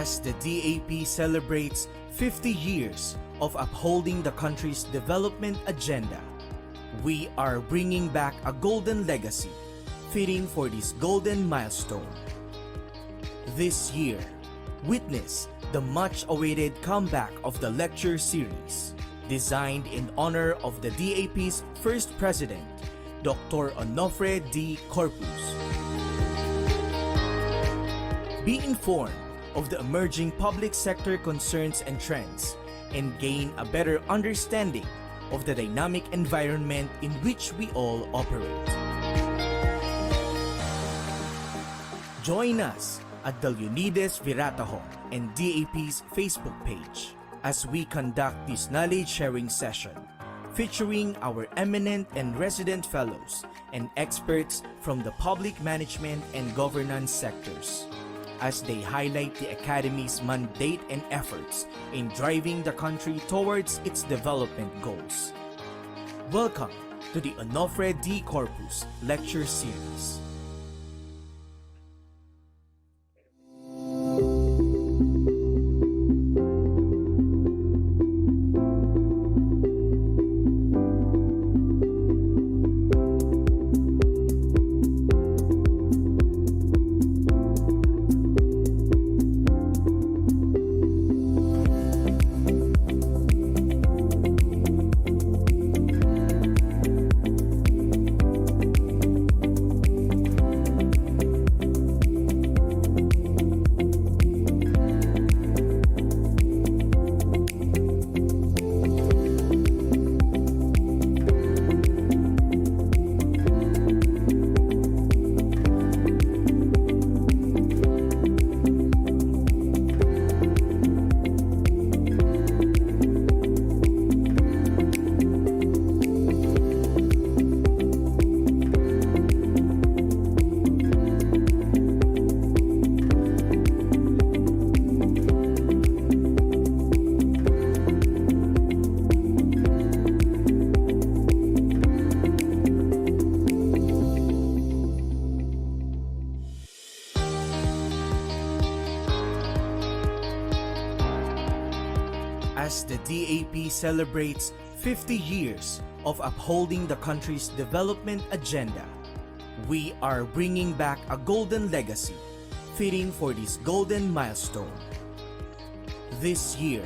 As the DAP celebrates 50 years of upholding the country's development agenda, we are bringing back a golden legacy fitting for this golden milestone. This year, witness the much-awaited comeback of the lecture series, designed in honor of the DAP's first president, Dr. Onofre D. Corpuz. Be informed of the emerging public sector concerns and trends, and gain a better understanding of the dynamic environment in which we all operate. Join us at the Leonidas Virataho and DAP's Facebook page as we conduct this knowledge-sharing session featuring our eminent and resident fellows and experts from the public management and governance sectors, as they highlight the Academy's mandate and efforts in driving the country towards its development goals. Welcome to the Onofre D. Corpuz Lecture Series. As the DAP celebrates 50 years of upholding the country's development agenda, we are bringing back a golden legacy fitting for this golden milestone. This year,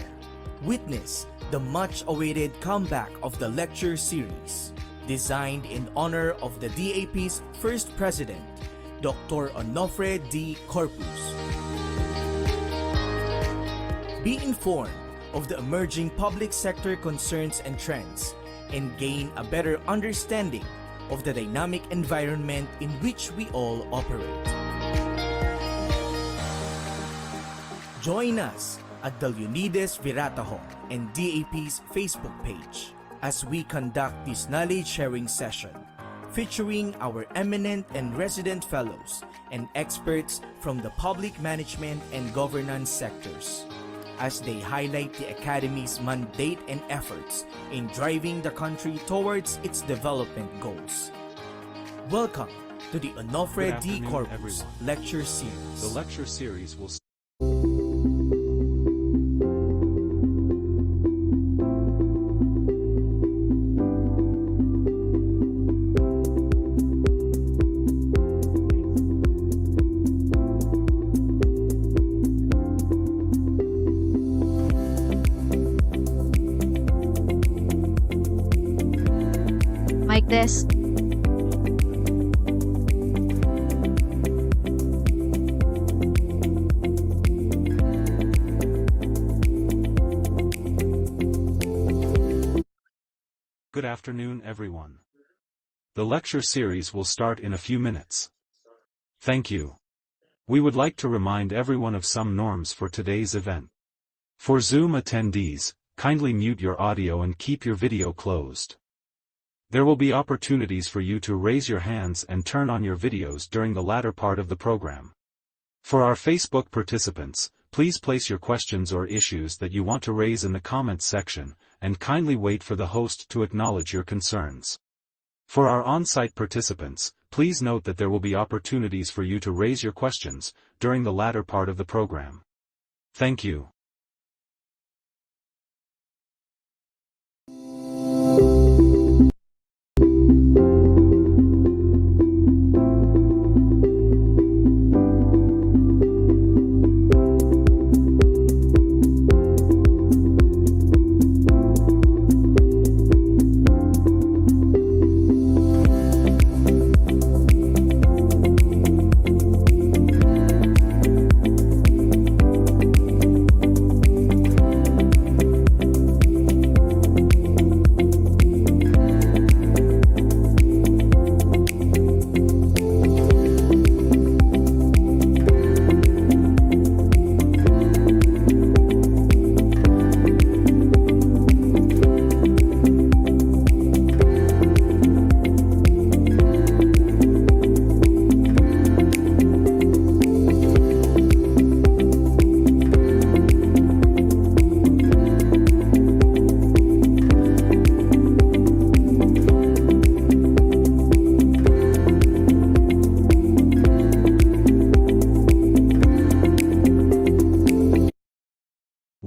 witness the much-awaited comeback of the lecture series, designed in honor of the DAP's first president, Dr. Onofre D. Corpuz. Be informed of the emerging public sector concerns and trends, and gain a better understanding of the dynamic environment in which we all operate. Join us at the Leonidas Virataho and DAP's Facebook page as we conduct this knowledge-sharing session featuring our eminent and resident fellows and experts from the public management and governance sectors, as they highlight the Academy's mandate and efforts in driving the country towards its development goals. Welcome to the Onofre D. Corpuz Lecture Series. The lecture series will like this. Good afternoon, everyone. The lecture series will start in a few minutes. Thank you. We would like to remind everyone of some norms for today's event. For Zoom attendees, kindly mute your audio and keep your video closed. There will be opportunities for you to raise your hands and turn on your videos during the latter part of the program. For our Facebook participants, please place your questions or issues that you want to raise in the comments section, and kindly wait for the host to acknowledge your concerns. For our on-site participants, please note that there will be opportunities for you to raise your questions during the latter part of the program. Thank you.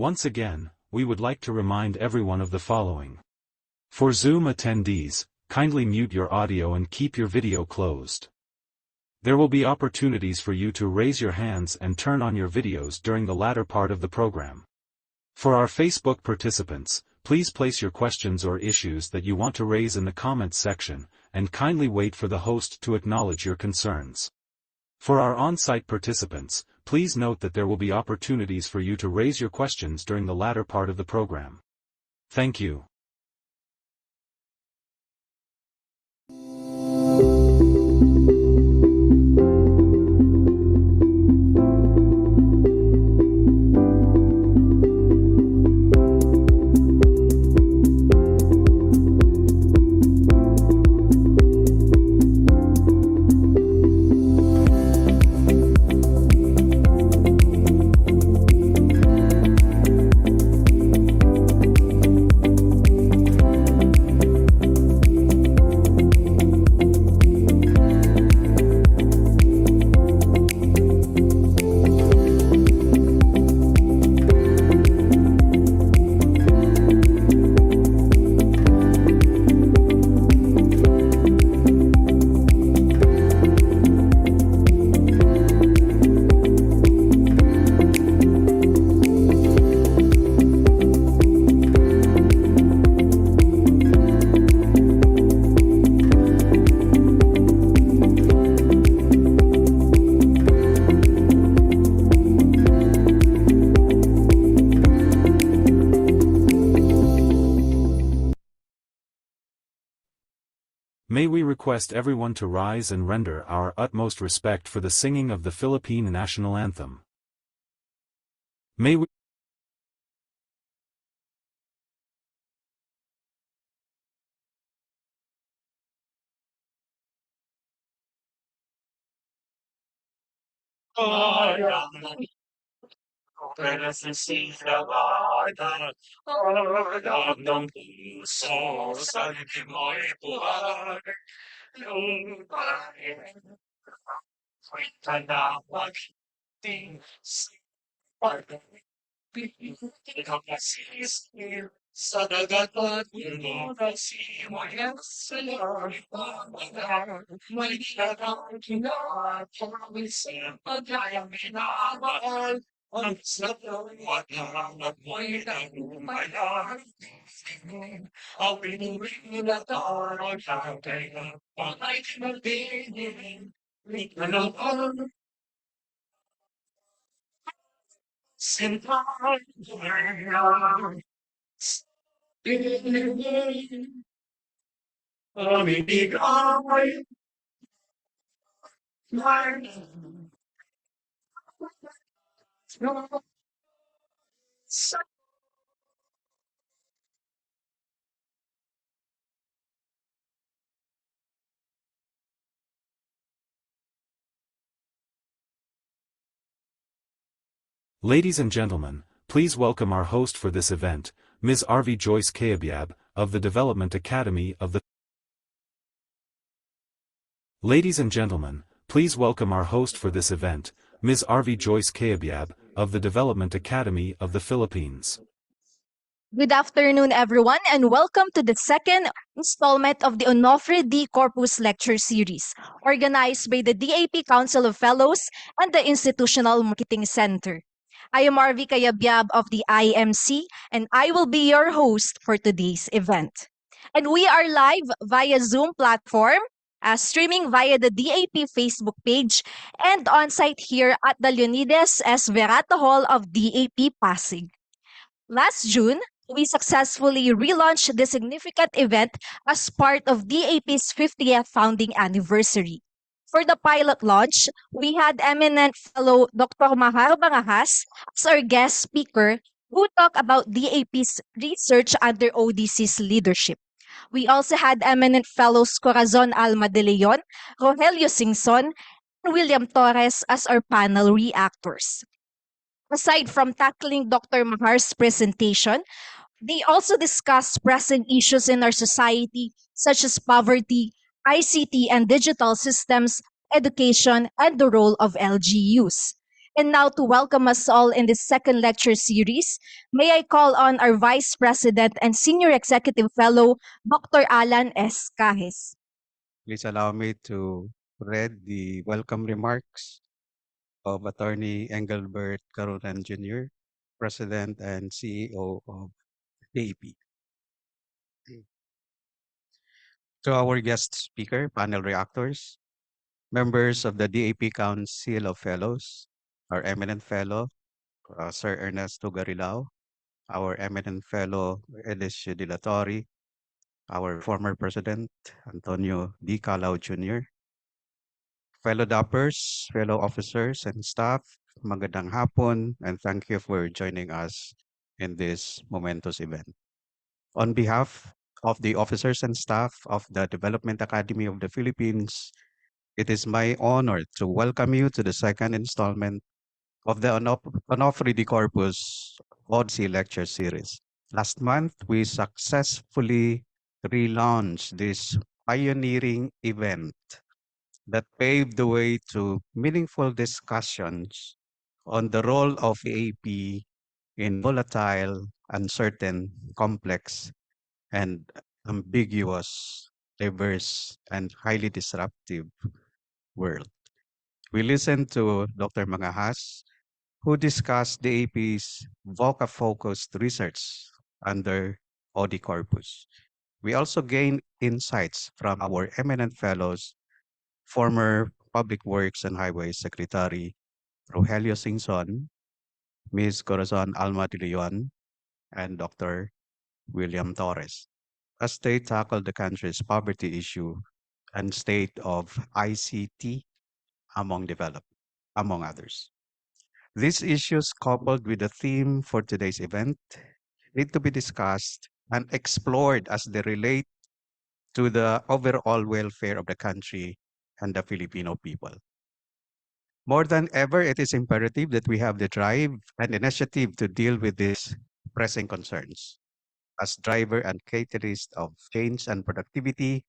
Once again, we would like to remind everyone of the following. For Zoom attendees, kindly mute your audio and keep your video closed. There will be opportunities for you to raise your hands and turn on your videos during the latter part of the program. For our Facebook participants, please place your questions or issues that you want to raise in the comments section, and kindly wait for the host to acknowledge your concerns. For our on-site participants, please note that there will be opportunities for you to raise your questions during the latter part of the program. Thank you. May we request everyone to rise and render our utmost respect for the singing of the Philippine national anthem. May we ng puso sa hindi mo'y buhay. Yung parin, ako'y tanawag, di ikaw nasisir sa dagat at mundo na simulan sa pamagal. May ginagawa kinapawisin pagkayang minamahal. Ang saluwat ng amoy ng umayan. Ang pinuring na tarang ng kaya pangay kinabinin. Likanapang sintay pinilin. Aminigay sa Ladies and gentlemen, please welcome our host for this event, Ms. RV Joyce Kayabyab, of the Development Academy of the Ladies and gentlemen, please welcome our host for this event, Ms. RV Joyce Kayabyab, of the Development Academy of the Philippines. Good afternoon, everyone, and welcome to the second installment of the Onofre D Corpuz Lecture Series, organized by the DAP Council of Fellows and the Institutional Marketing Center. I am Arvi Kayabyab of the IMC, and I will be your host for today's event. And we are live via Zoom platform, streaming via the DAP Facebook page, and on-site here at the Leonidas S. Verata Hall of DAP Pasig. Last June, we successfully relaunched this significant event as part of DAP's 50th founding anniversary. For the pilot launch, we had eminent fellow Dr. Mahar Bangahas as our guest speaker who talked about DAP's research under ODC's leadership. We also had eminent fellows Corazon Alma de Leon, Rogelio Singson, and William Torres as our panel reactors. Aside from tackling Dr. Mahar's presentation, they also discussed pressing issues in our society, such as poverty, ICT and digital systems, education, and the role of LGUs. And now, to welcome us all in this second lecture series, may I call on our Vice President and Senior Executive Fellow, Dr. Alan S. Cajes. Please allow me to read the welcome remarks of Attorney Engelbert Carunan Jr., President and CEO of DAP. To our guest speaker, panel reactors, members of the DAP Council of Fellows, our eminent fellow, Sir Ernesto Garilao, our eminent fellow, Elisio De La Torre, our former president, Antonio D. Calao Jr., fellow dappers, fellow officers and staff, magandang hapon, and thank you for joining us in this momentous event. On behalf of the officers and staff of the Development Academy of the Philippines, it is my honor to welcome you to the second installment of the Onofre D Corpus ODC Lecture Series. Last month, we successfully relaunched this pioneering event that paved the way to meaningful discussions on the role of AP in volatile, uncertain, complex, and ambiguous, diverse, and highly disruptive world. We listened to Dr. Mangahas, who discussed the AP's VOCA-focused research under OD Corpus. We also gained insights from our eminent fellows, former Public Works and Highways Secretary Rogelio Singson, Ms. Corazon Alma de Leon, and Dr. William Torres, as they tackled the country's poverty issue and state of ICT among others. These issues, coupled with the theme for today's event, need to be discussed and explored as they relate to the overall welfare of the country and the Filipino people. More than ever, it is imperative that we have the drive and initiative to deal with these pressing concerns. As driver and catalyst of change and productivity,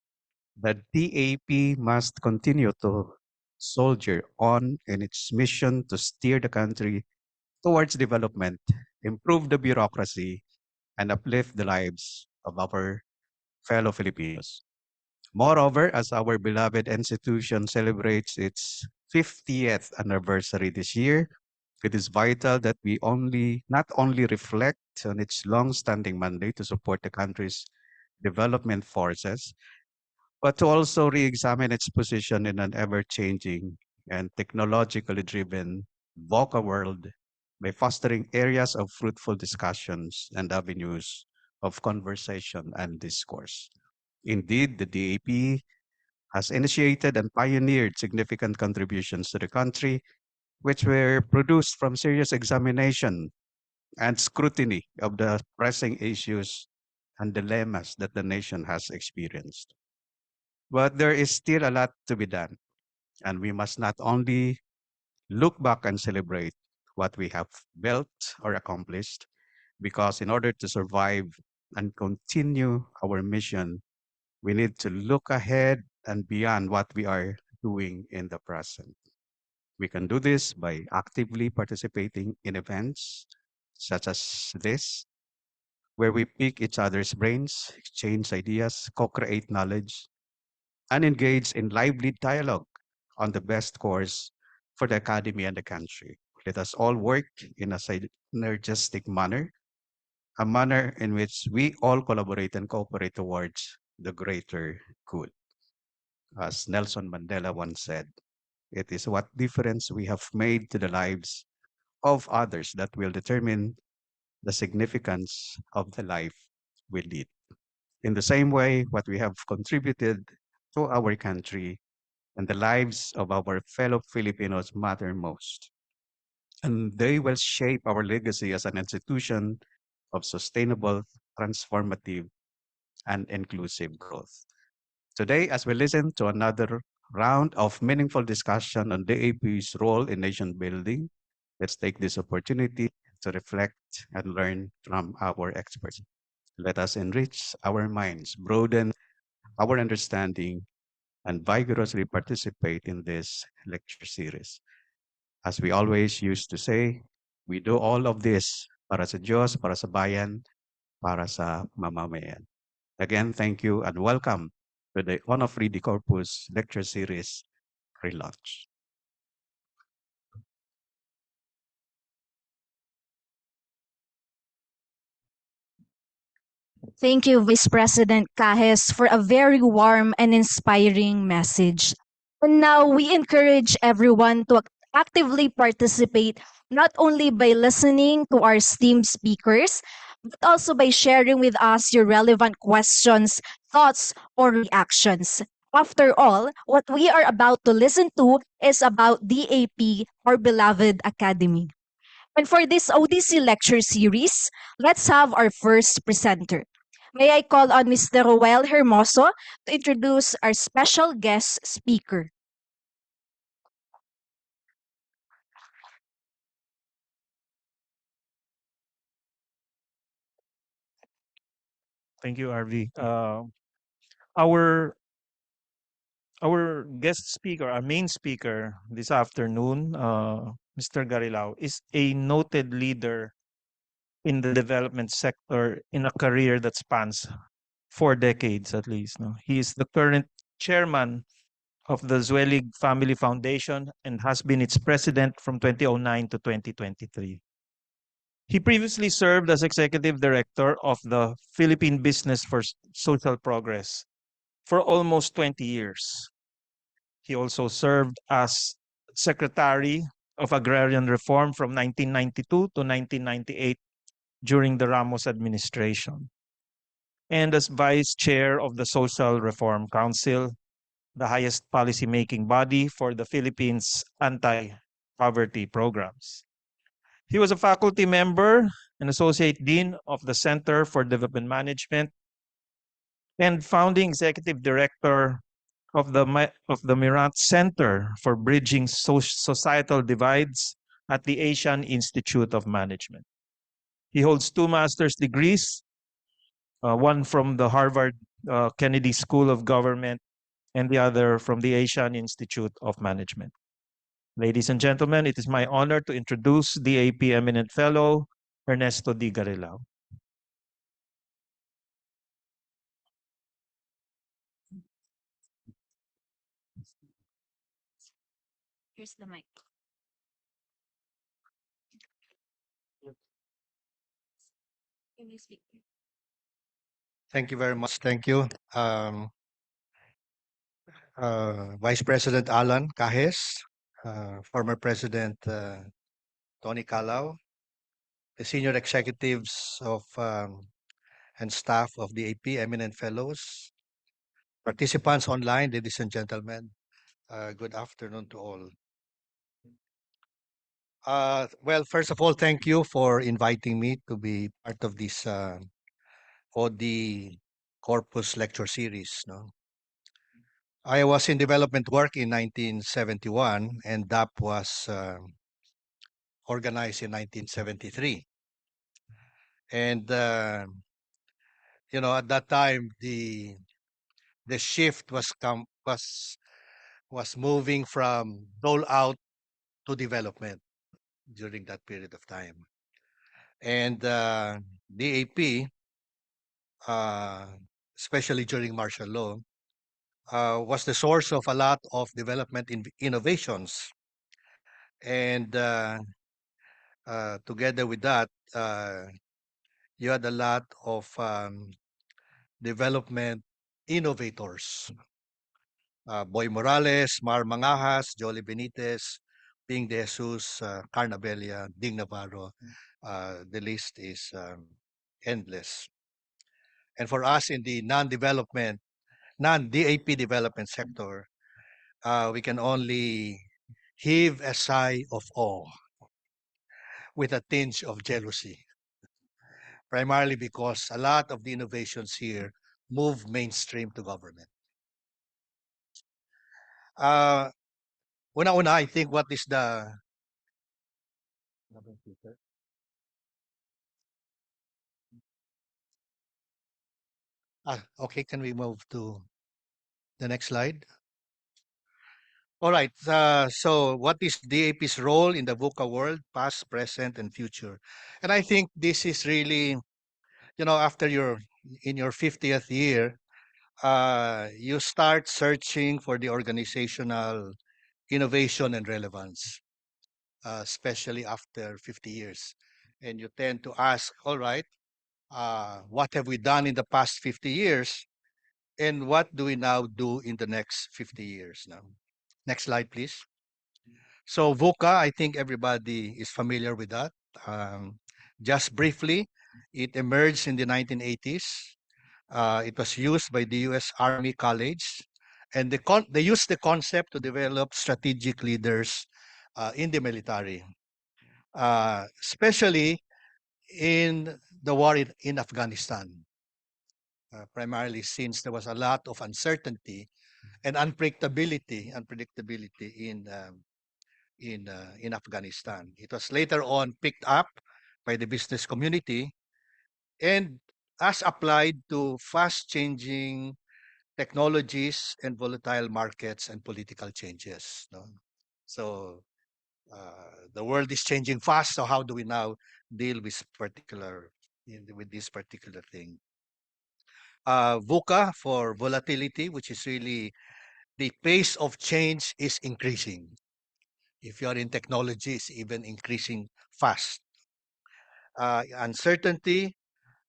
the DAP must continue to soldier on in its mission to steer the country towards development, improve the bureaucracy, and uplift the lives of our fellow Filipinos. Moreover, as our beloved institution celebrates its 50th anniversary this year, it is vital that we not only reflect on its long-standing mandate to support the country's development forces, but to also re-examine its position in an ever-changing and technologically driven VOCA world by fostering areas of fruitful discussions and avenues of conversation and discourse. Indeed, the DAP has initiated and pioneered significant contributions to the country, which were produced from serious examination and scrutiny of the pressing issues and dilemmas that the nation has experienced. But there is still a lot to be done, and we must not only look back and celebrate what we have built or accomplished, because in order to survive and continue our mission, we need to look ahead and beyond what we are doing in the present. We can do this by actively participating in events such as this, where we pick each other's brains, exchange ideas, co-create knowledge, and engage in lively dialogue on the best course for the academy and the country. Let us all work in a synergistic manner, a manner in which we all collaborate and cooperate towards the greater good. As Nelson Mandela once said, it is what difference we have made to the lives of others that will determine the significance of the life we lead. In the same way, what we have contributed to our country and the lives of our fellow Filipinos matter most. And they will shape our legacy as an institution of sustainable, transformative, and inclusive growth. Today, as we listen to another round of meaningful discussion on DAP's role in nation building, let's take this opportunity to reflect and learn from our experts. Let us enrich our minds, broaden our understanding, and vigorously participate in this lecture series. As we always used to say, we do all of this para sa Diyos, para sa bayan, para sa mamamayan. Again, thank you and welcome to the Onofre D Corpus Lecture Series relaunch. Thank you, Vice President Cajes, for a very warm and inspiring message. And now we encourage everyone to actively participate, not only by listening to our esteemed speakers, but also by sharing with us your relevant questions, thoughts, or reactions. After all, what we are about to listen to is about DAP, our beloved academy. And for this ODC lecture series, let's have our first presenter. May I call on Mr. Roel Hermoso to introduce our special guest speaker. Thank you, RV. Our our guest speaker, our main speaker this afternoon, Mr. Garilao, is a noted leader in the development sector in a career that spans 4 decades at least. No? He is the current chairman of the Zwelig Family Foundation and has been its president from 2009 to 2023. He previously served as executive director of the Philippine Business for Social Progress for almost 20 years. He also served as Secretary of Agrarian Reform from 1992 to 1998 during the Ramos administration, and as Vice Chair of the Social Reform Council, the highest policy-making body for the Philippines' anti-poverty programs. He was a faculty member and Associate Dean of the Center for Development Management and founding executive director of the Mirat Center for Bridging Societal Divides at the Asian Institute of Management. He holds 2 master's degrees, one from the Harvard Kennedy School of Government and the other from the Asian Institute of Management. Ladies and gentlemen, it is my honor to introduce the AP Eminent Fellow, Ernesto D. Garilao. Here's the mic. Can you speak? Thank you very much. Thank you. Vice President Alan Cajes, former President Tony Calao, the senior executives of and staff of the AP, eminent fellows, participants online, ladies and gentlemen, good afternoon to all. Well, first of all, thank you for inviting me to be part of this OD Corpus Lecture Series. No? I was in development work in 1971, and DAP was organized in 1973. And at that time, the shift was moving from dole out to development during that period of time. And DAP, uh, especially during martial law, was the source of a lot of development innovations. And together with that, you had a lot of development innovators. Boy Morales, Mar Mangajas, Jolly Benitez, Ping De Jesus, Carnabella, Ding Navarro. The list is endless. And for us in the non-development, non-DAP development sector, we can only heave a sigh of awe with a tinge of jealousy, primarily because a lot of the innovations here move mainstream to government. Una-una, I think what is the okay, can we move to the next slide? All right, so what is DAP's role in the VUCA world, past, present, and future? And I think this is really, after in your 50th year, you start searching for the organizational innovation and relevance, especially after 50 years. And you tend to ask, all right, what have we done in the past 50 years? And what do we now do in the next 50 years now? Next slide, please. So VUCA, I think everybody is familiar with that. Just briefly, it emerged in the 1980s. It was used by the U.S. Army College, and they used the concept to develop strategic leaders in the military, especially in the war in Afghanistan, primarily since there was a lot of uncertainty and unpredictability in Afghanistan. It was later on picked up by the business community and as applied to fast-changing technologies and volatile markets and political changes. No? So the world is changing fast. So how do we now deal with this particular thing? VUCA for volatility, which is really the pace of change is increasing. If you are in technology, it's even increasing fast. Uncertainty,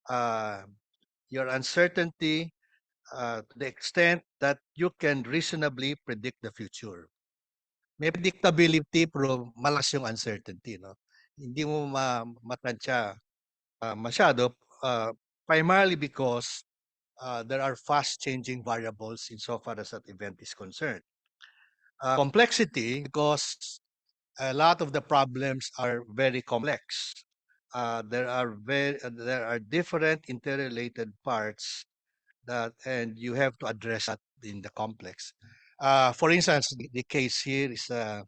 your uncertainty to the extent that you can reasonably predict the future. May predictability pero malakas yung uncertainty. No? Hindi mo matansya masyado, primarily because there are fast-changing variables insofar as that event is concerned. Complexity, because a lot of the problems are very complex. There are different interrelated parts and you have to address that in the complex. For instance, the case here is the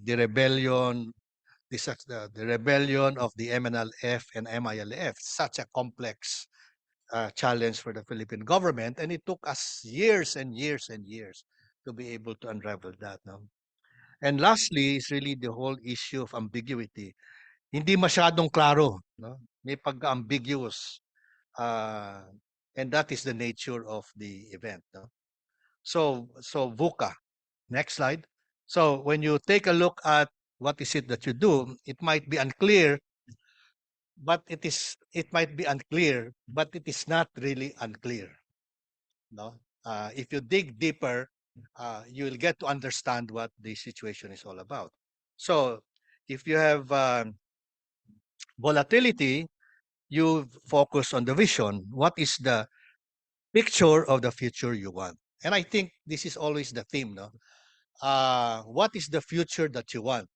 rebellion. The rebellion of the MNLF and MILF, such a complex challenge for the Philippine government, and it took us years and years and years to be able to unravel that. No? And lastly, is really the whole issue of ambiguity. Hindi masyadong klaro, no? May pagka-ambiguous, and that is the nature of the event. No? So VUCA. Next slide. So when you take a look at what is it that you do, it might be unclear, but it might be unclear, but it is not really unclear. No, if you dig deeper, you will get to understand what the situation is all about. So if you have volatility, you focus on the vision. What is the picture of the future you want? And I think this is always the theme, no? What is the future that you want?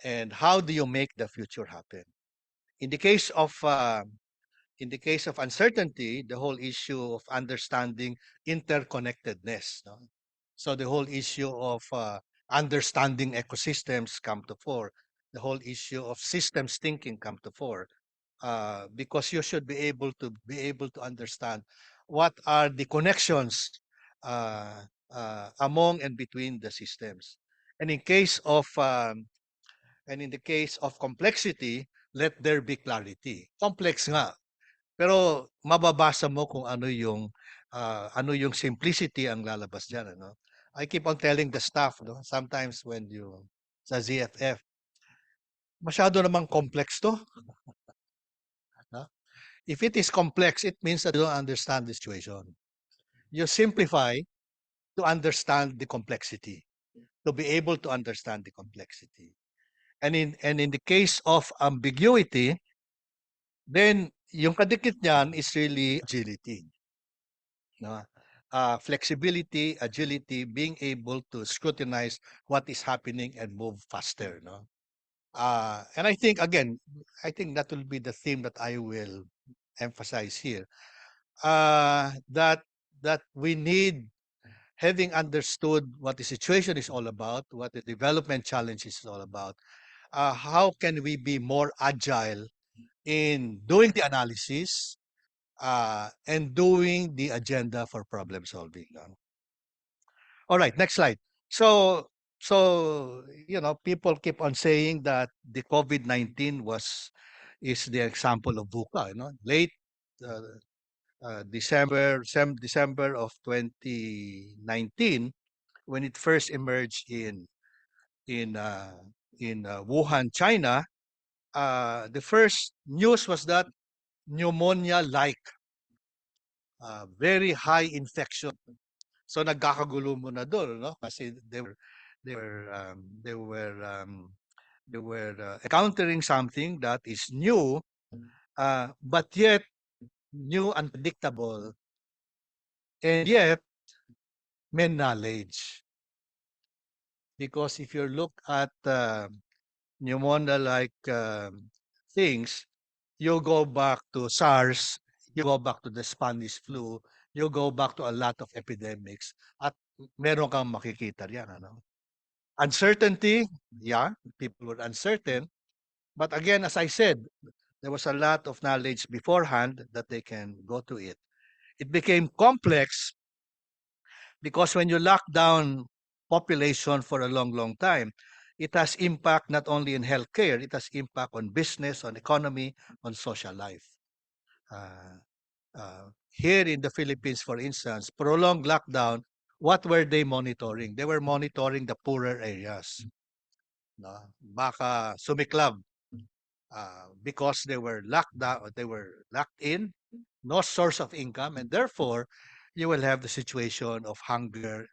And how do you make the future happen? In the case of uncertainty, the whole issue of understanding interconnectedness. No? So the whole issue of understanding ecosystems come to fore. The whole issue of systems thinking come to fore. Because you should be able to understand what are the connections among and between the systems. And in case of and in the case of complexity, let there be clarity. Complex nga, pero mababasa mo kung ano yung simplicity ang lalabas diyan, ano. I keep on telling the staff, no, sometimes when you sa ZFF, masyado namang complex 'to. No? If it is complex, it means that you don't understand the situation. You simplify to understand the complexity, to be able to understand the complexity. And in the case of ambiguity, then yung kadikit niyan is really agility. No? Flexibility, agility, being able to scrutinize what is happening and move faster. No? And I think, again, I think that will be the theme that I will emphasize here. That we need, having understood what the situation is all about, what the development challenge is all about, how can we be more agile in doing the analysis and doing the agenda for problem solving. All right, next slide. So people keep on saying that the COVID-19 is the example of VUCA. Late December of 2019, when it first emerged in Wuhan, China. The first news was that pneumonia-like, very high infection. So nagkakagulo muna doon, no? Kasi they were encountering something that is new, but yet new, unpredictable, and yet may knowledge. Because if you look at pneumonia-like things, you go back to SARS, you go back to the Spanish flu, you go back to a lot of epidemics, at meron kang makikita riyan. Uncertainty, yeah, people were uncertain. But again, as I said, there was a lot of knowledge beforehand that they can go to it. It became complex because when you lock down population for a long, long time, it has impact not only in healthcare, it has impact on business, on economy, on social life. Here in the Philippines, for instance, prolonged lockdown, what were they monitoring? They were monitoring the poorer areas. No? Baka sumiklab because they were locked down, they were locked in, no source of income, and therefore you will have the situation of hunger,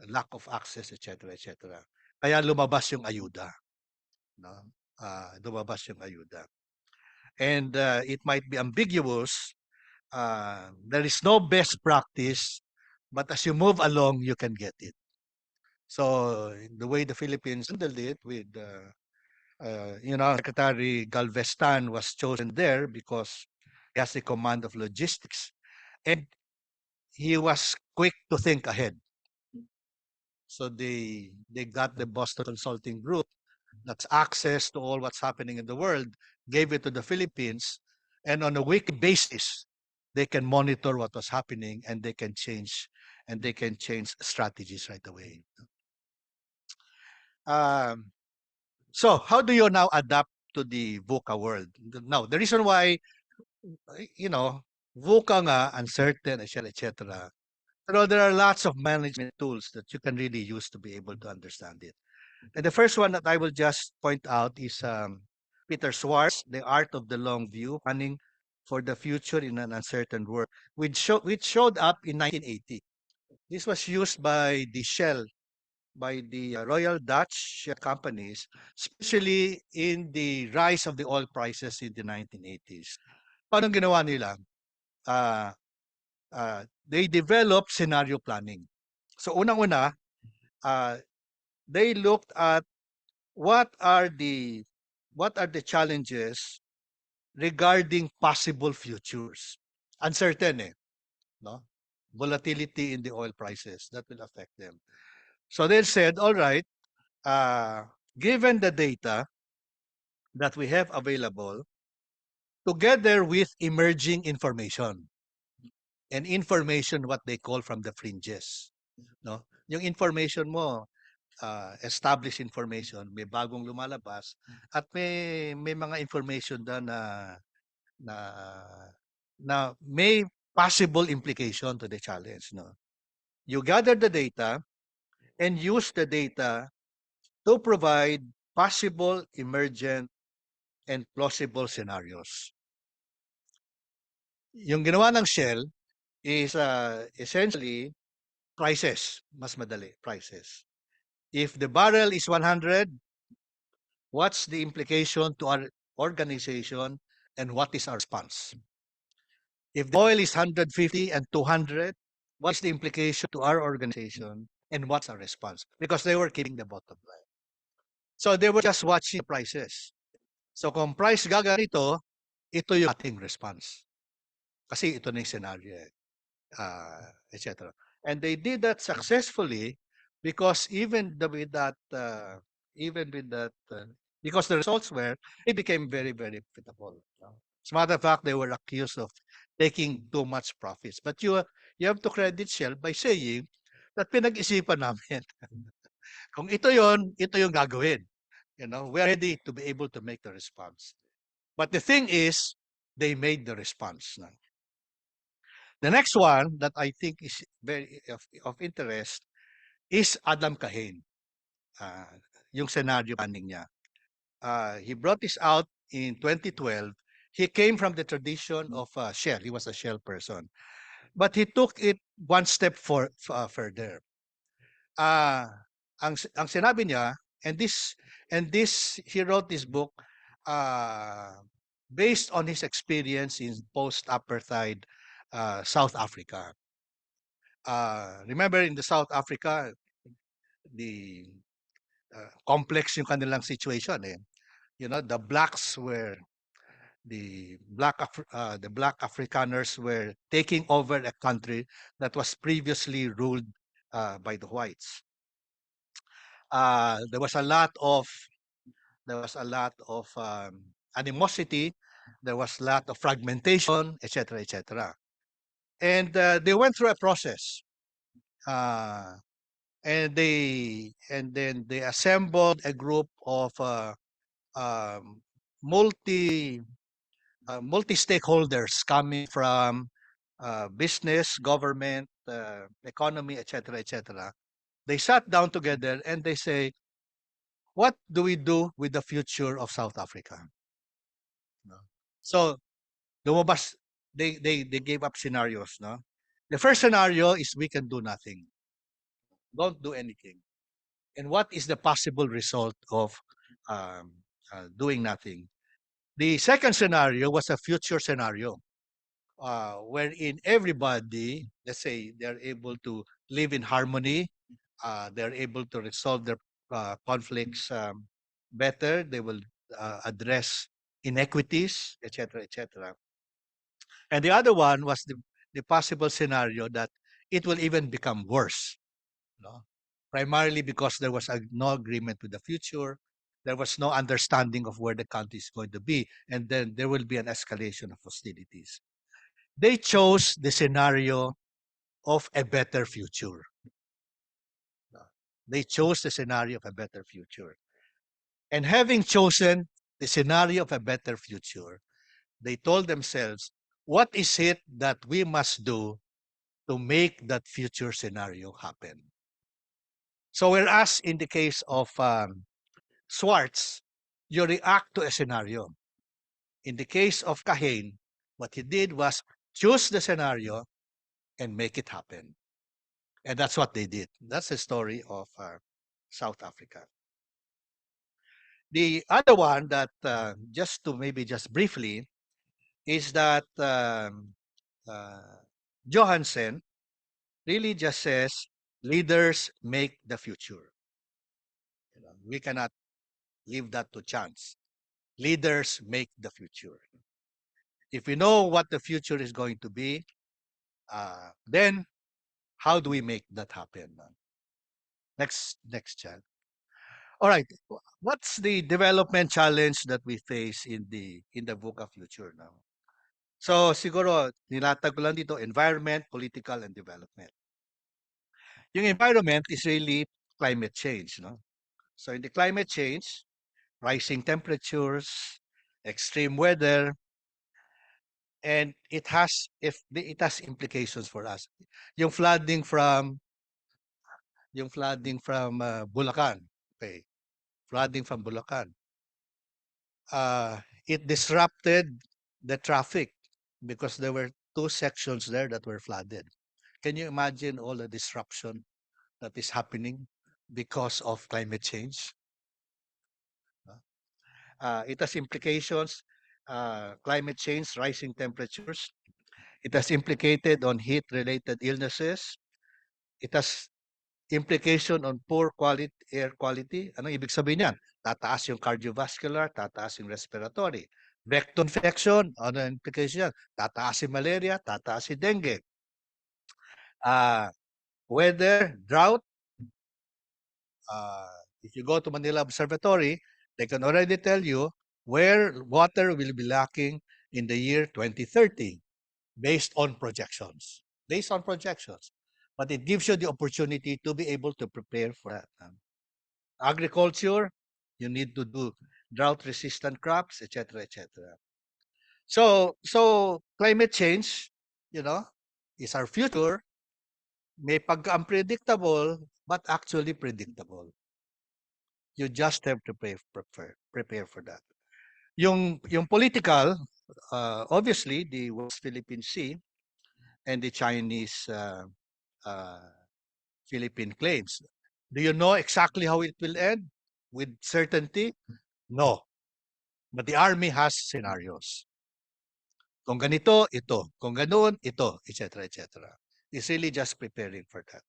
lack of access, etc., etc. Kaya lumabas yung ayuda. No? Lumabas yung ayuda. And it might be ambiguous. There is no best practice, but as you move along, you can get it. So the way the Philippines handled it with, Secretary Galvestan was chosen there because he has the command of logistics. And he was quick to think ahead. So they got the Boston Consulting Group that's access to all what's happening in the world, gave it to the Philippines, and on a weekly basis, they can monitor what was happening and they can change strategies right away. So how do you now adapt to the VUCA world? Now, the reason why, VUCA nga, uncertain, etc. Pero there are lots of management tools that you can really use to be able to understand it. And the first one that I will just point out is Peter Schwartz, The Art of the Long View, Planning for the Future in an Uncertain World, which showed up in 1980. This was used by the Shell, by the Royal Dutch Shell companies, especially in the rise of the oil prices in the 1980s. Paano ginawa nila? They developed scenario planning. So unang-una, they looked at what are the challenges regarding possible futures. Uncertain, no? Volatility in the oil prices, that will affect them. So they said, all right, given the data that we have available, together with emerging information, and information what they call from the fringes, no? Yung information mo established information, may bagong lumalabas, at may mga information na na may possible implication to the challenge. No, you gather the data and use the data to provide possible, emergent, and plausible scenarios. Yung ginawa ng Shell is essentially prices, mas madali, prices. If the barrel is 100, what's the implication to our organization and what is our response? If the oil is 150 and 200, what's the implication to our organization and what's our response? Because they were keeping the bottom line. So they were just watching the prices. So kung price gaganito, ito yung ating response. Kasi ito na yung scenario, etc. And they did that successfully because even with that, because the results were, it became very, very profitable. As a matter of fact, they were accused of taking too much profits. But you have to credit Shell by saying that pinag-isipan namin. Kung ito yung gagawin. We're ready to be able to make the response. But the thing is, they made the response. The next one that I think is very of interest is Adam Kahane. Yung scenario planning niya. He brought this out in 2012. He came from the tradition of Shell. He was a Shell person. But he took it one step further. Ang sinabi niya, and this he wrote this book based on his experience in post-apartheid South Africa. Remember in the South Africa, the complex yung kanilang situation. The blacks were the black Afrikaners were taking over a country that was previously ruled by the whites. There was a lot of animosity. There was a lot of fragmentation, etc., etc. And they went through a process. And then they assembled a group of multi-stakeholders coming from business, government, economy, etc., etc. They sat down together and they say, what do we do with the future of South Africa? So lumabas, they gave up scenarios. The first scenario is we can do nothing. Don't do anything. And what is the possible result of doing nothing? The second scenario was a future scenario wherein everybody, let's say, they're able to live in harmony. They're able to resolve their conflicts better. They will address inequities, etc., etc. And the other one was the possible scenario that it will even become worse. Primarily because there was no agreement with the future, there was no understanding of where the country is going to be, and then there will be an escalation of hostilities. They chose the scenario of a better future. They chose the scenario of a better future. And having chosen the scenario of a better future, they told themselves, what is it that we must do to make that future scenario happen? So whereas in the case of Swartz, you react to a scenario. In the case of Kahane, what he did was choose the scenario and make it happen. And that's what they did. That's the story of South Africa. The other one that just briefly is that Johansen really just says leaders make the future. We cannot leave that to chance. Leaders make the future. If we know what the future is going to be, then how do we make that happen? Next chat. All right. What's the development challenge that we face in the VUCA future now? So siguro nilatag ko lang dito environment, political, and development. Yung environment is really climate change. No? So in the climate change, rising temperatures, extreme weather, and it has implications for us. Yung flooding from Bulacan, okay, flooding from Bulacan. It disrupted the traffic because there were two sections there that were flooded. Can you imagine all the disruption that is happening because of climate change? It has implications, climate change, rising temperatures. It has implicated on heat-related illnesses. It has implication on poor quality air quality. Anong ibig sabihin niyan? Tataas yung cardiovascular, tataas yung respiratory. Vector infection, ano ang implication yan? Tataas yung malaria, tataas yung dengue. Weather, drought. If you go to Manila Observatory, they can already tell you where water will be lacking in the year 2030 based on projections. But it gives you the opportunity to be able to prepare for that. Agriculture, you need to do drought-resistant crops, etc., etc. So climate change, is our future. May pagka-unpredictable, but actually predictable. You just have to prepare for that. Yung political, obviously, the West Philippine Sea and the Chinese Philippine claims. Do you know exactly how it will end? With certainty? No. But the army has scenarios. Kung ganito, ito. Kung ganoon, ito, etc., etc. It's really just preparing for that.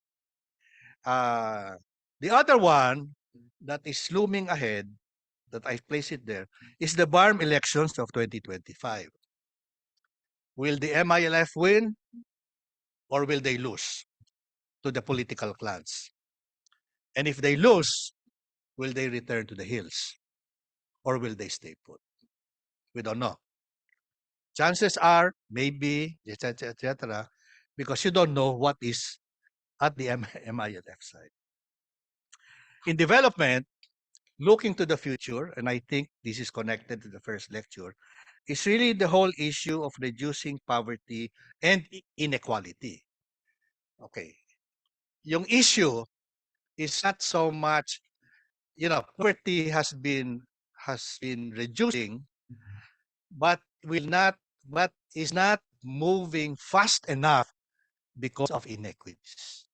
The other one that is looming ahead, that I place it there, is the BARM elections of 2025. Will the MILF win or will they lose to the political clans? And if they lose, will they return to the hills or will they stay put? We don't know. Chances are maybe, etc., etc., because you don't know what is at the MILF side. In development, looking to the future, and I think this is connected to the first lecture, is really the whole issue of reducing poverty and inequality. Okay. Yung issue is not so much, poverty has been reducing, but is not moving fast enough because of inequities.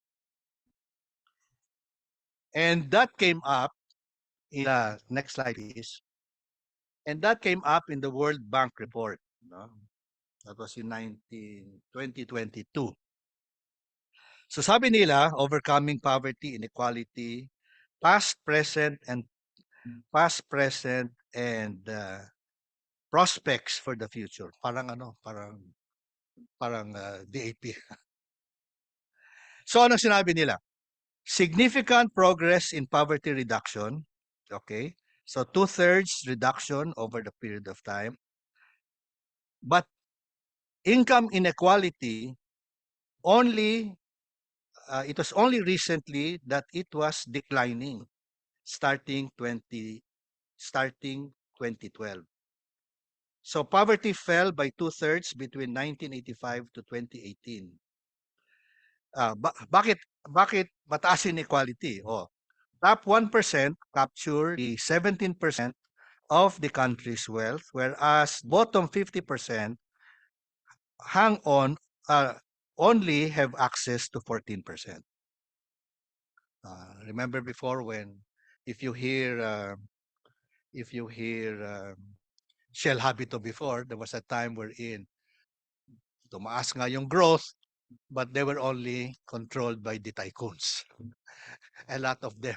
And that came up in the next slide, please. And that came up in the World Bank report. No? That was in 2022. So sabi nila, overcoming poverty, inequality, past, present, and prospects for the future. Parang DAP. So ano sinabi nila? Significant progress in poverty reduction. Okay. So 2/3 reduction over the period of time. But income inequality it was only recently that it was declining starting 2012. So poverty fell by 2/3 between 1985 to 2018. Bakit mataas inequality? Top 1% capture the 17% of the country's wealth, whereas bottom 50% only have access to 14%. Remember before if you hear Shell Habito before, there was a time wherein tumaas nga yung growth, but they were only controlled by the tycoons. A lot of them.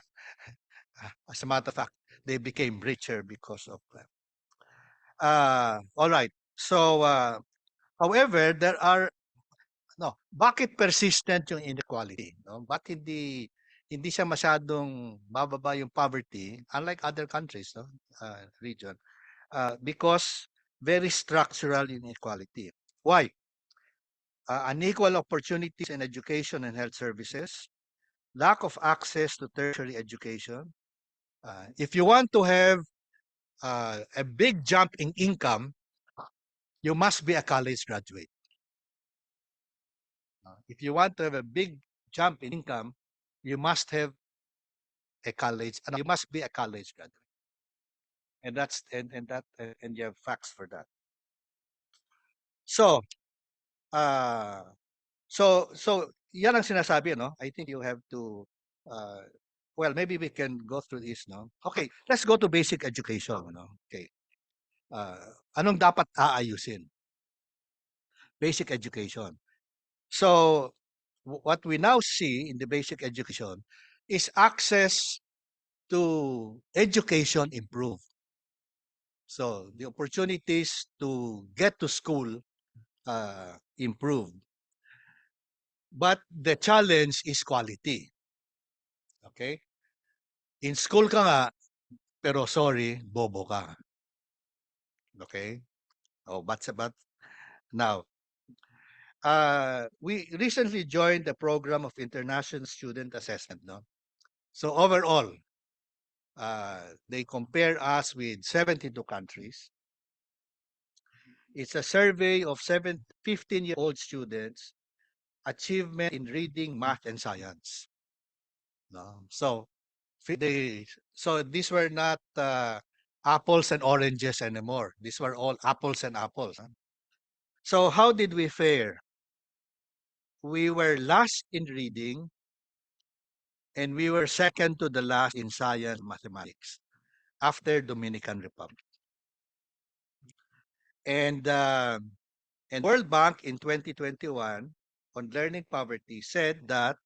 As a matter of fact, they became richer because of that. All right. So, however, bakit persistent yung inequality? No? Bakit hindi siya masyadong bababa yung poverty, unlike other countries, region? Because very structural inequality. Why? Unequal opportunities in education and health services, lack of access to tertiary education. If you want to have a big jump in income, you must be a college graduate. If you want to have a big jump in income, you must have you must be a college graduate. And that's and you have facts for that. So, uh, so yan ang sinasabi, no? I think you have to well, maybe we can go through this, no? Okay, let's go to basic education, no? Okay. Anong dapat aayusin? Basic education. So, what we now see in the basic education is access to education improve. So, the opportunities to get to school improve. But the challenge is quality. Okay? In school ka nga, pero sorry, bobo ka. Okay? Oh, but now, we recently joined the program of international student assessment, no? So overall, they compare us with 72 countries. It's a survey of 15-year-old students' achievement in reading, math, and science. No? So these were not apples and oranges anymore. These were all apples and apples. Huh? So how did we fare? We were last in reading, and we were second to the last in science and mathematics after Dominican Republic. And World Bank in 2021 on learning poverty said that,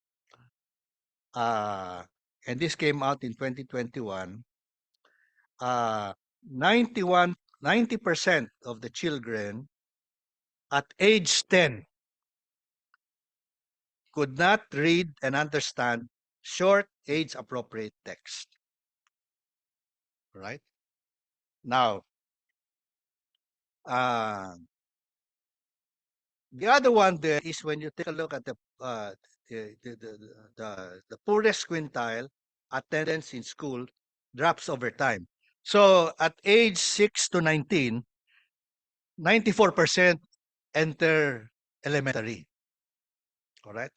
and this came out in 2021, 90% of the children at age 10 could not read and understand short age appropriate text. Right? Now, the other one there is when you take a look at the poorest quintile, attendance in school drops over time. So at age 6 to 19, 94% enter elementary. Correct?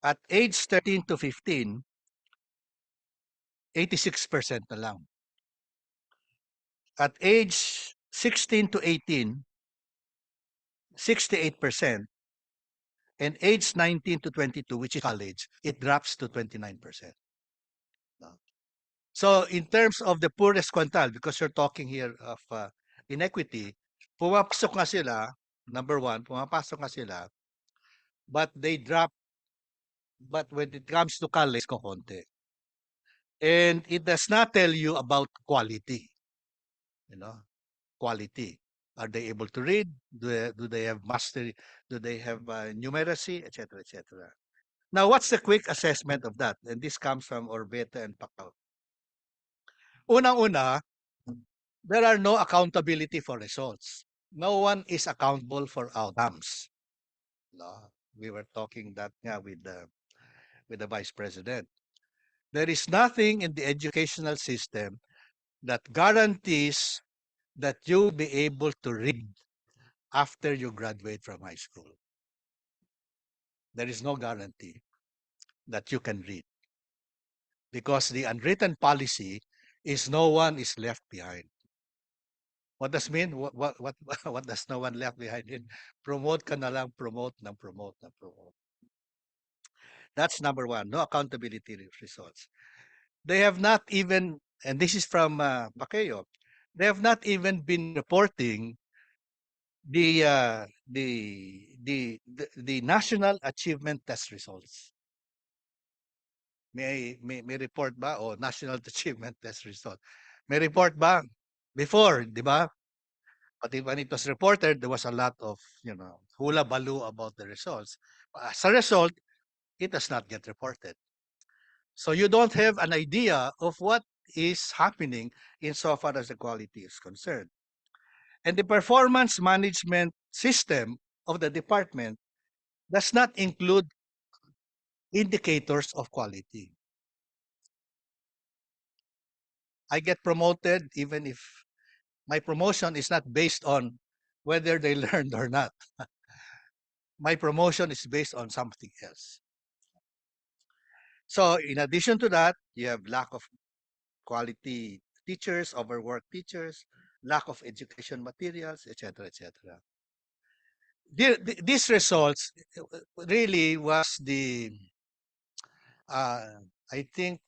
At age 13 to 15, 86% na lang. At age 16 to 18, 68%. And age 19 to 22, which is college, it drops to 29%. So in terms of the poorest quintile, because you're talking here of inequity, pumapasok nga sila, number one, pumapasok nga sila, but they drop, but when it comes to college, kukonti. And it does not tell you about quality, quality. Are they able to read? Do they have mastery? Do they have numeracy, etc., etc.? Now, what's the quick assessment of that? And this comes from Orbeta and Pacquiao. Unang-una, there are no accountability for results. No one is accountable for outcomes. No, we were talking that with the Vice President. There is nothing in the educational system that guarantees that you'll be able to read after you graduate from high school. There is no guarantee that you can read, because the unwritten policy is no one is left behind. What does mean? What does no one left behind? Promote ka na lang, promote. That's number one. No accountability results. They have not even, and this is from Pacquiao, they have not even been reporting the national achievement test results. May report ba? O national achievement test result. May report ba? Before, di ba? But when it was reported, there was a lot of, hula baloo about the results. As a result, it does not get reported. So you don't have an idea of what is happening insofar as the quality is concerned. And the performance management system of the department does not include indicators of quality. I get promoted even if my promotion is not based on whether they learned or not. My promotion is based on something else. So in addition to that, you have lack of quality teachers, overworked teachers, lack of education materials, etc., etc. These results really was the, I think,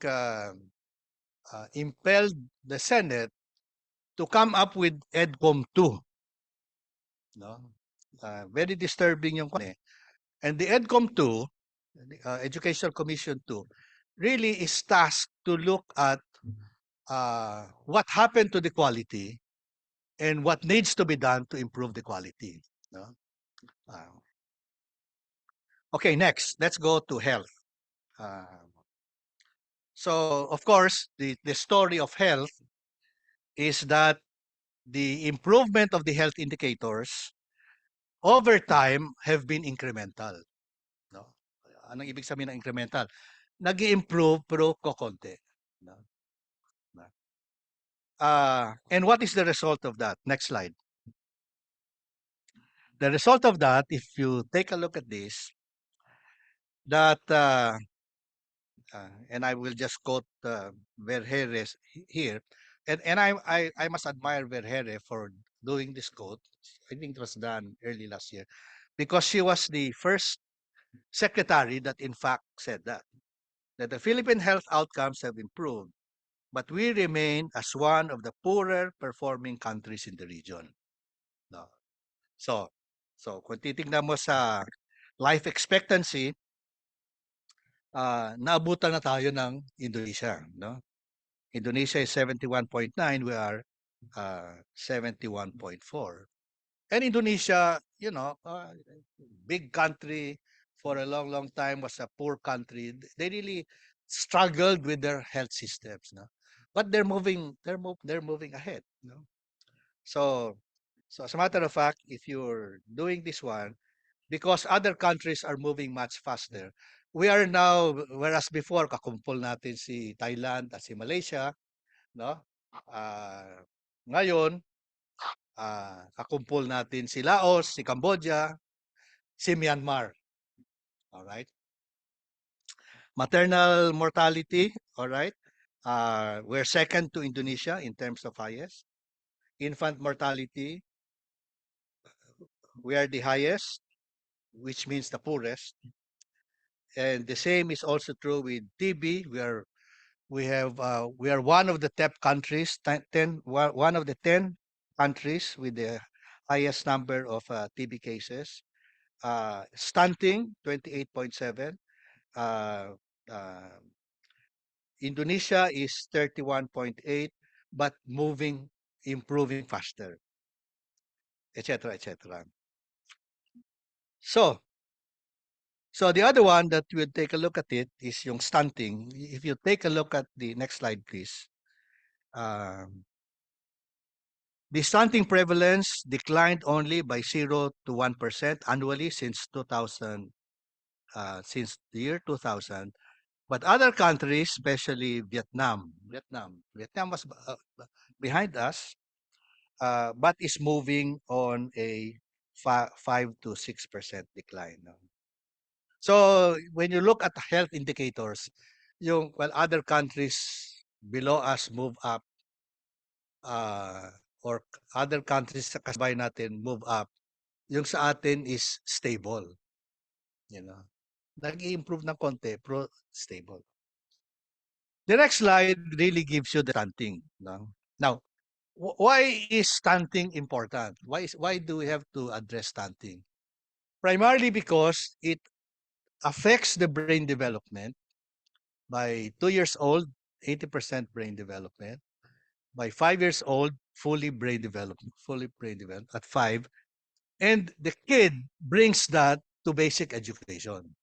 impelled the Senate to come up with EDCOM 2. No? Very disturbing yung kwan eh. And the EDCOM 2, Educational Commission 2, really is tasked to look at what happened to the quality and what needs to be done to improve the quality. No? Okay, next, let's go to health. So, of course, the story of health is that the improvement of the health indicators over time have been incremental. No? Anong ibig sabihin ng incremental? Nag-i-improve pero kokonti. No? And what is the result of that? Next slide. The result of that, if you take a look at this, that, and I will just quote Verheere here, and I must admire Verheere for doing this quote. I think it was done early last year, because she was the first secretary that in fact said that the Philippine health outcomes have improved, but we remain as one of the poorer performing countries in the region. No. So kung titignan mo sa life expectancy, naabutan na tayo ng Indonesia. No? Indonesia is 71.9, we are 71.4. And Indonesia, you know, big country for a long, long time, was a poor country. They really struggled with their health systems, no? But they're moving ahead, no? So as a matter of fact, if you're doing this one, because other countries are moving much faster, we are now, whereas before kakumpol natin si Thailand at si Malaysia, no? Ngayon, kakumpol natin si Laos, si Cambodia, si Myanmar. All right? Maternal mortality, all right? We're second to Indonesia in terms of highest. Infant mortality, we are the highest, which means the poorest. And the same is also true with TB. We are one of the top countries, one of the 10 countries with the highest number of TB cases. Stunting, 28.7. Indonesia is 31.8, but improving faster, etc., etc. So the other one that we'll take a look at it is yung stunting. If you take a look at the next slide, please. The stunting prevalence declined only by 0 to 1% annually since 2000, since the year 2000. But other countries, especially Vietnam was behind us, but is moving on a 5 to 6% decline. So when you look at the health indicators, other countries below us move up, or other countries sa kasabay natin move up, yung sa atin is stable. You know, nag-i-improve ng konti, pero stable. The next slide really gives you the stunting. No? Now, why is stunting important? Why do we have to address stunting? Primarily because it affects the brain development. By 2 years old, 80% brain development. By 5 years old, fully brain developed at 5. And the kid brings that to basic education.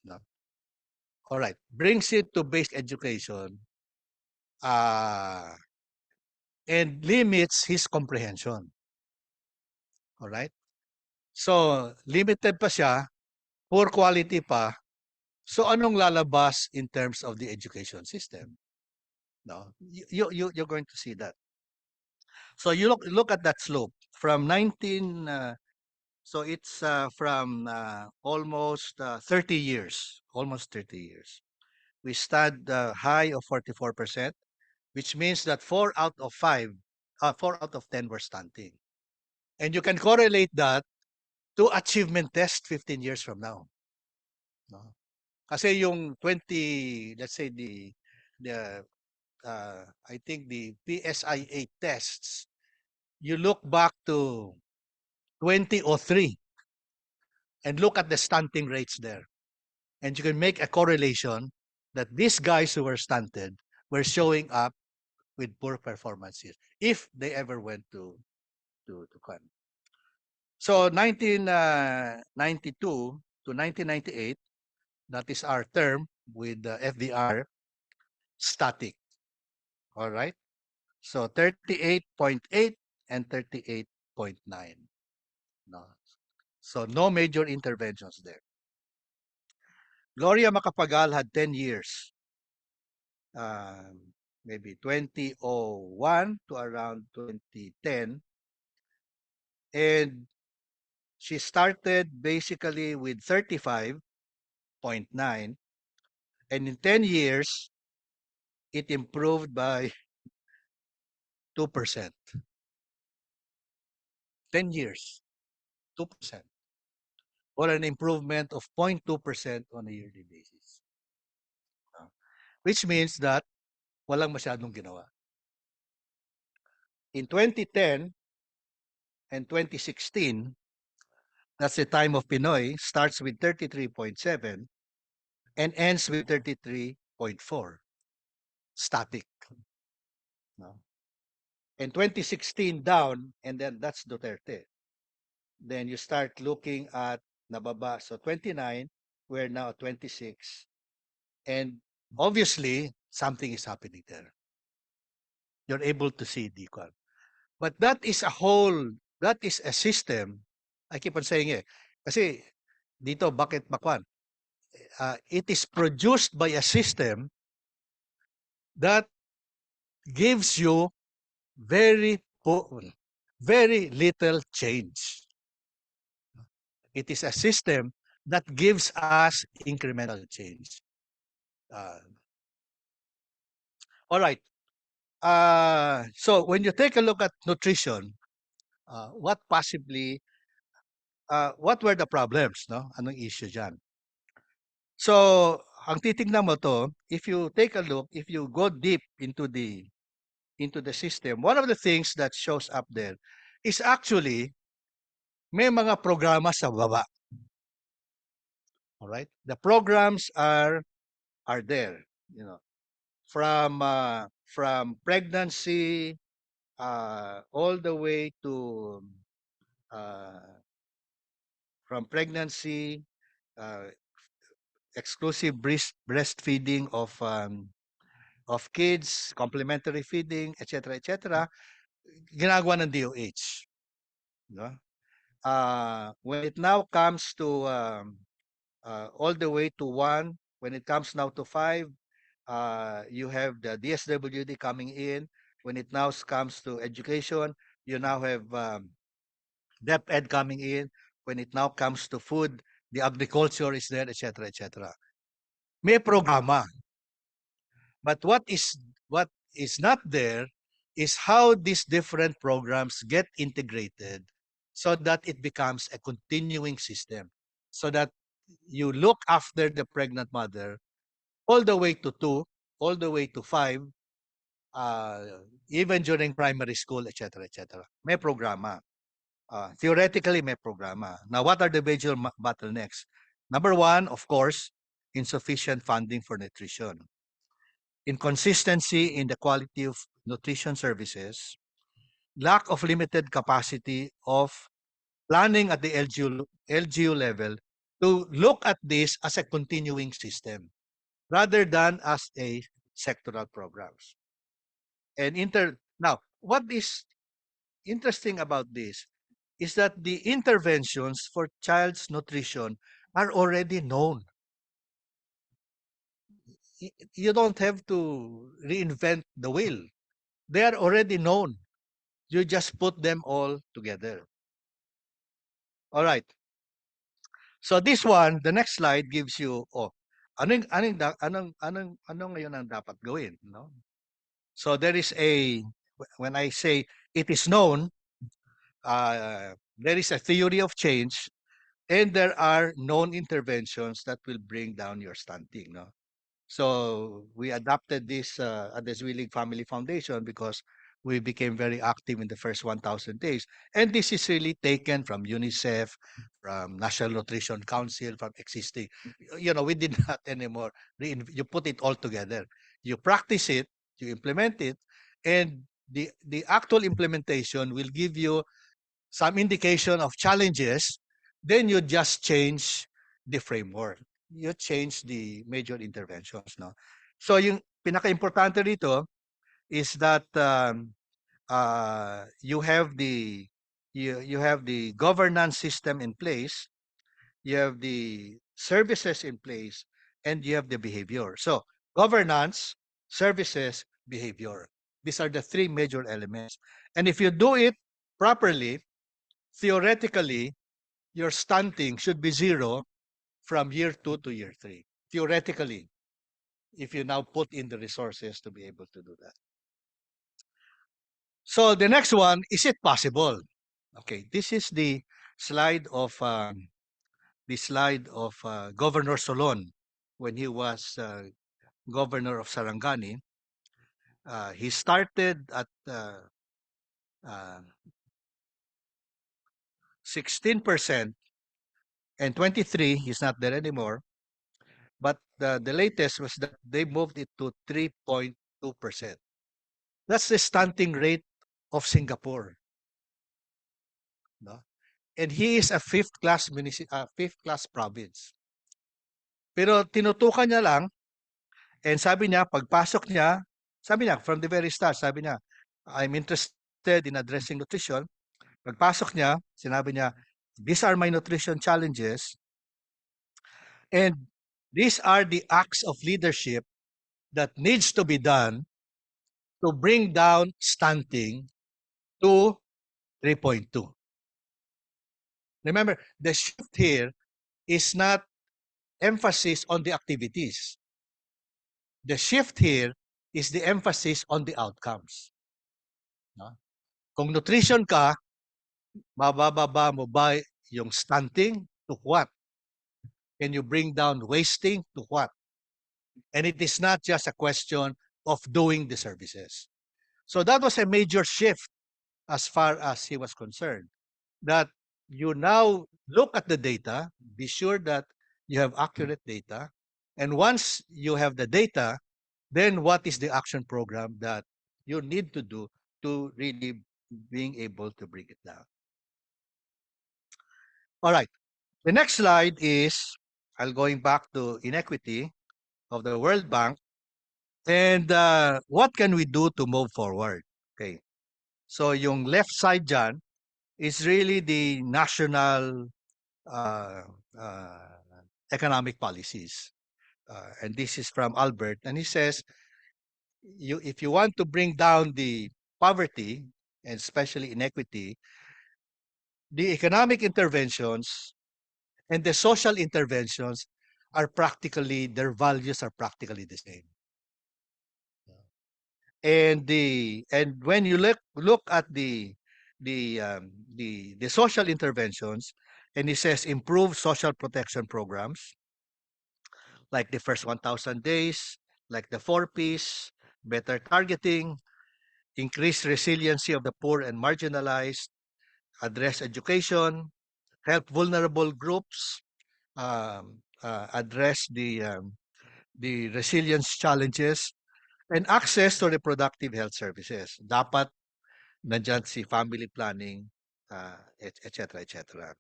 No? All right, brings it to basic education, and limits his comprehension. All right? So, limited pa siya, poor quality pa, So anong lalabas in terms of the education system? No, you're going to see that. So you look at that slope from 19. So it's from almost 30 years, almost 30 years. We stand high of 44%, which means that 4 out of 10 were stunting. And you can correlate that to achievement test 15 years from now. No? Kasi yung 20, let's say the I think the PSIA tests, you look back to 2003 and look at the stunting rates there. And you can make a correlation that these guys who were stunted were showing up with poor performances if they ever went to Kwan. So 1992 to 1998, that is our term with the FDR, static. All right. So 38.8 and 38.9. No. So no major interventions there. Gloria Macapagal had 10 years, maybe 2001 to around 2010. And she started basically with 35.9. And in 10 years, it improved by 2%. 10 years, 2%. Or an improvement of 0.2% on a yearly basis. Which means that walang masyadong ginawa. In 2010 and 2016, that's the time of Pinoy, starts with 33.7 and ends with 33.4. Static. No? And 2016 down, and then that's Duterte. Then you start looking at nababa. So 29, we're now at 26. And obviously, something is happening there. You're able to see the equal. But that is a whole, that is a system. I keep on saying it. Kasi dito, bakit bakwan? It is produced by a system that gives you very little change. It is a system that gives us incremental change. All right. So when you take a look at nutrition, what were the problems? No? Anong issue dyan? So, ang titignan mo to, if you take a look, if you go deep into the system, one of the things that shows up there is actually may mga programa sa baba. All right? The programs are there, you know. From pregnancy all the way to from pregnancy, exclusive breastfeeding of kids, complementary feeding, etc., etc., ginagawa ng DOH. No? When it now comes to all the way to 1, when it comes now to 5, you have the DSWD coming in. When it now comes to education, you now have DepEd coming in. When it now comes to food, the agriculture is there, etc., etc. May programa. But what is not there is how these different programs get integrated so that it becomes a continuing system. So that you look after the pregnant mother all the way to 2, all the way to 5, even during primary school, etc., etc. May programa. Theoretically, may programa. Now, what are the major bottlenecks? Number one, of course, insufficient funding for nutrition. Inconsistency in the quality of nutrition services, lack of limited capacity of planning at the LGU level to look at this as a continuing system rather than as a sectoral programs. And now, what is interesting about this is that the interventions for child's nutrition are already known. you don't have to reinvent the wheel. They are already known. You just put them all together. All right. So this one, the next slide gives you, ano ngayon ang dapat gawin, no? So there is when I say it is known, there is a theory of change, and there are known interventions that will bring down your stunting, no? So we adopted this at the Zwillig Family Foundation because we became very active in the first 1,000 days. And this is really taken from UNICEF, from National Nutrition Council, from existing. We did not anymore. You put it all together. You practice it, you implement it, and the actual implementation will give you some indication of challenges. Then you just change the framework. You change the major interventions, no? So yung pinaka-importante rito is that you have the governance system in place, you have the services in place, and you have the behavior. So governance, services, behavior. These are the three major elements. And if you do it properly, theoretically, your stunting should be 0 from year 2 to year 3. Theoretically, if you now put in the resources to be able to do that. So the next one, is it possible? Okay, this is the slide of Governor Solon when he was governor of Sarangani. He started at 16%, and 23, he's not there anymore. But the latest was that they moved it to 3.2%. That's the stunting rate of Singapore. No? And he is a fifth class province. Pero tinutukan niya lang, and sabi niya, pagpasok niya, sabi niya, from the very start, sabi niya, I'm interested in addressing nutrition. Pagpasok niya, sinabi niya, these are my nutrition challenges, and these are the acts of leadership that needs to be done to bring down stunting to 3.2. Remember, the shift here is not emphasis on the activities. The shift here is the emphasis on the outcomes. No? Kung nutrition ka, mabababa mo ba yung stunting? To what? Can you bring down wasting? To what? And it is not just a question of doing the services. So that was a major shift as far as he was concerned. That you now look at the data, be sure that you have accurate data, and once you have the data, then what is the action program that you need to do to really being able to bring it down? All right. The next slide is, I'll going back to inequity of the World Bank, and what can we do to move forward? Okay. So yung left side dyan is really the national economic policies. And this is from Albert, and he says, if you want to bring down the poverty, and especially inequity, the economic interventions and the social interventions are practically, their values are practically the same. And when you look at the social interventions, and he says improve social protection programs, like the first 1,000 days, like the 4Ps, better targeting, increase resiliency of the poor and marginalized, address education, help vulnerable groups, address the resilience challenges, and access to reproductive health services. Dapat nandyan si family planning, etc., etc.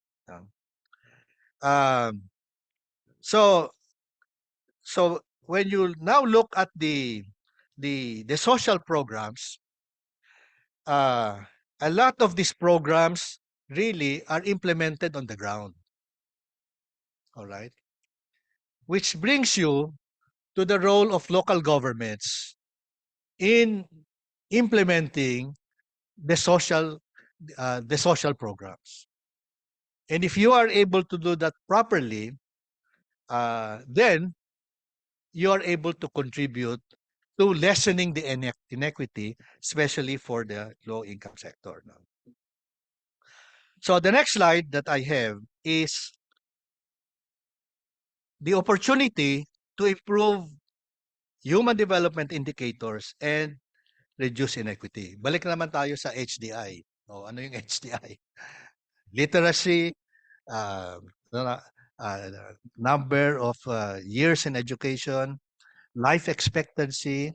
So when you now look at the social programs, a lot of these programs really are implemented on the ground. All right, which brings you to the role of local governments in implementing the social programs. And if you are able to do that properly, then you are able to contribute to lessening the inequity, especially for the low-income sector. No? So the next slide that I have is the opportunity to improve human development indicators and reduce inequity. Balik naman tayo sa HDI. O, ano yung HDI? Literacy, uh, number of years in education, life expectancy,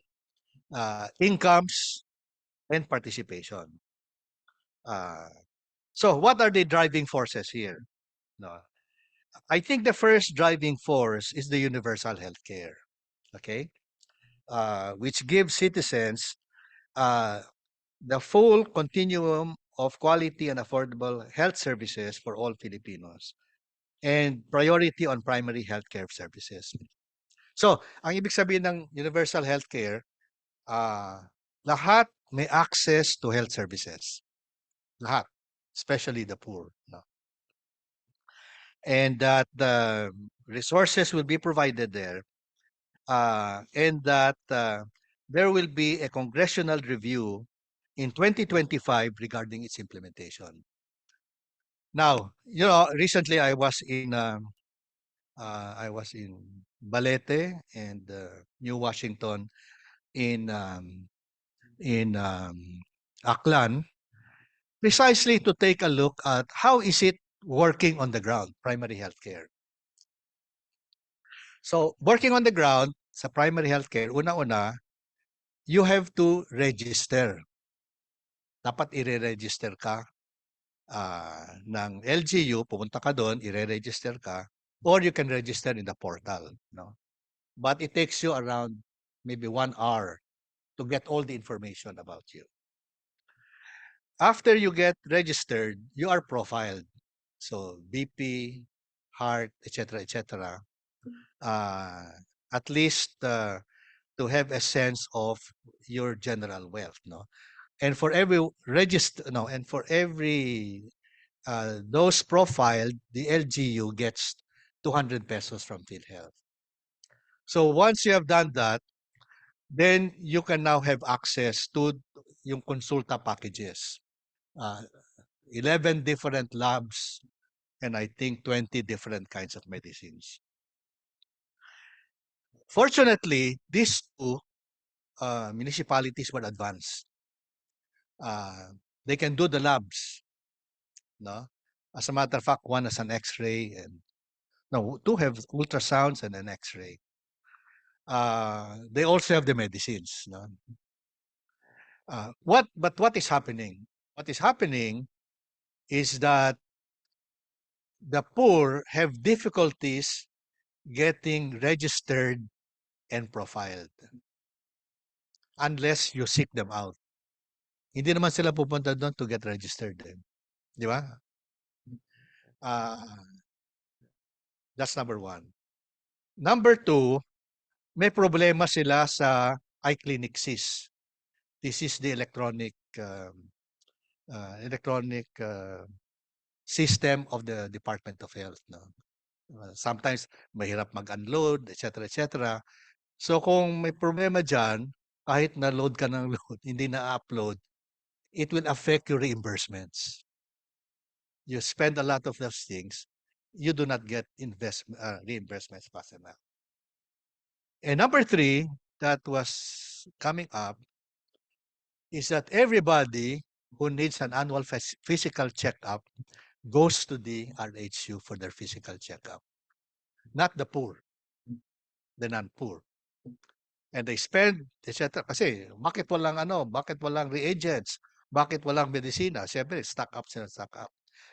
incomes, and participation. So what are the driving forces here? No, I think the first driving force is the universal healthcare, okay, which gives citizens the full continuum of quality and affordable health services for all Filipinos and priority on primary healthcare services. So, ang ibig sabihin ng universal healthcare, lahat may access to health services. Lahat, especially the poor. No? And that the resources will be provided there, and that there will be a congressional review in 2025 regarding its implementation. Now, recently I was in Balete and New Washington in Aklan, precisely to take a look at how is it working on the ground, primary healthcare. So, working on the ground sa primary healthcare, una-una, you have to register. Dapat i-register ka ng LGU, pumunta ka doon, i-register ka, or you can register in the portal. No? But it takes you around maybe 1 hour to get all the information about you. After you get registered, you are profiled. So BP, heart, etc., etc. At least to have a sense of your general wealth, no. And for every those profiled, the LGU gets 200 pesos from PhilHealth. So once you have done that, then you can now have access to yung consulta packages. 11 different labs, and I think 20 different kinds of medicines. Fortunately, these two municipalities were advanced. They can do the labs. No? As a matter of fact, one has an X-ray, and two have ultrasounds and an X-ray. They also have the medicines. No? What is happening? What is happening is that the poor have difficulties getting registered and profiled unless you seek them out. Hindi naman sila pupunta doon to get registered. Di ba? That's number one. Number two, may problema sila sa iClinic SIS. This is the electronic system of the Department of Health. No? Sometimes mahirap mag-unload, etc., etc. So kung may problema dyan, kahit na-load ka ng load, hindi na-upload, it will affect your reimbursements. You spend a lot of those things, you do not get reimbursements fast enough. And number three, that was coming up, is that everybody who needs an annual physical checkup goes to the RHU for their physical checkup. Not the poor, the non-poor. And they spend, etc. Kasi, bakit walang reagents? Bakit walang medisina? Siyempre, stock up.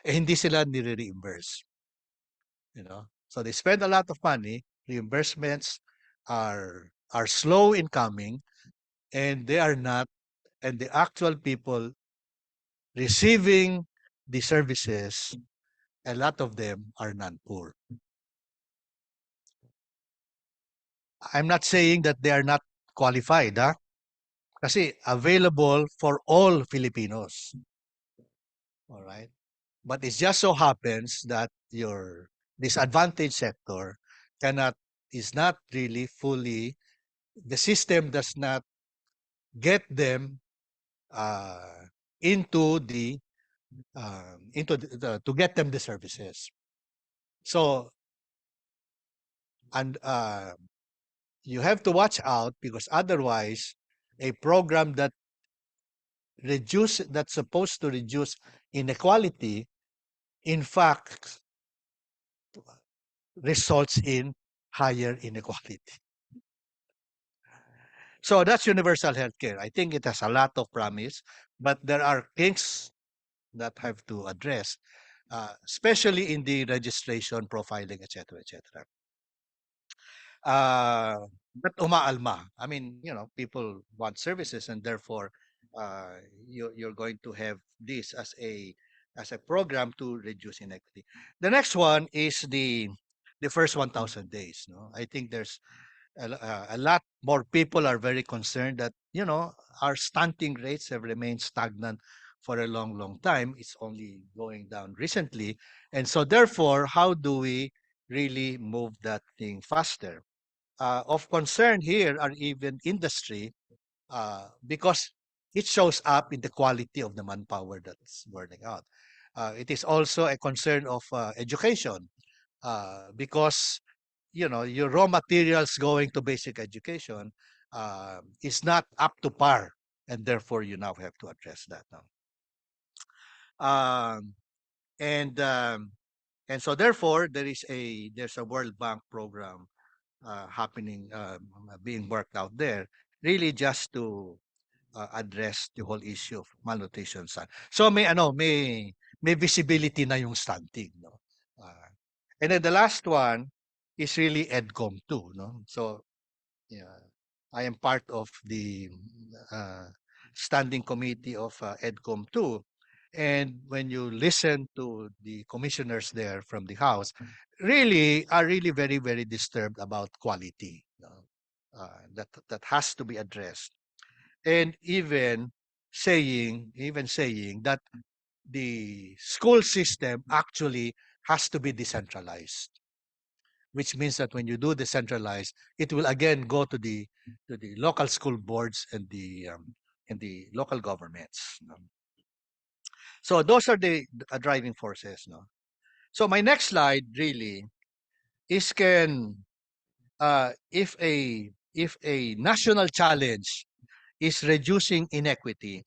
Hindi sila nire-reimburse. So they spend a lot of money. Reimbursements are slow in coming, and they are not, and the actual people receiving the services, a lot of them are non-poor. I'm not saying that they are not qualified, ha? Kasi available for all Filipinos. All right? But it just so happens that your disadvantaged sector is not really fully, the system does not get them into to get them the services. So, and you have to watch out, because otherwise a program that's supposed to reduce inequality, in fact results in higher inequality. So that's universal healthcare. I think it has a lot of promise, but there are kinks that have to address, especially in the registration, profiling, etc., etc. But umaalma. I mean, people want services, and therefore, you're going to have this as a program to reduce inequity. The next one is the first 1,000 days. No, I think there's a lot more people are very concerned that our stunting rates have remained stagnant for a long, long time. It's only going down recently, and so therefore, how do we really move that thing faster? Of concern here are even industry, because it shows up in the quality of the manpower that's burning out. It is also a concern of education, because your raw materials going to basic education is not up to par, and therefore you now have to address that now. Um, and so therefore there's a World Bank program happening, being worked out there, really just to address the whole issue of malnutrition. So may visibility na yung stunting, no. And then the last one is really EDCOM 2, no. So yeah, I am part of the uh, standing committee of EDCOM 2. And when you listen to the commissioners there from the House, are really very, very disturbed about quality. That has to be addressed. And even saying that the school system actually has to be decentralized, which means that when you do decentralize, it will again go to the local school boards and the local governments. So those are the driving forces. No? So my next slide really is if a national challenge is reducing inequity,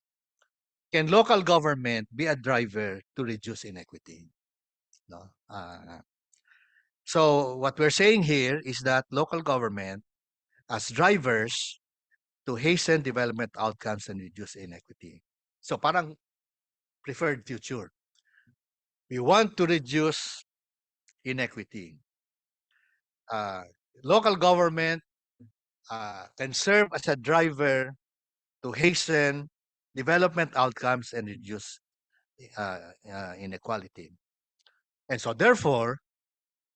can local government be a driver to reduce inequity? No. So what we're saying here is that local government as drivers to hasten development outcomes and reduce inequity. So parang preferred future. We want to reduce inequity. Local government can serve as a driver to hasten development outcomes and reduce inequality. And so therefore,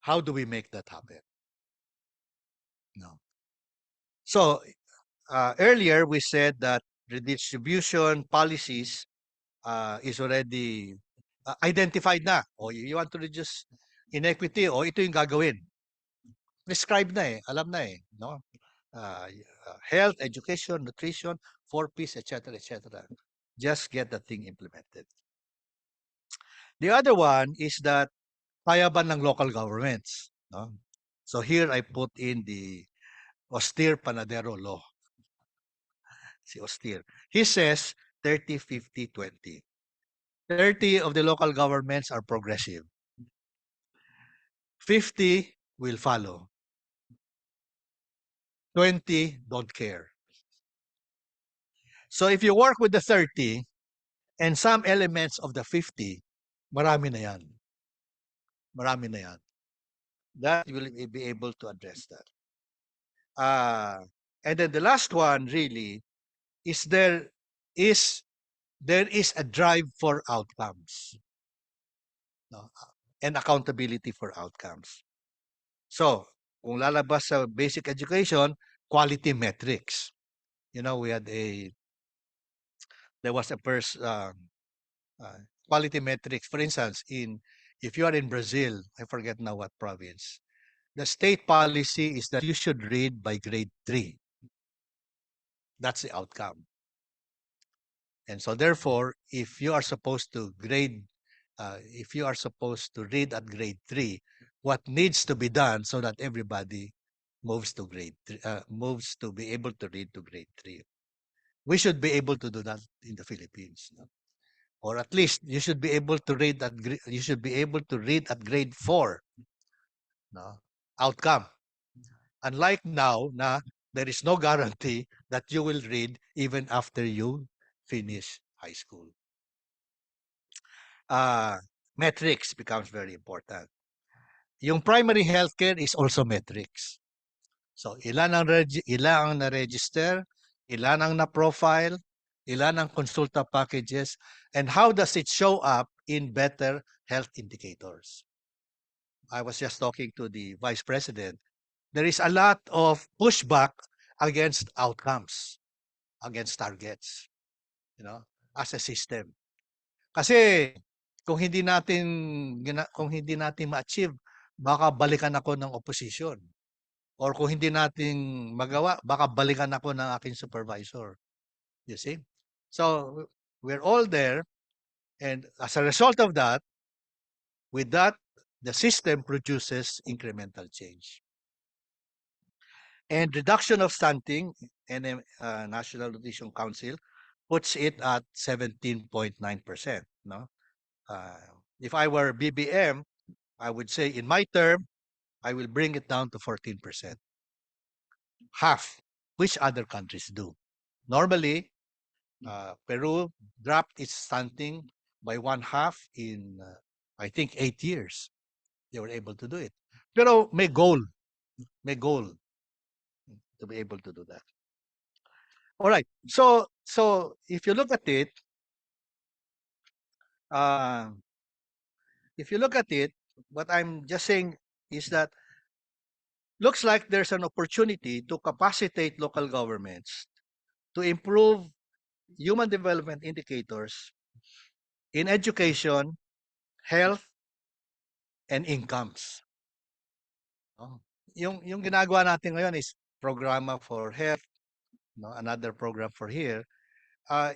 how do we make that happen? No. So earlier we said that redistribution policies is already identified na. O you want to reduce inequity, o ito yung gagawin. Prescribed na alam na no? Health, education, nutrition, 4Ps, etc., etc. Just get the thing implemented. The other one is that kaya ba ng local governments? No? So here I put in the austere Panadero law. Si austere. He says 30, 50, 20. 30 of the local governments are progressive. 50 will follow. 20 don't care. So if you work with the 30 and some elements of the 50, marami na yan. Marami na yan. That will be able to address that. And then the last one really is there is a drive for outcomes, no? And accountability for outcomes. So kung lalabas sa basic education, quality metrics. You know, there was a first quality metrics. For instance, if you are in Brazil, I forget now what province, the state policy is that you should read by grade 3. That's the outcome. And so therefore, if you are supposed to read at grade 3, what needs to be done so that everybody moves to moves to be able to read to grade 3. We should be able to do that in the Philippines. No? Or at least you should be able to read at grade 4. No? Outcome. Unlike now, there is no guarantee that you will read even after you finish high school. Metrics becomes very important. Yung primary healthcare is also metrics. So, ilan ang na-register, ilan ang na-profile, ilan ang consulta packages, and how does it show up in better health indicators? I was just talking to the Vice President. There is a lot of pushback against outcomes, against targets, as a system. Kasi kung hindi natin ma-achieve, baka balikan ako ng opposition. Or kung hindi natin magawa, baka balikan ako ng aking supervisor. You see? So we're all there, and as a result of that, with that, the system produces incremental change. And reduction of stunting, National Nutrition Council puts it at 17.9%. No? If I were BBM, I would say in my term, I will bring it down to 14%. Half, which other countries do. Normally, Peru dropped its stunting by 1/2 in, I think, 8 years. They were able to do it. Pero may goal to be able to do that. All right. So if you look at it, what I'm just saying is that looks like there's an opportunity to capacitate local governments to improve human development indicators in education, health, and incomes. Yung ginagawa natin ngayon is programa for health, another program for here.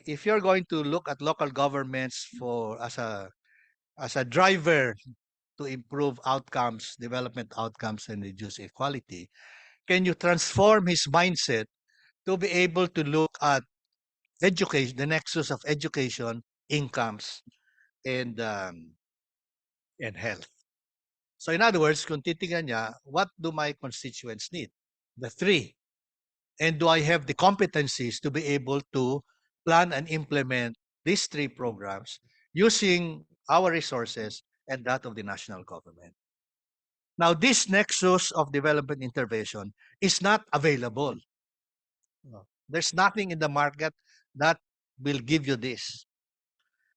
If you're going to look at local governments as a driver to improve outcomes, development outcomes, and reduce inequality, can you transform his mindset to be able to look at education, the nexus of education, incomes, and health? So in other words, kung titingnan niya, what do my constituents need? The 3. And do I have the competencies to be able to plan and implement these 3 programs using our resources and that of the national government? Now, this nexus of development intervention is not available. There's nothing in the market that will give you this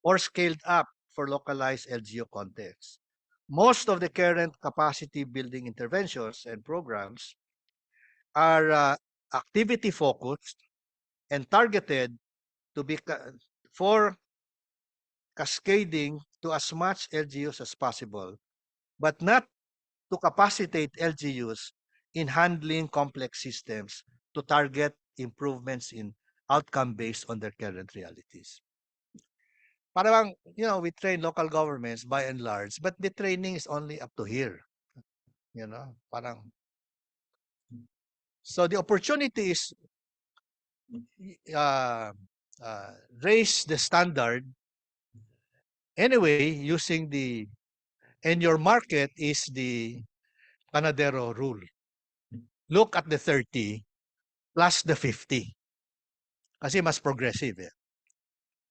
or scaled up for localized LGU contexts. Most of the current capacity building interventions and programs are activity focused and targeted to be for cascading to as much LGUs as possible, but not to capacitate LGUs in handling complex systems to target improvements in outcome based on their current realities. Parang, we train local governments by and large, but the training is only up to here. Parang. So the opportunity is raise the standard anyway using and your market is the Panadero rule. Look at the 30 plus the 50. Kasi mas progressive.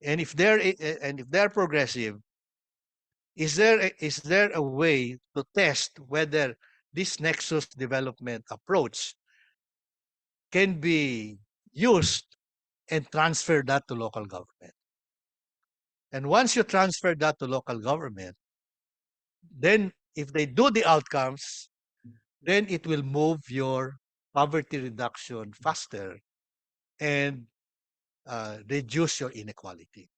And if they're progressive, is there a way to test whether this nexus development approach can be used and transfer that to local government? And once you transfer that to local government, then if they do the outcomes, then it will move your poverty reduction faster and reduce your inequality.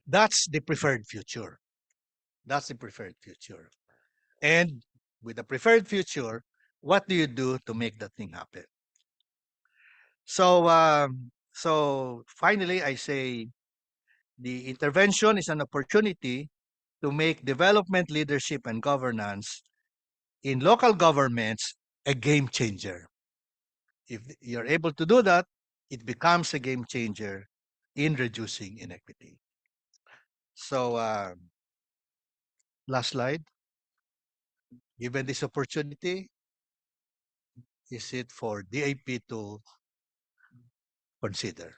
That's the preferred future. That's the preferred future. And with the preferred future, what do you do to make that thing happen? So finally, I say the intervention is an opportunity to make development, leadership, and governance in local governments a game changer. If you're able to do that, it becomes a game changer in reducing inequity. So, last slide. Given this opportunity, is it for DAP to consider?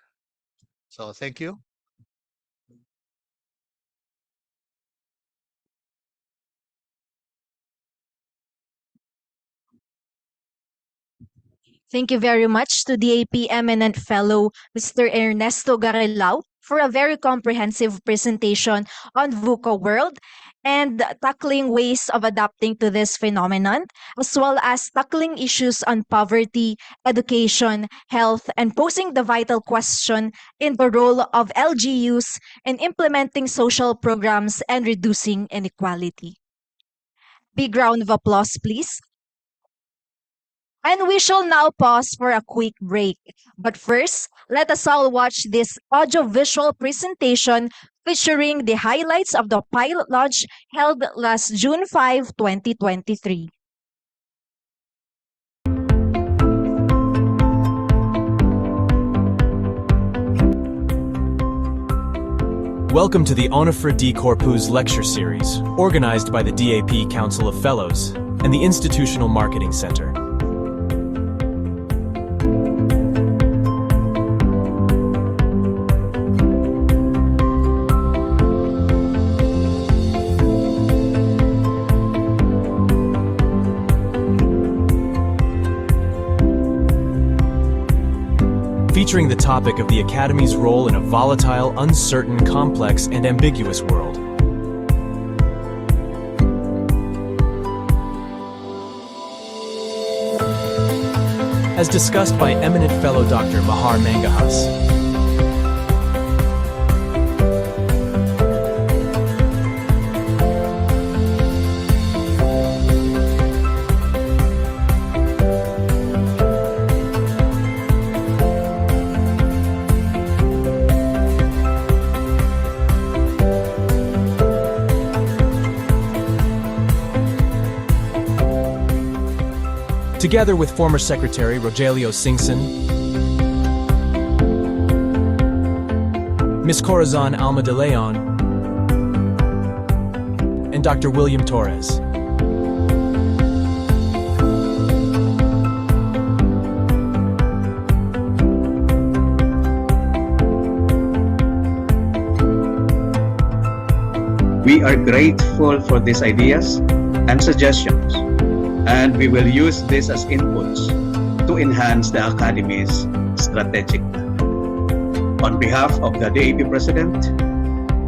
So, thank you. Thank you very much to DAP Eminent Fellow Mr. Ernesto Garilao for a very comprehensive presentation on VUCA World and tackling ways of adapting to this phenomenon, as well as tackling issues on poverty, education, health, and posing the vital question in the role of LGUs in implementing social programs and reducing inequality. Big round of applause, please. And we shall now pause for a quick break. But first, let us all watch this audiovisual presentation featuring the highlights of the pilot launch held last June 5, 2023. Welcome to the Onofre D Corpuz Lecture Series, organized by the DAP Council of Fellows and the Institutional Marketing Center. Featuring the topic of the Academy's role in a volatile, uncertain, complex, and ambiguous world. As discussed by eminent fellow Dr. Mahar Mangahas. Together with former Secretary Rogelio Singson, Ms. Corazon Alma de Leon, and Dr. William Torres. We are grateful for these ideas and suggestions, and we will use this as inputs to enhance the Academy's strategic plan. On behalf of the DAP President,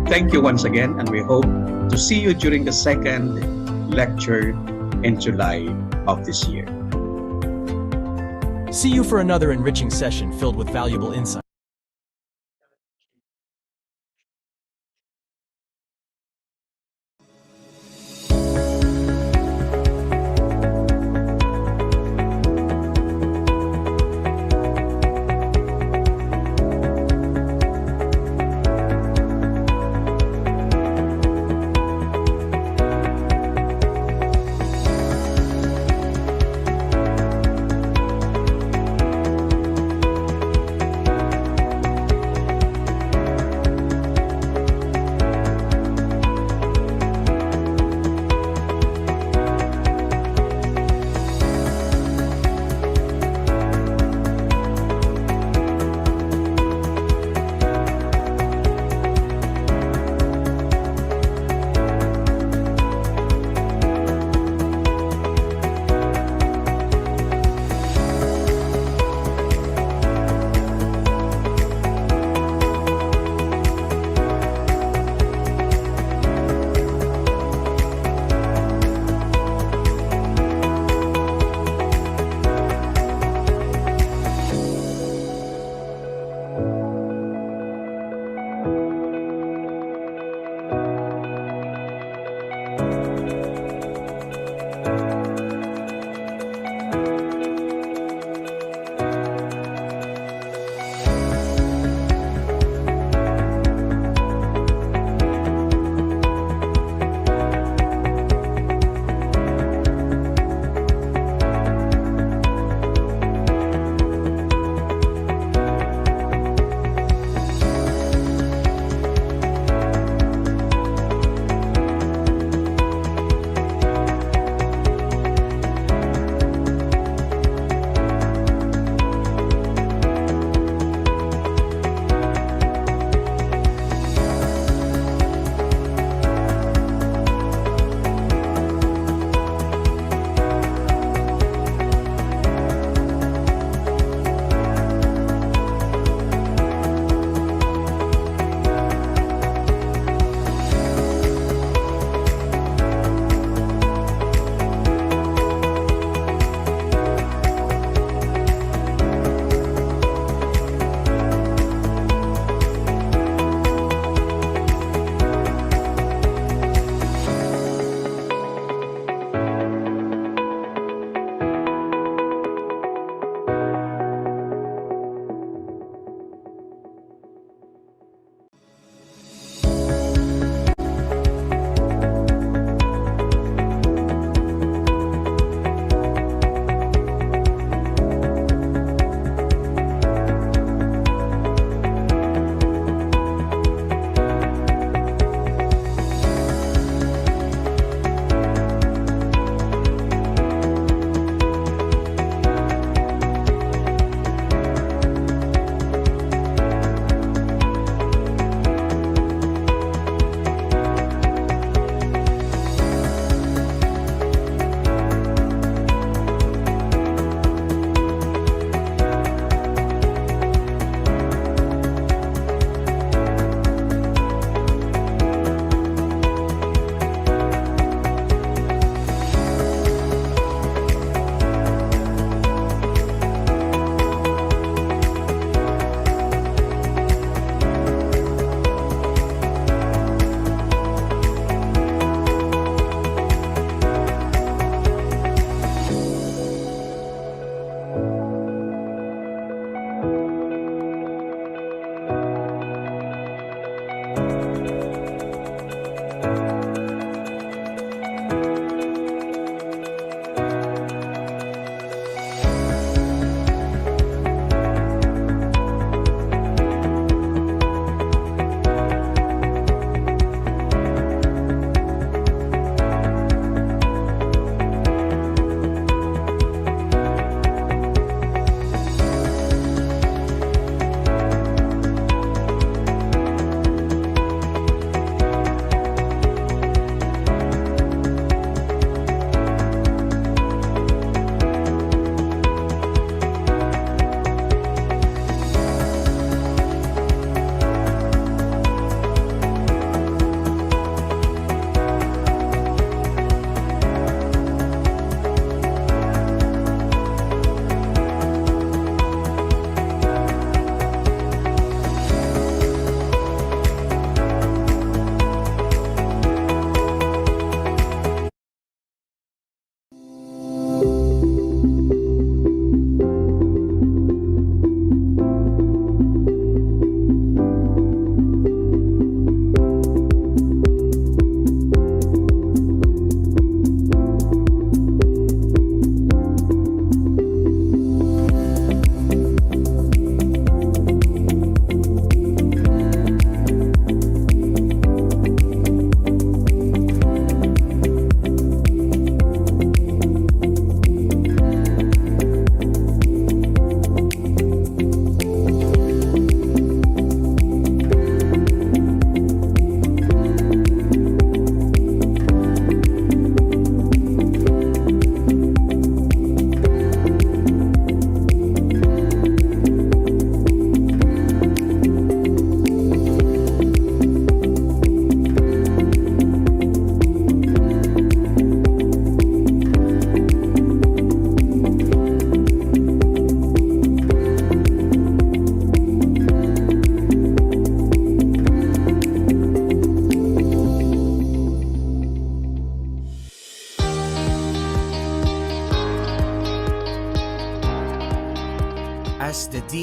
thank you once again, and we hope to see you during the second lecture in July of this year. See you for another enriching session filled with valuable insight.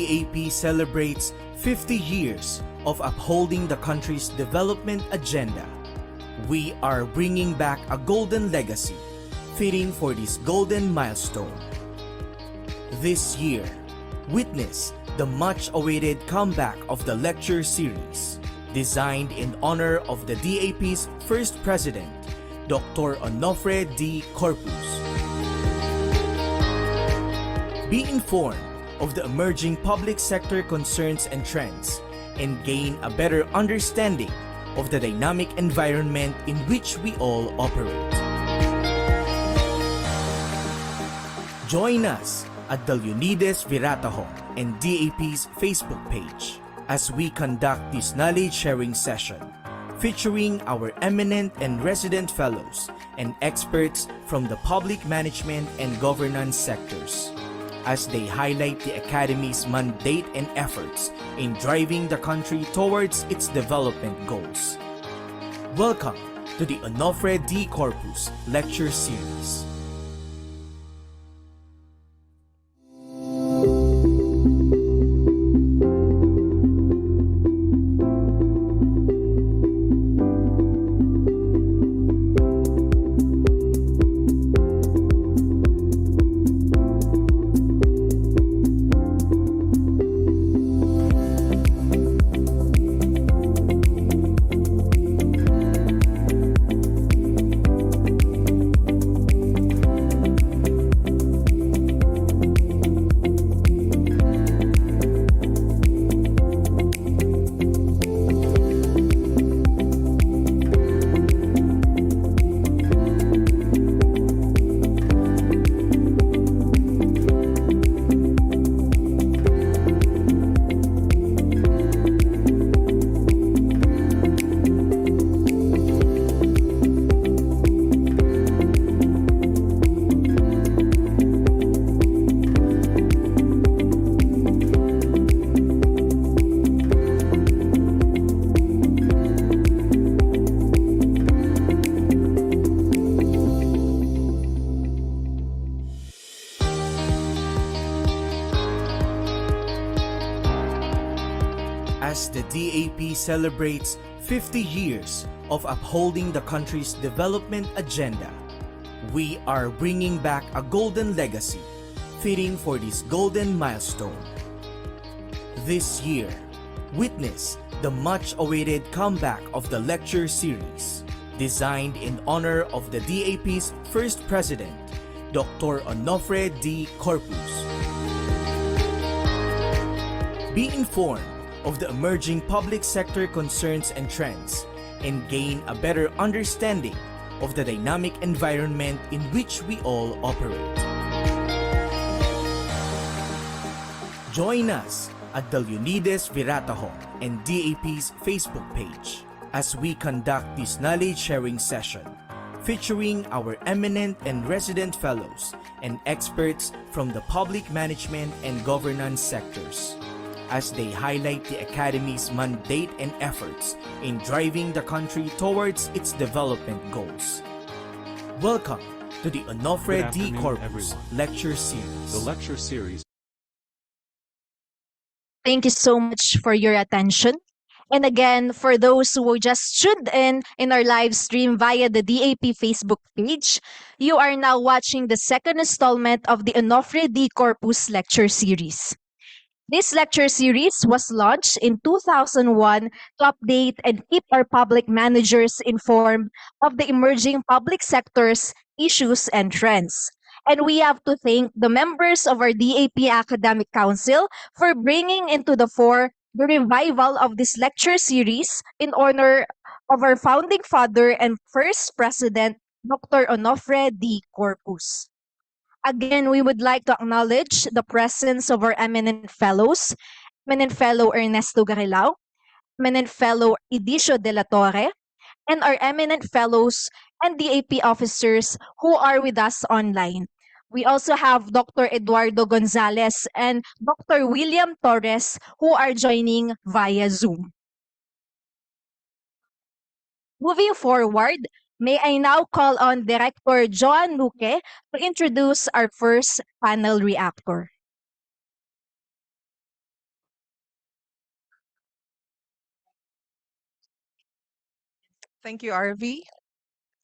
DAP celebrates 50 years of upholding the country's development agenda. We are bringing back a golden legacy, fitting for this golden milestone. This year, witness the much-awaited comeback of the lecture series, designed in honor of the DAP's first president, Dr. Onofre D. Corpuz. Be informed of the emerging public sector concerns and trends, and gain a better understanding of the dynamic environment in which we all operate. Join us at the Leonidas Virataho and DAP's Facebook page as we conduct this knowledge-sharing session, featuring our eminent and resident fellows and experts from the public management and governance sectors, as they highlight the Academy's mandate and efforts in driving the country towards its development goals. Welcome to the Onofre D. Corpuz Lecture Series. As the DAP celebrates 50 years of upholding the country's development agenda, we are bringing back a golden legacy, fitting for this golden milestone. This year, witness the much-awaited comeback of the lecture series, designed in honor of the DAP's first president, Dr. Onofre D. Corpuz. Be informed of the emerging public sector concerns and trends, and gain a better understanding of the dynamic environment in which we all operate. Join us at the Leonidas Virataho and DAP's Facebook page as we conduct this knowledge-sharing session, featuring our eminent and resident fellows and experts from the public management and governance sectors, as they highlight the Academy's mandate and efforts in driving the country towards its development goals. Welcome to the Onofre Good D. afternoon, Corpuz everyone. Lecture Series. The lecture series. Thank you so much for your attention. And again, for those who just tuned in our live stream via the DAP Facebook page, you are now watching the second installment of the Onofre D. Corpuz Lecture Series. This lecture series was launched in 2001 to update and keep our public managers informed of the emerging public sector's issues and trends. And we have to thank the members of our DAP Academic Council for bringing into the fore the revival of this lecture series in honor of our founding father and first president, Dr. Onofre D. Corpuz. Again, we would like to acknowledge the presence of our eminent fellows, eminent fellow Ernesto Garilao, eminent fellow Edicio de la Torre, and our eminent fellows and DAP officers who are with us online. We also have Dr. Eduardo Gonzalez and Dr. William Torres who are joining via Zoom. Moving forward, may I now call on Director Joan Luque to introduce our first panel reactor. Thank you, RV.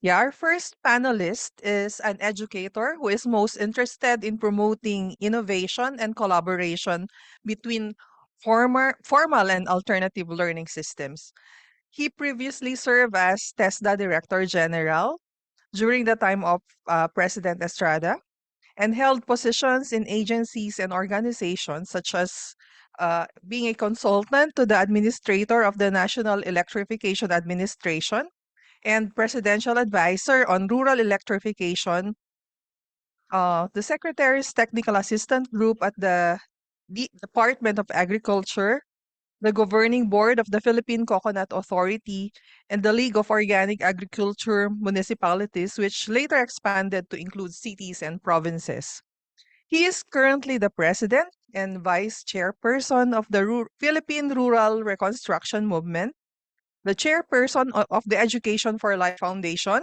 Yeah, our first panelist is an educator who is most interested in promoting innovation and collaboration between formal and alternative learning systems. He previously served as TESDA Director General during the time of President Estrada and held positions in agencies and organizations such as being a consultant to the administrator of the National Electrification Administration and presidential advisor on rural electrification, the secretary's technical assistant group at the Department of Agriculture, the governing board of the Philippine Coconut Authority, and the League of Organic Agriculture Municipalities, which later expanded to include cities and provinces. He is currently the president and vice chairperson of the Philippine Rural Reconstruction Movement, the chairperson of the Education for Life Foundation,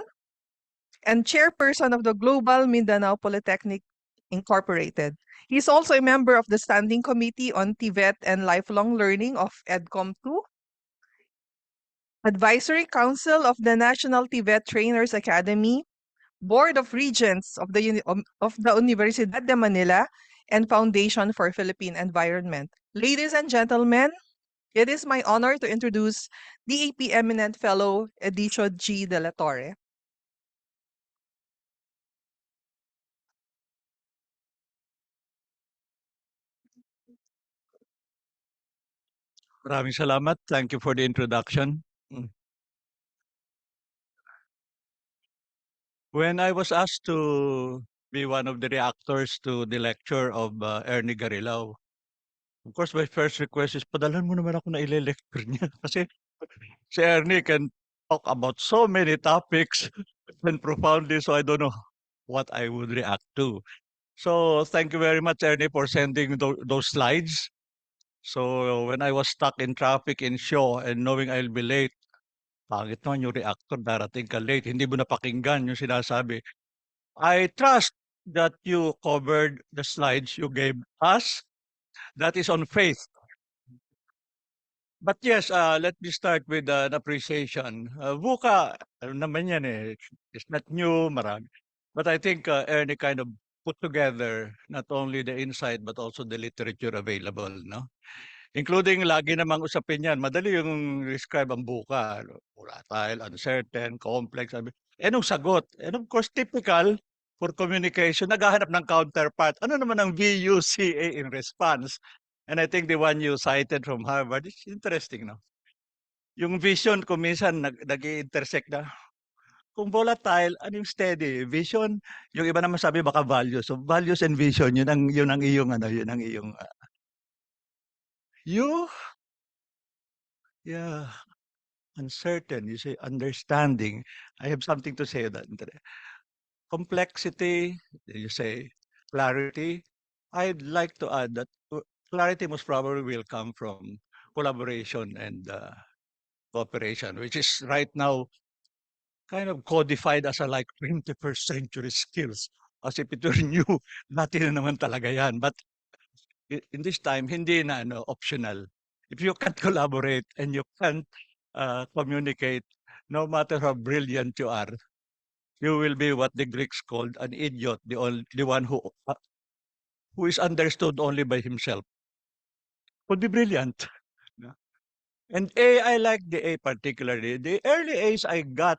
and chairperson of the Global Mindanao Polytechnic Incorporated. He is also a member of the Standing Committee on TVET and Lifelong Learning of EDCOM 2, Advisory Council of the National TVET Trainers Academy, Board of Regents of the Universidad de Manila, and Foundation for Philippine Environment. Ladies and gentlemen, it is my honor to introduce DAP Eminent Fellow Edicio G. De la Torre. Maraming salamat. Thank you for the introduction. When I was asked to be one of the reactors to the lecture of Ernie Garilao, of course, my first request is padalan mo naman ako na ile-lecture niya. Kasi si Ernie can talk about so many topics and profoundly, so I don't know what I would react to. So thank you very much, Ernie, for sending those slides. So when I was stuck in traffic in Shaw and knowing I'll be late, pangit naman yung reactor, darating ka late, hindi mo napakinggan yung sinasabi. I trust that you covered the slides you gave us. That is on faith. But yes, let me start with an appreciation. VUCA, ano naman yan eh, it's not new, marami. But I think Ernie kind of put together not only the insight but also the literature available, no? Including lagi namang usapin yan, madali yung describe ang buka, volatile, uncertain, complex, nung sagot. And of course, typical for communication, naghahanap ng counterpart. Ano naman ang VUCA in response? And I think the one you cited from Harvard is interesting, no? Yung vision ko minsan nag-i-intersect na. Kung volatile, ano yung steady? Vision, yung iba naman sabi baka values. So values and vision, yun ang iyong yun ang iyong yeah, uncertain, you say understanding. I have something to say that. Complexity, you say clarity. I'd like to add that clarity most probably will come from collaboration and cooperation, which is right now kind of codified as a like 21st century skills. As if it were new, dati na naman talaga yan. But in this time, hindi na optional. If you can't collaborate and you can't communicate, no matter how brilliant you are, you will be what the Greeks called an idiot, the one who is understood only by himself. Could be brilliant. And I like the A particularly. The early A's I got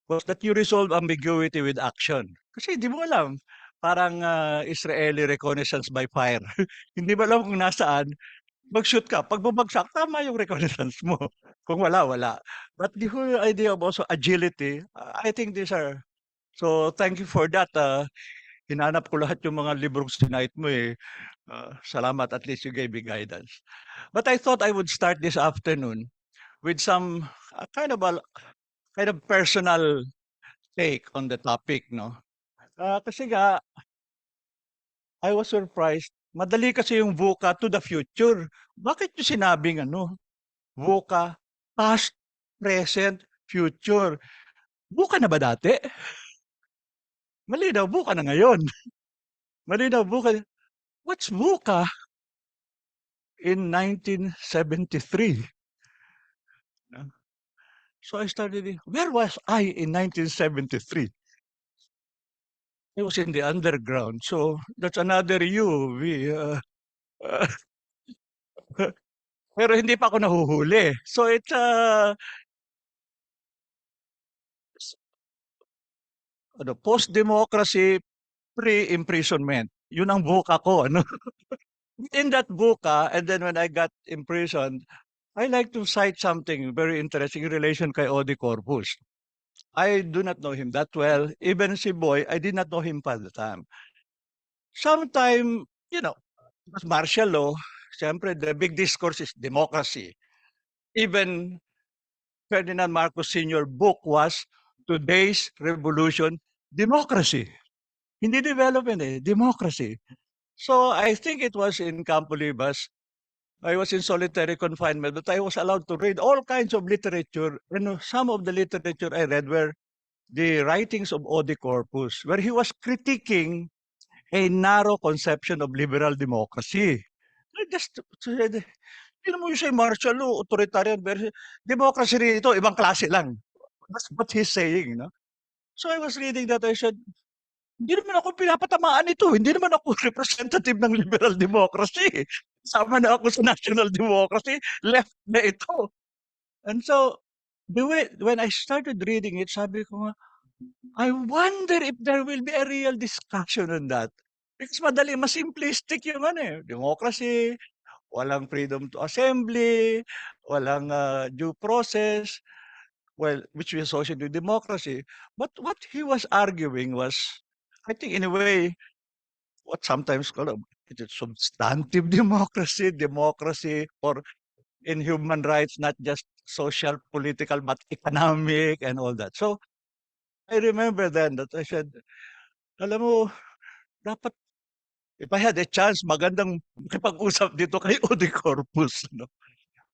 was that you resolve ambiguity with action. Kasi di mo alam, parang Israeli reconnaissance by fire. Hindi mo alam kung nasaan, mag-shoot ka. Pag bumagsak, tama yung reconnaissance mo. Kung wala, wala. But the whole idea of also agility, I think these are... So thank you for that. Hinanap ko lahat yung mga librong sinite mo eh. Salamat, at least you gave me guidance. But I thought I would start this afternoon with some kind of personal take on the topic, no? Kasi nga, I was surprised. Madali kasi yung VUCA to the future. Bakit yung sinabing VUCA, past, present, future? VUCA na ba dati? Malinaw, VUCA na ngayon. Malinaw, VUCA. What's VUCA? In 1973. So I started, where was I in 1973? I was in the underground. So that's another UV. Uh, pero hindi pa ako nahuhuli. So it's post-democracy, pre-imprisonment. Yun ang buka ko. Ano? In that buka, and then when I got imprisoned, I like to cite something very interesting in relation kay Odi Corpuz. I do not know him that well. Even si Boy, I did not know him pa the time. Sometime, it was martial law. Siyempre, the big discourse is democracy. Even Ferdinand Marcos Sr. book was Today's Revolution, Democracy. Hindi development democracy. So I think it was in Campo Libas. I was in solitary confinement, but I was allowed to read all kinds of literature. And some of the literature I read were the writings of Odi Corpuz, where he was critiquing a narrow conception of liberal democracy. I just said, hindi mo yung say martial law, authoritarian, versus democracy rin ito, ibang klase lang. That's what he's saying. No? So I was reading that, I said, hindi naman ako pinapatamaan ito. Hindi naman ako representative ng liberal democracy. Sama na ako sa national democracy. Left na ito. And so, when I started reading it, sabi ko nga, I wonder if there will be a real discussion on that. Because mas simplistic yung democracy, walang freedom to assembly, walang due process, well, which we associate with democracy. But what he was arguing was, I think in a way, what sometimes called it is substantive democracy for in human rights, not just social, political, but economic and all that. So I remember then that I said, alam mo, dapat if I had a chance, magandang makipag-usap dito kay Odi Corpuz. No?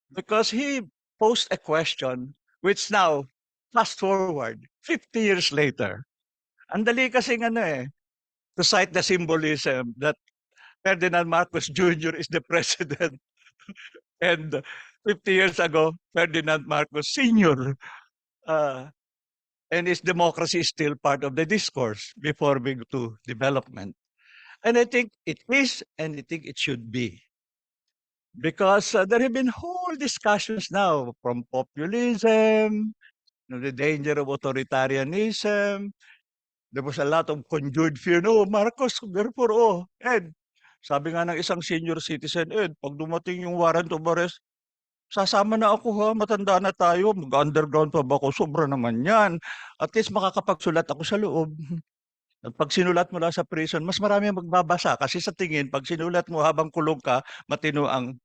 Because he posed a question which now, fast forward, 50 years later, ang dali kasing to cite the symbolism that Ferdinand Marcos Jr. is the president and 50 years ago, Ferdinand Marcos Sr. And his democracy is still part of the discourse before we go to development. And I think it is, and I think it should be. Because there have been whole discussions now from populism, the danger of authoritarianism. There was a lot of conjured fear. No, Marcos, therefore, Ed, sabi nga ng isang senior citizen, Ed, pag dumating yung warrant of arrest, sasama na ako ha, matanda na tayo, mag-underground pa ba ako? Sobra naman yan. At least makakapagsulat ako sa loob. At pag sinulat mo lang sa prison, mas marami ang magbabasa. Kasi sa tingin, pag sinulat mo habang kulong ka, matino ang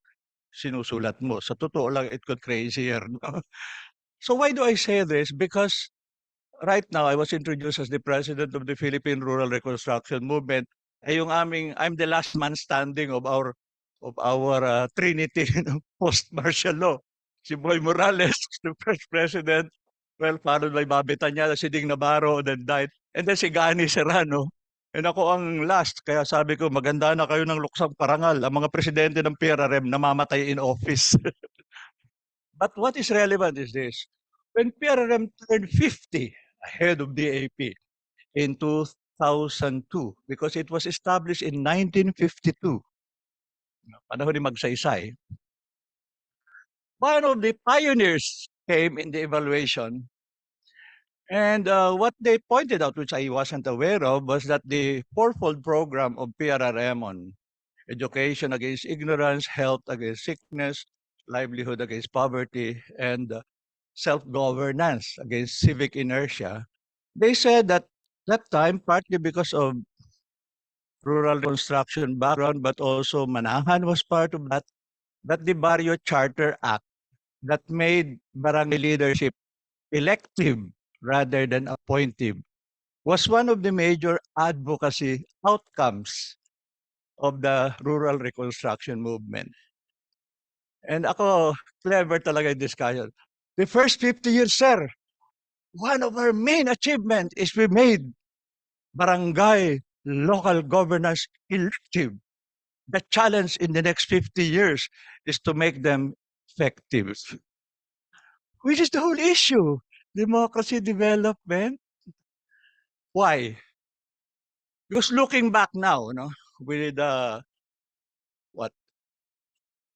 sinusulat mo. Sa totoo lang, it got crazier. No? So why do I say this? Because right now, I was introduced as the president of the Philippine Rural Reconstruction Movement. I'm the last man standing of our trinity post-martial law. Si Boy Morales, the first president, well, followed by Babetanya, si Ding Navarro, then died. And then si Gani Serrano. And ako ang last, kaya sabi ko, maganda na kayo ng luksang parangal. Ang mga presidente ng PRRM namamatay in office. But what is relevant is this. When PRRM turned 50, ahead of DAP, in 2002, because it was established in 1952, panahon ni Magsaysay, one of the pioneers came in the evaluation. And what they pointed out, which I wasn't aware of, was that the fourfold program of PRRM on education against ignorance, health against sickness, livelihood against poverty, and self-governance against civic inertia, they said that time, partly because of rural construction background, but also Manahan was part of that the Barrio Charter Act that made barangay leadership elective rather than appointive was one of the major advocacy outcomes of the rural reconstruction movement. And ako, clever talaga yung discussion. The first 50 years, sir, one of our main achievements is we made barangay local governance elective. The challenge in the next 50 years is to make them effective. which is the whole issue. Democracy development. Why? Because looking back now, with what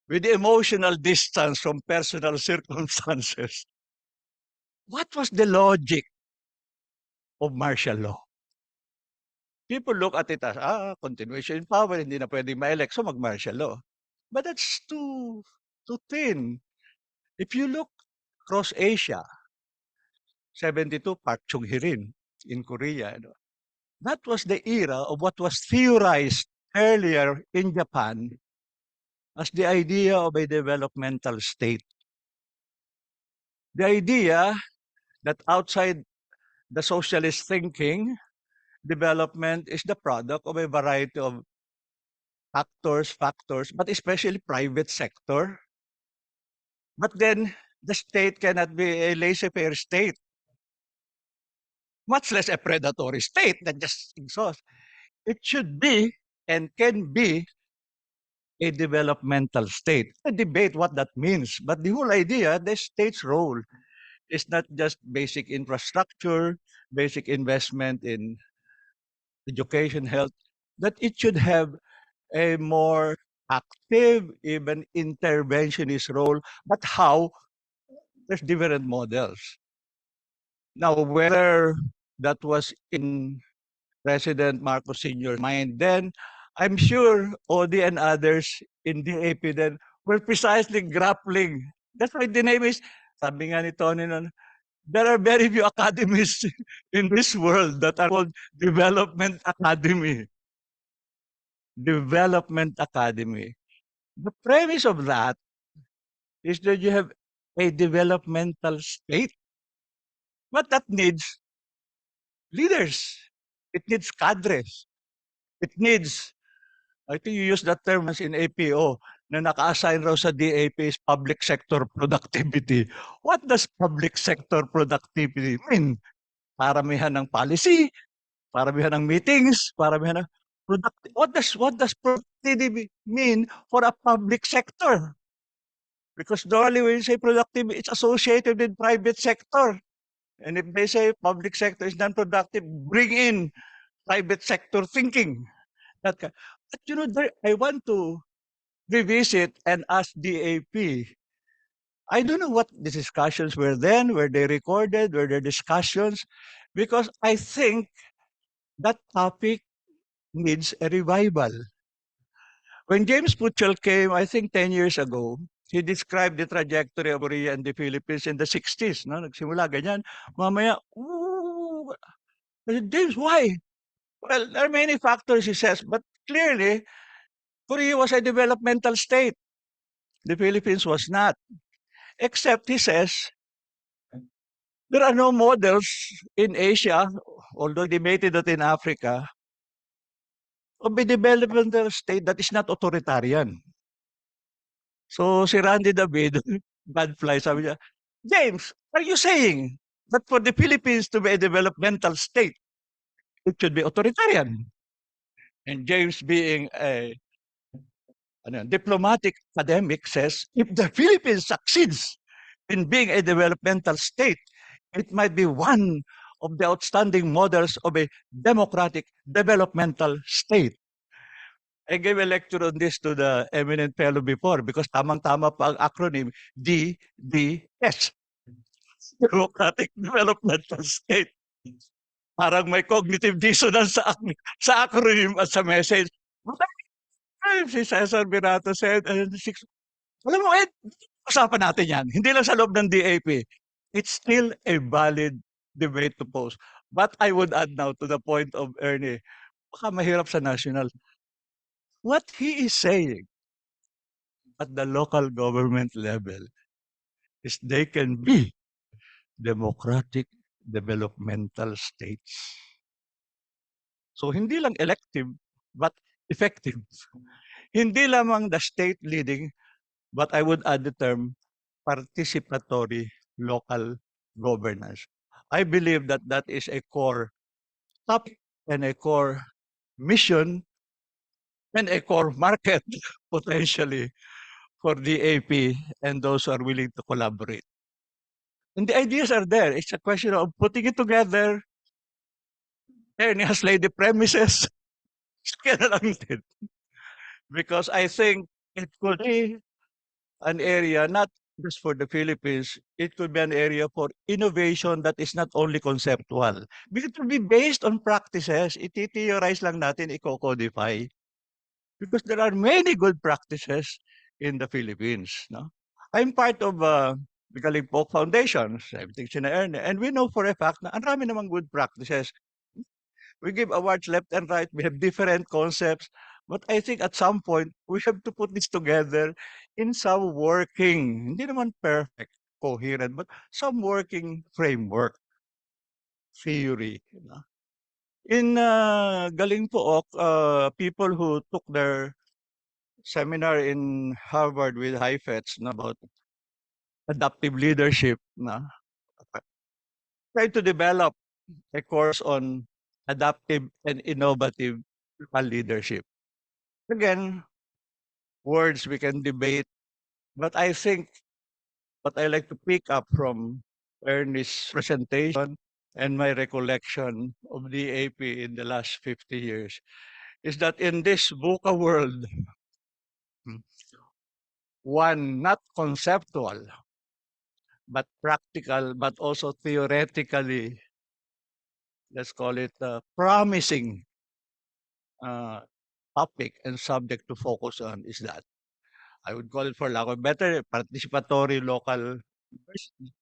with the emotional distance from personal circumstances, what was the logic of martial law? People look at it as, continuation in power, hindi na pwedeng ma-elect, so mag-martial law. But that's too thin. If you look across Asia, 72, Park Chung-hee in Korea, that was the era of what was theorized earlier in Japan as the idea of a developmental state. The idea that outside the socialist thinking, development is the product of a variety of factors, but especially private sector. But then the state cannot be a laissez-faire state, much less a predatory state that just exhausts. It should be and can be a developmental state. I debate what that means, but the whole idea, the state's role is not just basic infrastructure, basic investment in education, health, that it should have a more active, even interventionist role, but how? There's different models. Now, whether that was in President Marcos Sr.'s mind then, I'm sure OD and others in DAP then were precisely grappling. That's why the name is, sabi nga ni Tony noon, there are very few academies in this world that are called Development Academy. Development Academy. The premise of that is that you have a developmental state. But that needs leaders. It needs cadres. It needs, I think you use that term as in APO, na naka-assign raw sa DAP is public sector productivity. What does public sector productivity mean? Paramihan ng policy, paramihan ng meetings, paramihan ng what does productivity mean for a public sector? Because normally when you say productivity, it's associated with private sector. And if they say public sector is non-productive, bring in private sector thinking. But I want to revisit and ask DAP. I don't know what the discussions were then, were they recorded, were there discussions? Because I think that topic needs a revival. When James Putchell came, I think 10 years ago, he described the trajectory of Korea and the Philippines in the 60s. No? Nagsimula ganyan. Mamaya, I said, James, why? Well, there are many factors, he says, but clearly, Korea was a developmental state. The Philippines was not. Except, he says, there are no models in Asia, although they made it in Africa, of a developmental state that is not authoritarian. So si Randy David, Badfly, sabi niya, James, are you saying that for the Philippines to be a developmental state, it should be authoritarian? And James, being a diplomatic academic, says, if the Philippines succeeds in being a developmental state, it might be one of the outstanding models of a democratic developmental state. I gave a lecture on this to the eminent fellow before because tamang-tama pa ang acronym DDS. Democratic Developmental State. Parang may cognitive dissonance sa acronym at sa message. Si Cesar Birato said, alam mo, usapan natin yan. Hindi lang sa loob ng DAP. It's still a valid debate to pose. But I would add now to the point of Ernie, baka mahirap sa national. What he is saying at the local government level is they can be democratic developmental states. So hindi lang elective, but effective. Hindi lamang the state leading, but I would add the term participatory local governance. I believe that that is a core topic and a core mission and a core market potentially for the AP and those who are willing to collaborate. And the ideas are there. It's a question of putting it together. Ernie has laid the premises. Kaya na lang din. Because I think it could be an area not just for the Philippines, it could be an area for innovation that is not only conceptual. Because it will be based on practices. Iti-theorize lang natin, i-codify. Because there are many good practices in the Philippines. No? I'm part of the Kalingpok Foundation, everything sina-earn. And we know for a fact na ang rami namang good practices. We give awards left and right. We have different concepts. But I think at some point, we have to put this together in some working, hindi naman perfect, coherent, but some working framework, theory. You know? In Galingpook, people who took their seminar in Harvard with Heifetz about adaptive leadership, na, tried to develop a course on adaptive and innovative leadership. Again, words we can debate, but I think what I like to pick up from Ernie's presentation and my recollection of the AP in the last 50 years is that in this VUCA world, one not conceptual, but practical, but also theoretically, let's call it promising topic and subject to focus on is that. I would call it, for lack of better, participatory local university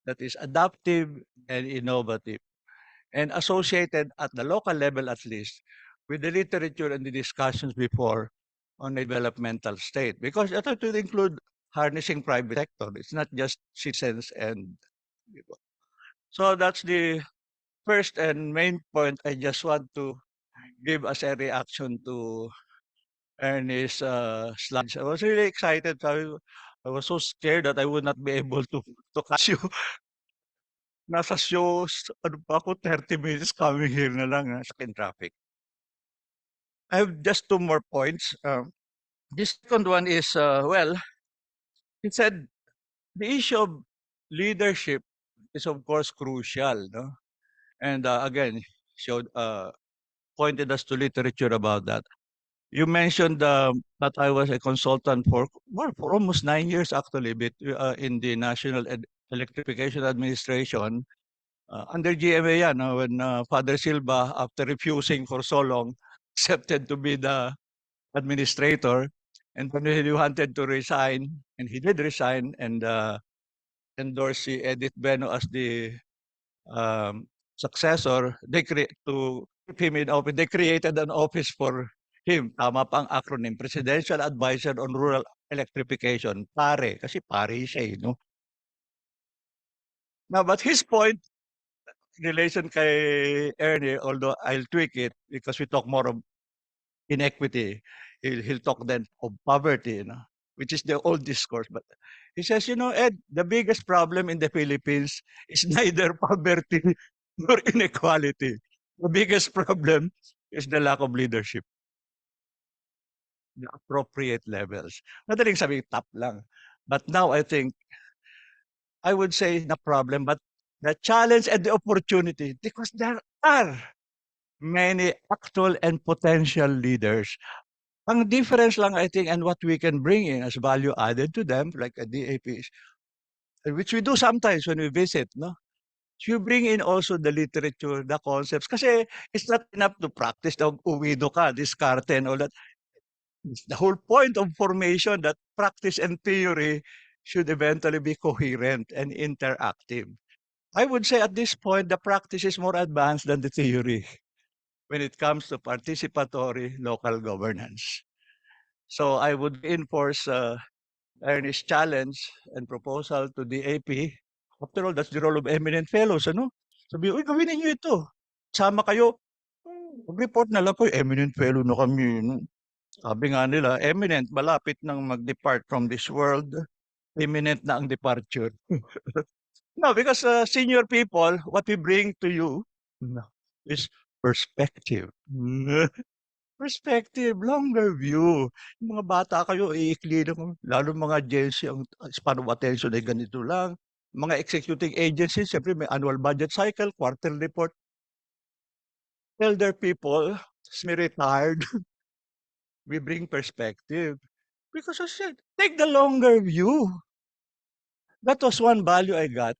that is adaptive and innovative and associated at the local level at least with the literature and the discussions before on a developmental state. Because that would include harnessing private sector. It's not just citizens and people. So that's the first and main point I just want to give as a reaction to Ernie's slides. I was really excited. I was so scared that I would not be able to catch you. Nasa shows, ano pa ako, 30 minutes coming here na lang, stuck in traffic. I have just two more points. The second one is, well, he said the issue of leadership is of course crucial, no? And again, showed pointed us to literature about that. You mentioned that I was a consultant for almost 9 years actually, in the National Electrification Administration under GMA yan, when Father Silva, after refusing for so long, accepted to be the administrator. And when he wanted to resign, and he did resign and endorse si Edith Beno as the successor, to keep him in office, they created an office for him. Tama pa ang acronym, Presidential Advisor on Rural Electrification. PARE, kasi PARE siya, no? Now, but his point, relation kay Ernie, although I'll tweak it because we talk more of inequity, he'll talk then of poverty, you know, which is the old discourse. But he says, you know, Ed, the biggest problem in the Philippines is neither poverty nor inequality. The biggest problem is the lack of leadership. The appropriate levels. Madaling sabihin, top lang. But now I think, I would say the problem, but the challenge and the opportunity, because there are many actual and potential leaders. Ang difference lang, I think, and what we can bring in as value added to them, like a DAP, which we do sometimes when we visit, no? You bring in also the literature, the concepts, kasi it's not enough to practice the uwido ka, diskarte and all that. It's the whole point of formation that practice and theory should eventually be coherent and interactive. I would say at this point, the practice is more advanced than the theory when it comes to participatory local governance. So I would enforce Ernest's challenge and proposal to the AP. After all, that's the role of eminent fellows, ano? Sabi, uy, gawin ninyo ito. Sama kayo. Mag-report na lang po, eminent fellow na kami. No? Sabi nga nila, eminent, malapit nang mag-depart from this world. Imminent na ang departure. No, because senior people, what we bring to you is perspective. Perspective, longer view. Yung mga bata kayo, iikli lang. Lalo mga Gen Z, ang span of attention ay ganito lang. mga executing agencies, siyempre may annual budget cycle, quarterly report. Tell their people, me retired, we bring perspective. Because I said, take the longer view. That was one value I got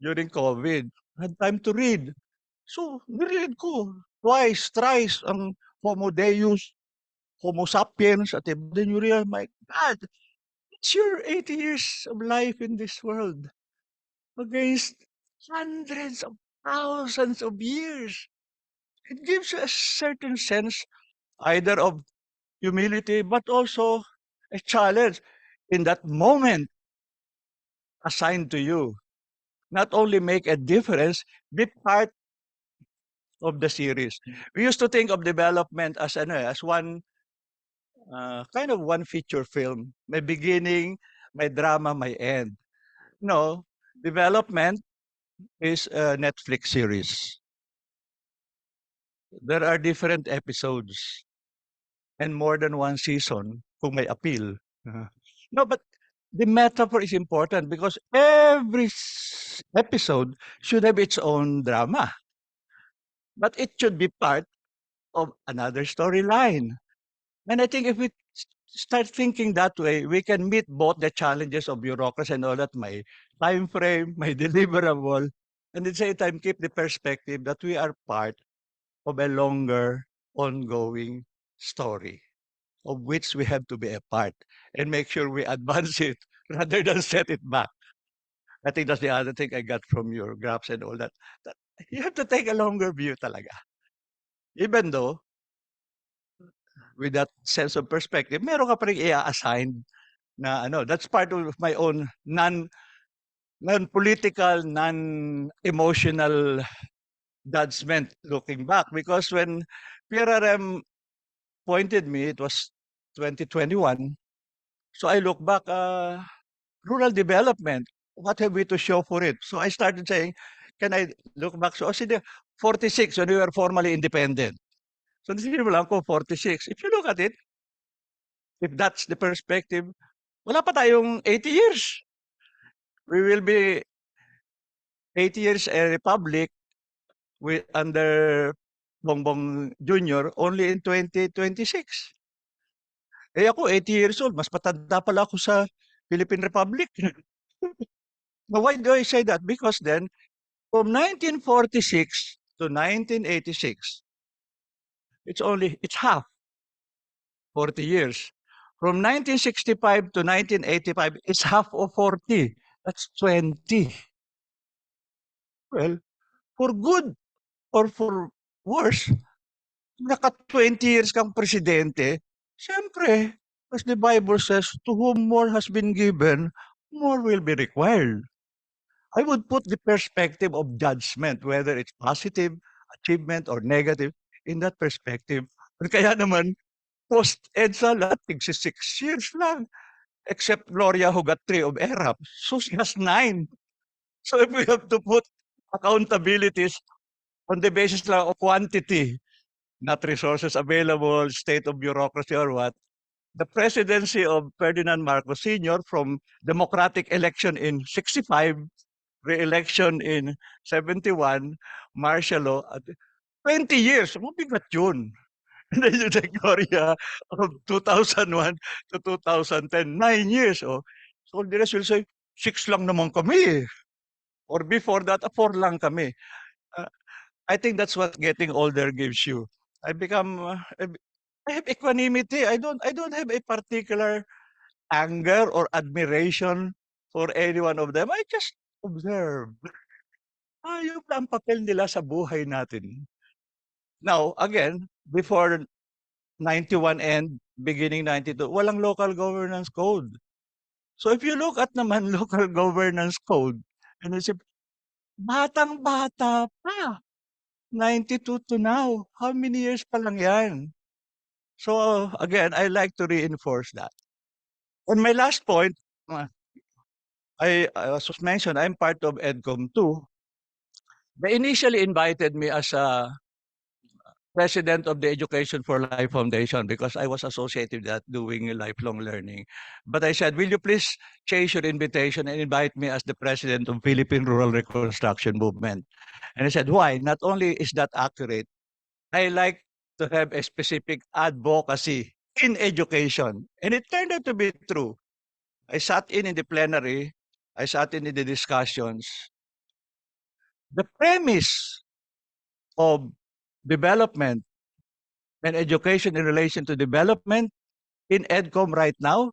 during COVID. I had time to read. So, niread ko twice, thrice ang Homo Deus, Homo sapiens, at then you realize, my God, it's your 80 years of life in this world against hundreds of thousands of years. It gives you a certain sense either of humility, but also a challenge in that moment assigned to you. Not only make a difference, be part of the series. We used to think of development as as one kind of one feature film. May beginning, may drama, may end. No, development is a Netflix series. There are different episodes and more than one season kung may appeal. No, but the metaphor is important because every episode should have its own drama, but it should be part of another storyline. And I think if we start thinking that way, we can meet both the challenges of bureaucracy and all that, my time frame, my deliverable, and at the same time keep the perspective that we are part of a longer, ongoing story of which we have to be a part and make sure we advance it rather than set it back. I think that's the other thing I got from your graphs and all that. That you have to take a longer view talaga. Even though, with that sense of perspective, meron ka pa rin i-assign na that's part of my own non-political, non-emotional judgment looking back. Because when PRRM pointed me, it was 2021. So I look back, rural development, what have we to show for it? So I started saying, can I look back? So, sige, 46 when we were formally independent. So naisip lang ko, 46. If you look at it, if that's the perspective, wala pa tayong 80 years. We will be 80 years a republic with under Bongbong Jr. only in 2026. Eh ako, 80 years old, mas matanda pala ako sa Philippine Republic. Now, why do I say that? Because then, from 1946 to 1986, it's half, 40 years. From 1965 to 1985, it's half of 40. That's 20. Well, for good or for worse, naka 20 years kang presidente, siyempre, as the Bible says, to whom more has been given, more will be required. I would put the perspective of judgment, whether it's positive, achievement, or negative, in that perspective. Kaya naman, post-EDSA, lahat 6 years lang. Except Gloria who got 3 of ERAP. So she has 9. So if we have to put accountabilities on the basis lang of quantity, not resources available, state of bureaucracy or what, the presidency of Ferdinand Marcos Sr. from democratic election in 65, re-election in 71, martial law, 20 years, mabigat yun. And then yung Gloria of 2001 to 2010, 9 years. Oh. So the rest will say, 6 lang naman kami. Or before that, 4 lang kami. I think that's what getting older gives you. I have equanimity. I don't have a particular anger or admiration for any one of them. I just observe. Ayun ang papel nila sa buhay natin. Now, again, before 91 and beginning 92, walang local governance code. So if you look at naman local governance code, and isip, batang-bata pa, 92 to now, how many years pa lang yan? So again, I like to reinforce that. And my last point, as was mentioned, I'm part of EDCOM 2. They initially invited me as a president of the Education for Life Foundation because I was associated with that doing lifelong learning. But I said, will you please change your invitation and invite me as the president of Philippine Rural Reconstruction Movement? And I said, why? Not only is that accurate, I like to have a specific advocacy in education. And it turned out to be true. I sat in the plenary, I sat in the discussions. The premise of development and education in relation to development in EDCOM right now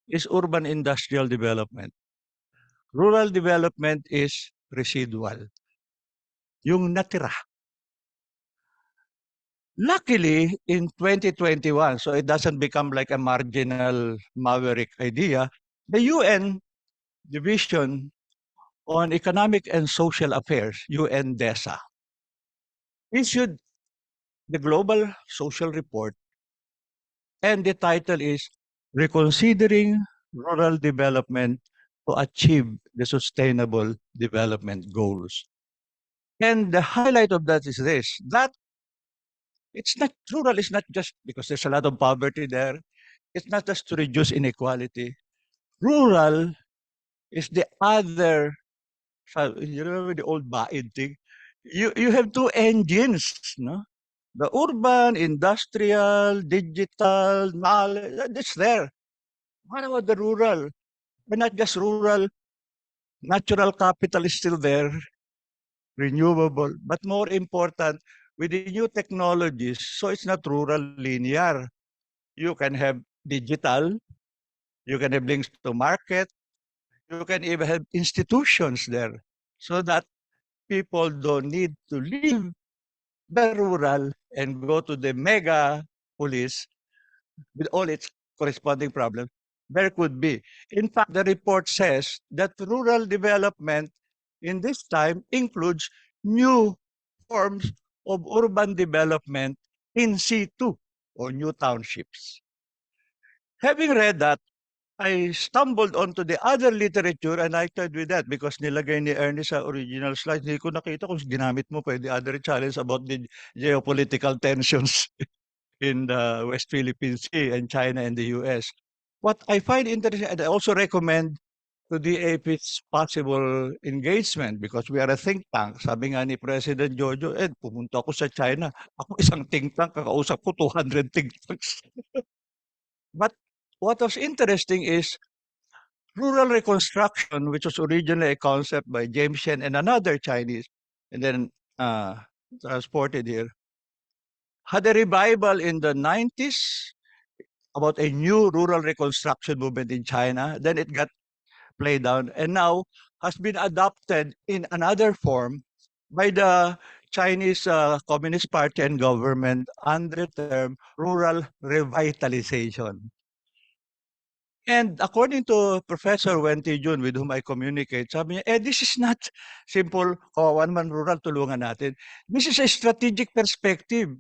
is urban industrial development. Rural development is residual. Yung natira. Luckily, in 2021, so it doesn't become like a marginal maverick idea, the UN Division on Economic and Social Affairs, UNDESA, issued the Global Social Report, and the title is Reconsidering Rural Development to Achieve the Sustainable Development Goals. And the highlight of that is this, that it's not rural, it's not just because there's a lot of poverty there. It's not just to reduce inequality. Rural is the other, you remember the old baid thing? You have two engines, no? The urban, industrial, digital, knowledge, it's there. What about the rural? But not just rural, natural capital is still there, renewable, but more important, with the new technologies, so it's not rural linear. You can have digital, you can have links to market, you can even have institutions there, so that people don't need to leave the rural and go to the mega police with all its corresponding problems. There could be. In fact, the report says that rural development in this time includes new forms of urban development in situ or new townships. Having read that, I stumbled onto the other literature and I tried with that because nilagay ni Ernest sa original slides. Hindi ko nakita kung ginamit mo pa the other challenge about the geopolitical tensions in the West Philippine Sea and China and the US. What I find interesting, and I also recommend to DAP's possible engagement because we are a think tank. Sabi nga ni President Jojo, pumunta ako sa China. Ako isang think tank, kakausap ko 200 think tanks. But what was interesting is rural reconstruction, which was originally a concept by James Shen and another Chinese, and then transported here, had a revival in the 90s about a new rural reconstruction movement in China. Then it got played down and now has been adopted in another form by the Chinese Communist Party and government under the term rural revitalization. And according to Professor Wenti Jun, with whom I communicate, sabi niya, this is not simple, kawawan man rural, tulungan natin. This is a strategic perspective.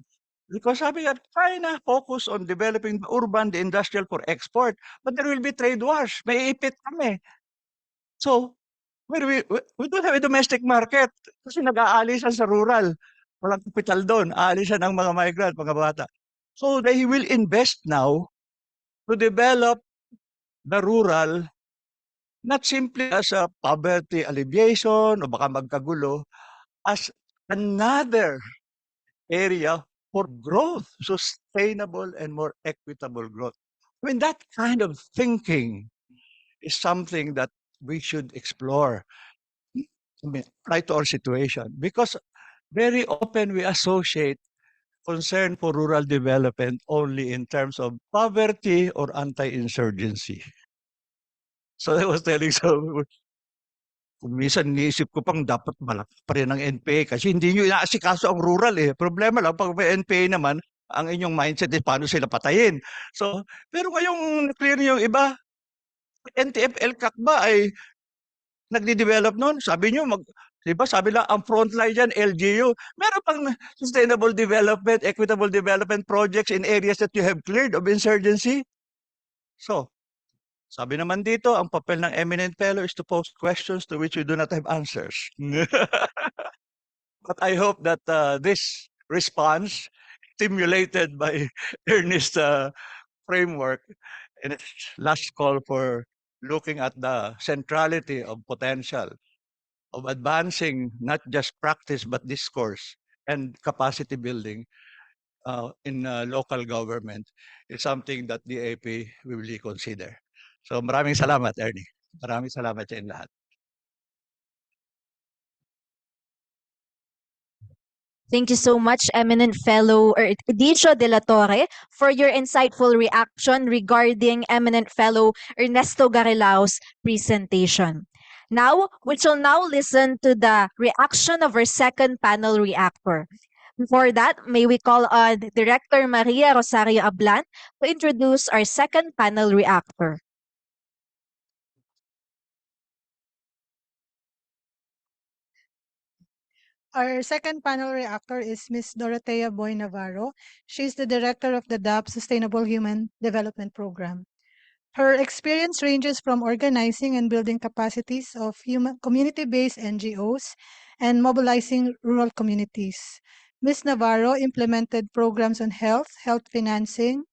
Because sabi niya, China focus on developing the urban, the industrial for export, but there will be trade wars. May ipit kami. So, we don't have a domestic market kasi nag-aalisan sa rural. Walang kapital doon. Aalisan ang mga migrant, mga bata. So, they will invest now to develop the rural, not simply as a poverty alleviation o baka magkagulo, as another area for growth, sustainable and more equitable growth. I mean, that kind of thinking is something that we should explore. I mean, right to our situation, because very often we associate concern for rural development only in terms of poverty or anti-insurgency. So I was telling someone, kung minsan iniisip ko pang dapat malaki pa rin ang NPA kasi hindi nyo inaasikaso ang rural eh. Problema lang, pag may NPA naman, ang inyong mindset is paano sila patayin. So, pero ngayong clear yung iba, NTF-LCAC ba ay nagde-develop nun? Sabi nyo, diba sabi lang, ang frontline dyan, LGU. Meron pang sustainable development, equitable development projects in areas that you have cleared of insurgency. So, sabi naman dito, ang papel ng eminent fellow is to pose questions to which we do not have answers. But I hope that this response stimulated by Ernest's framework in its last call for looking at the centrality of potential of advancing not just practice but discourse and capacity building in local government is something that the AP will really consider. So maraming salamat, Ernie. Maraming salamat sa inyo lahat. Thank you so much, eminent fellow Edicio de la Torre, for your insightful reaction regarding eminent fellow Ernesto Garilao's presentation. Now, we shall now listen to the reaction of our second panel reactor. Before that, may we call on Director Maria Rosario Ablan to introduce our second panel reactor. Our second panel reactor is Ms. Dorotea Boy Navarro. She's the director of the DAP Sustainable Human Development Program. Her experience ranges from organizing and building capacities of community-based NGOs and mobilizing rural communities. Ms. Navarro implemented programs on health financing,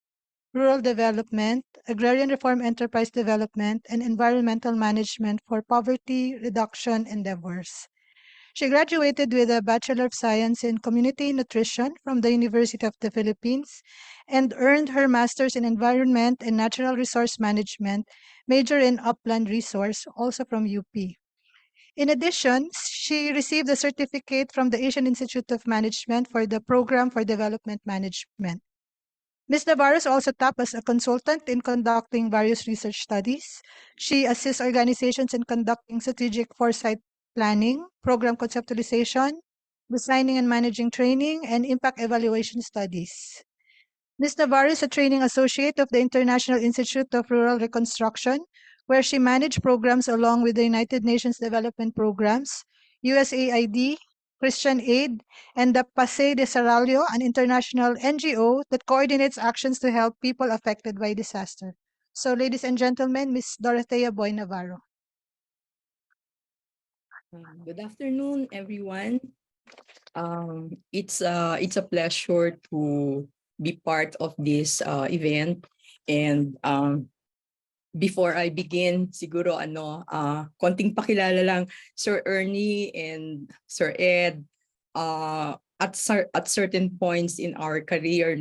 rural development, agrarian reform enterprise development, and environmental management for poverty reduction endeavors. She graduated with a Bachelor of Science in Community Nutrition from the University of the Philippines and earned her Master's in Environment and Natural Resource Management, major in Upland Resource, also from UP. In addition, she received a certificate from the Asian Institute of Management for the Program for Development Management. Ms. Navarro is also tapped as a consultant in conducting various research studies. She assists organizations in conducting strategic foresight planning, program conceptualization, designing and managing training, and impact evaluation studies. Ms. Navarro is a training associate of the International Institute of Rural Reconstruction, where she managed programs along with the United Nations Development Programs, USAID, Christian Aid, and the Paseo de Saralio, an international NGO that coordinates actions to help people affected by disaster. So, ladies and gentlemen, Ms. Dorotea Boy Navarro. Good afternoon, everyone. It's a pleasure to be part of this event. And before I begin, siguro konting pakilala lang, Sir Ernie and Sir Ed. At certain points in our career,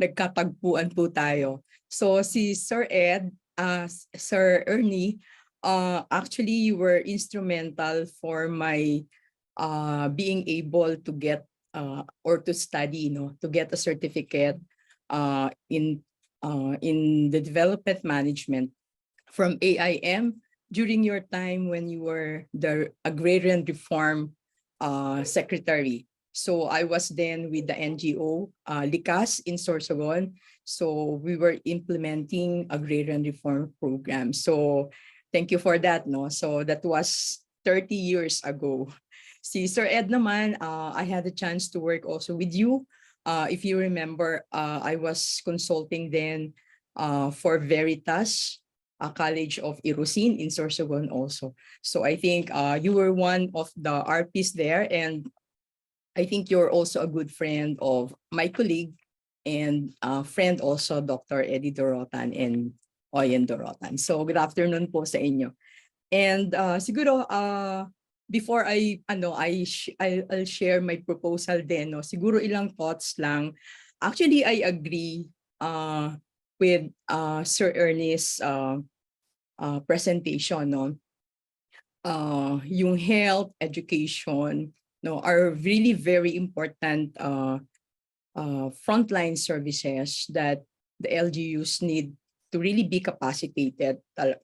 nagkatagpuan po tayo. So si Sir Ed, Sir Ernie, actually you were instrumental for my being able to get or to study, to get a certificate in the development management from AIM during your time when you were the agrarian reform secretary. So I was then with the NGO Likas in Sorsogon. So we were implementing agrarian reform program. So thank you for that. So that was 30 years ago. Si Sir Ed naman, I had a chance to work also with you. If you remember, I was consulting then for Veritas, College of Irusin in Sorsogon also. So I think you were one of the RPs there, and I think you're also a good friend of my colleague and friend also, Dr. Eddie Dorotan and Oyen Dorotan. So good afternoon po sa inyo. And siguro before I'll share my proposal then, siguro ilang thoughts lang. Actually, I agree with Sir Ernest's presentation. Yung health, education, are really very important frontline services that the LGUs need to really be capacitated,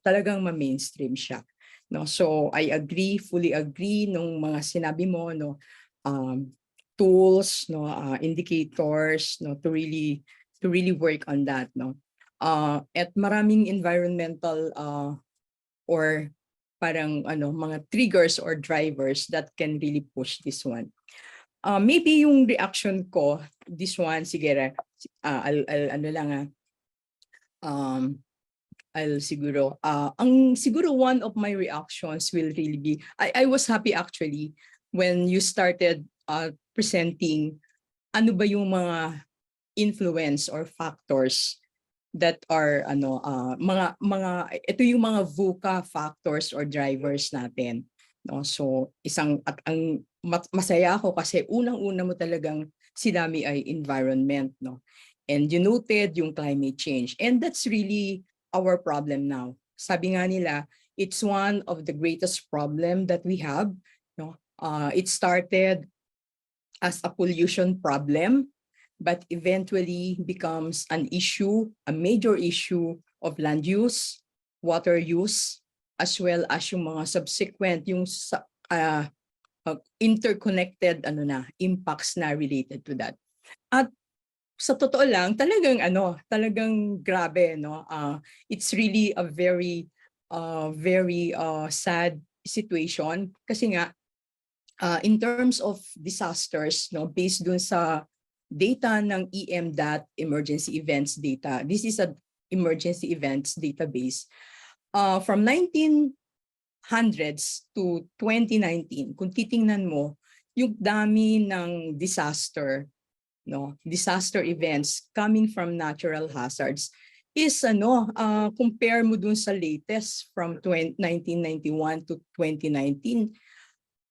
talagang ma-mainstream siya. So I agree, fully agree nung mga sinabi mo, tools, indicators, to really work on that. At maraming environmental or parang mga triggers or drivers that can really push this one. Maybe yung reaction ko, this one, sige, I'll siguro, ang siguro one of my reactions will really be, I was happy actually when you started presenting ano ba yung mga influence or factors that are ito yung mga VUCA factors or drivers natin, no? So masaya ako kasi unang-una mo talagang sinami ay environment, no? And you noted yung climate change, and that's really our problem now. Sabi nga nila, it's one of the greatest problem that we have, no? It started as a pollution problem, but eventually becomes an issue, a major issue of land use, water use, as well as yung mga subsequent, yung interconnected impacts na related to that. At sa totoo lang, talagang grabe, no? It's really a very sad situation kasi nga in terms of disasters, no, based dun sa data ng EMDAT, Emergency Events Data. This is an emergency events database. From 1900s to 2019, kung titingnan mo, yung dami ng disaster, no, disaster events coming from natural hazards is compare mo dun sa latest from 1991 to 2019,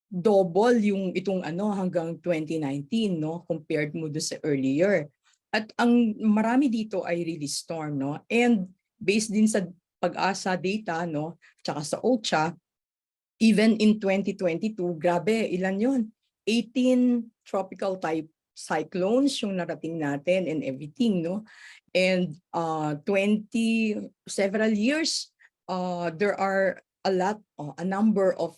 double yung itong hanggang 2019, no, compared mo do sa earlier. At ang marami dito ay really storm, no, and based din sa Pag-asa data, no, tsaka sa OCHA, even in 2022, grabe, ilan yun? 18 tropical type cyclones yung narating natin and everything, no, and several years, there are a number of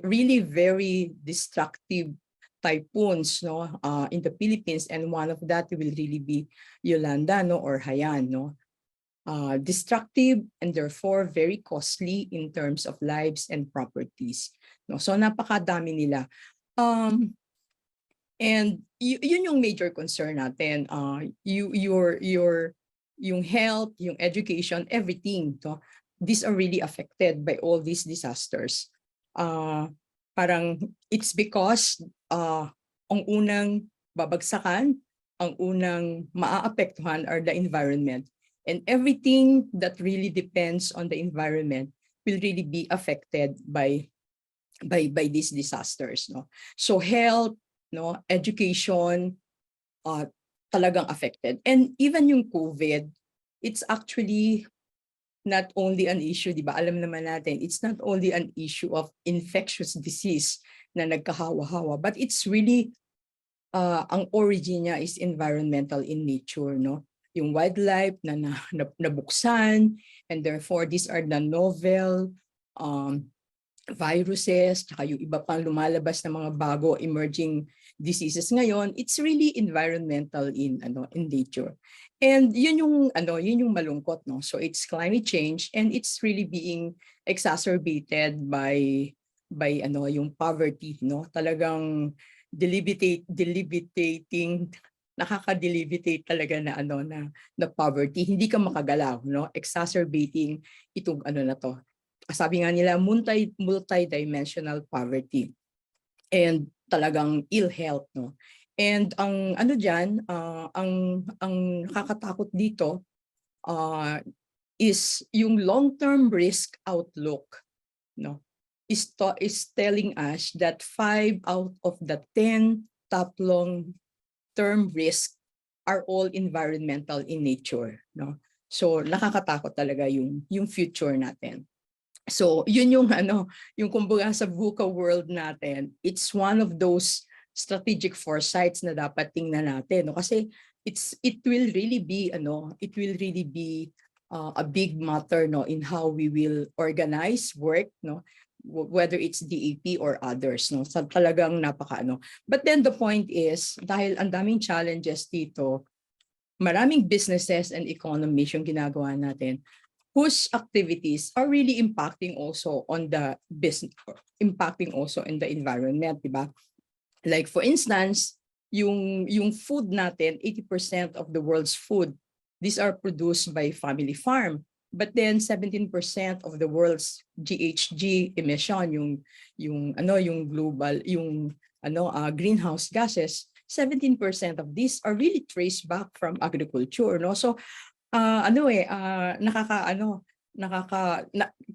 really very destructive typhoons, no, in the Philippines, and one of that will really be Yolanda, no, or Haiyan, no. Destructive and therefore very costly in terms of lives and properties, no. So napakadami nila. And yun yung major concern natin. Yung health, yung education, everything, no? These are really affected by all these disasters. Parang it's because ang unang babagsakan, ang unang maaapektuhan are the environment. And everything that really depends on the environment will really be affected by these disasters, no? So health, no, education, talagang affected. And even yung COVID, it's actually not only an issue, di ba? Alam naman natin, it's not only an issue of infectious disease na nagkahawa-hawa, but it's really, ang origin niya is environmental in nature, no? Yung wildlife na nabuksan, and therefore these are the novel viruses, tsaka yung iba pang lumalabas na mga bago emerging diseases ngayon, it's really environmental in nature. And yun yung malungkot, no. So it's climate change, and it's really being exacerbated by yung poverty, no. Talagang nakaka-delimitate talaga na poverty. Hindi ka makagalaw, no. Exacerbating itong na to. Sabi nga nila, multi-dimensional poverty and talagang ill health, no. And ang ang nakakatakot dito is yung long-term risk outlook, no, is telling us that 5 out of the 10 top long-term risks are all environmental in nature, no. So nakakatakot talaga yung future natin. So yun yung kumbaga sa VUCA world natin, it's one of those strategic foresights na dapat tingnan natin, no? Kasi it will really be a big matter, no, in how we will organize work, no, whether it's DAP or others, no. So talagang But then the point is, dahil ang daming challenges dito, maraming businesses and economies yung ginagawa natin, whose activities are really impacting also on the business, impacting also in the environment, diba? Like for instance, yung food natin, 80% of the world's food, these are produced by family farm. But then 17% of the world's GHG emission, yung global, yung greenhouse gases, 17% of these are really traced back from agriculture, no? So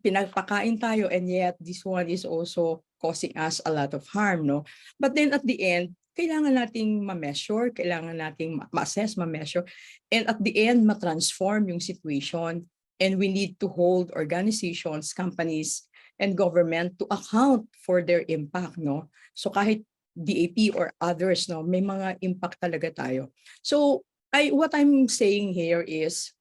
pinagpakain tayo, and yet this one is also causing us a lot of harm, no? But then at the end, kailangan nating ma-measure, kailangan nating ma-assess, ma-measure, and at the end, ma-transform yung situation. And we need to hold organizations, companies, and government to account for their impact, no? So kahit DAP or others, no, may mga impact talaga tayo. So what I'm saying here is,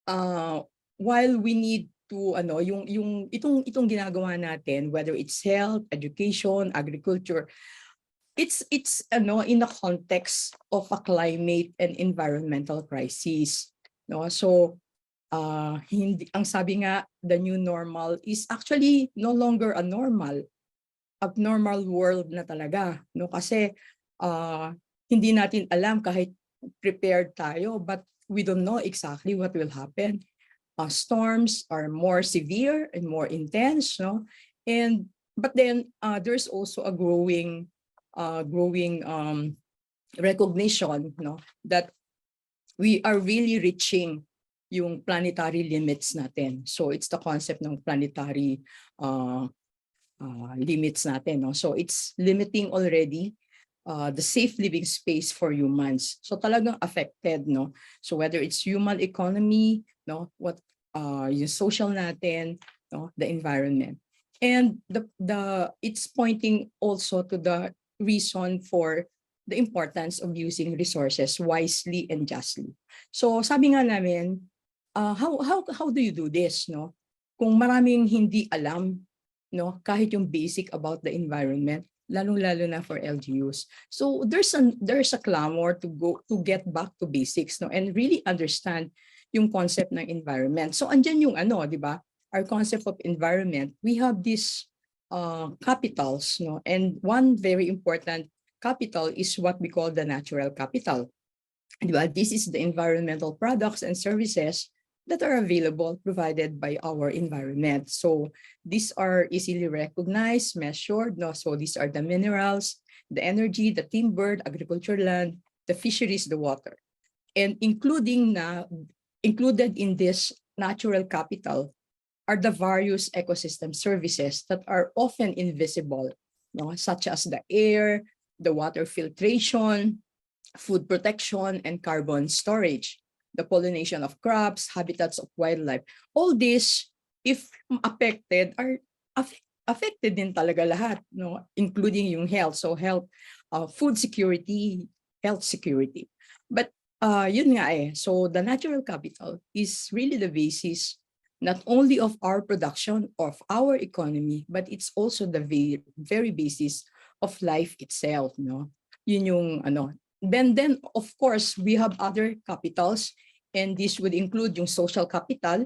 while we need to itong ginagawa natin, whether it's health, education, agriculture, it's in the context of a climate and environmental crisis, no? So hindi, ang sabi nga, the new normal is actually no longer a normal, abnormal world na talaga, no? Kasi hindi natin alam, kahit prepared tayo, but we don't know exactly what will happen. Storms are more severe and more intense, no? But then there's also a growing recognition, no, that we are really reaching yung planetary limits natin. So it's the concept ng planetary limits natin, no? So it's limiting already the safe living space for humans. So talagang affected, no? So whether it's human economy, no, what yung social natin, no, the environment. And it's pointing also to the reason for the importance of using resources wisely and justly. So sabi nga namin, how do you do this, no? Kung maraming hindi alam, no, kahit yung basic about the environment, lalong-lalo na for LGUs. So there's a clamor to get back to basics, no, and really understand yung concept ng environment. So andyan yung di ba? Our concept of environment, we have these capitals, no, and one very important capital is what we call the natural capital. Diba? This is the environmental products and services that are available, provided by our environment. So these are easily recognized, measured, no? So these are the minerals, the energy, the timber, the agriculture land, the fisheries, the water. And included in this natural capital are the various ecosystem services that are often invisible, no? Such as the air, the water filtration, food protection, and carbon storage, the pollination of crops, habitats of wildlife. All this, if affected, are affected din talaga lahat, no? Including yung health. So health, food security, health security. But yun nga so the natural capital is really the basis not only of our production, of our economy, but it's also the very basis of life itself, no? Yun yung Then of course we have other capitals, and this would include yung social capital.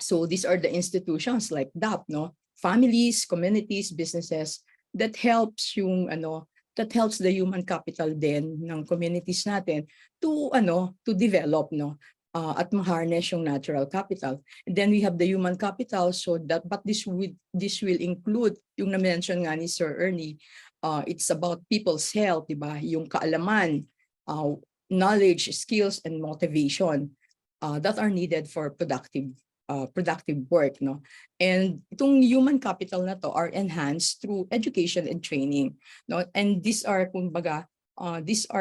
So these are the institutions like DAP, no? Families, communities, businesses that helps the human capital din ng communities natin to develop, no? At ma-harness yung natural capital. And then we have the human capital, so but this will include yung na-mention nga ni Sir Ernie. It's about people's health, diba? Yung kaalaman, knowledge, skills, and motivation that are needed for productive work, no? And itong human capital na to are enhanced through education and training, no? And these are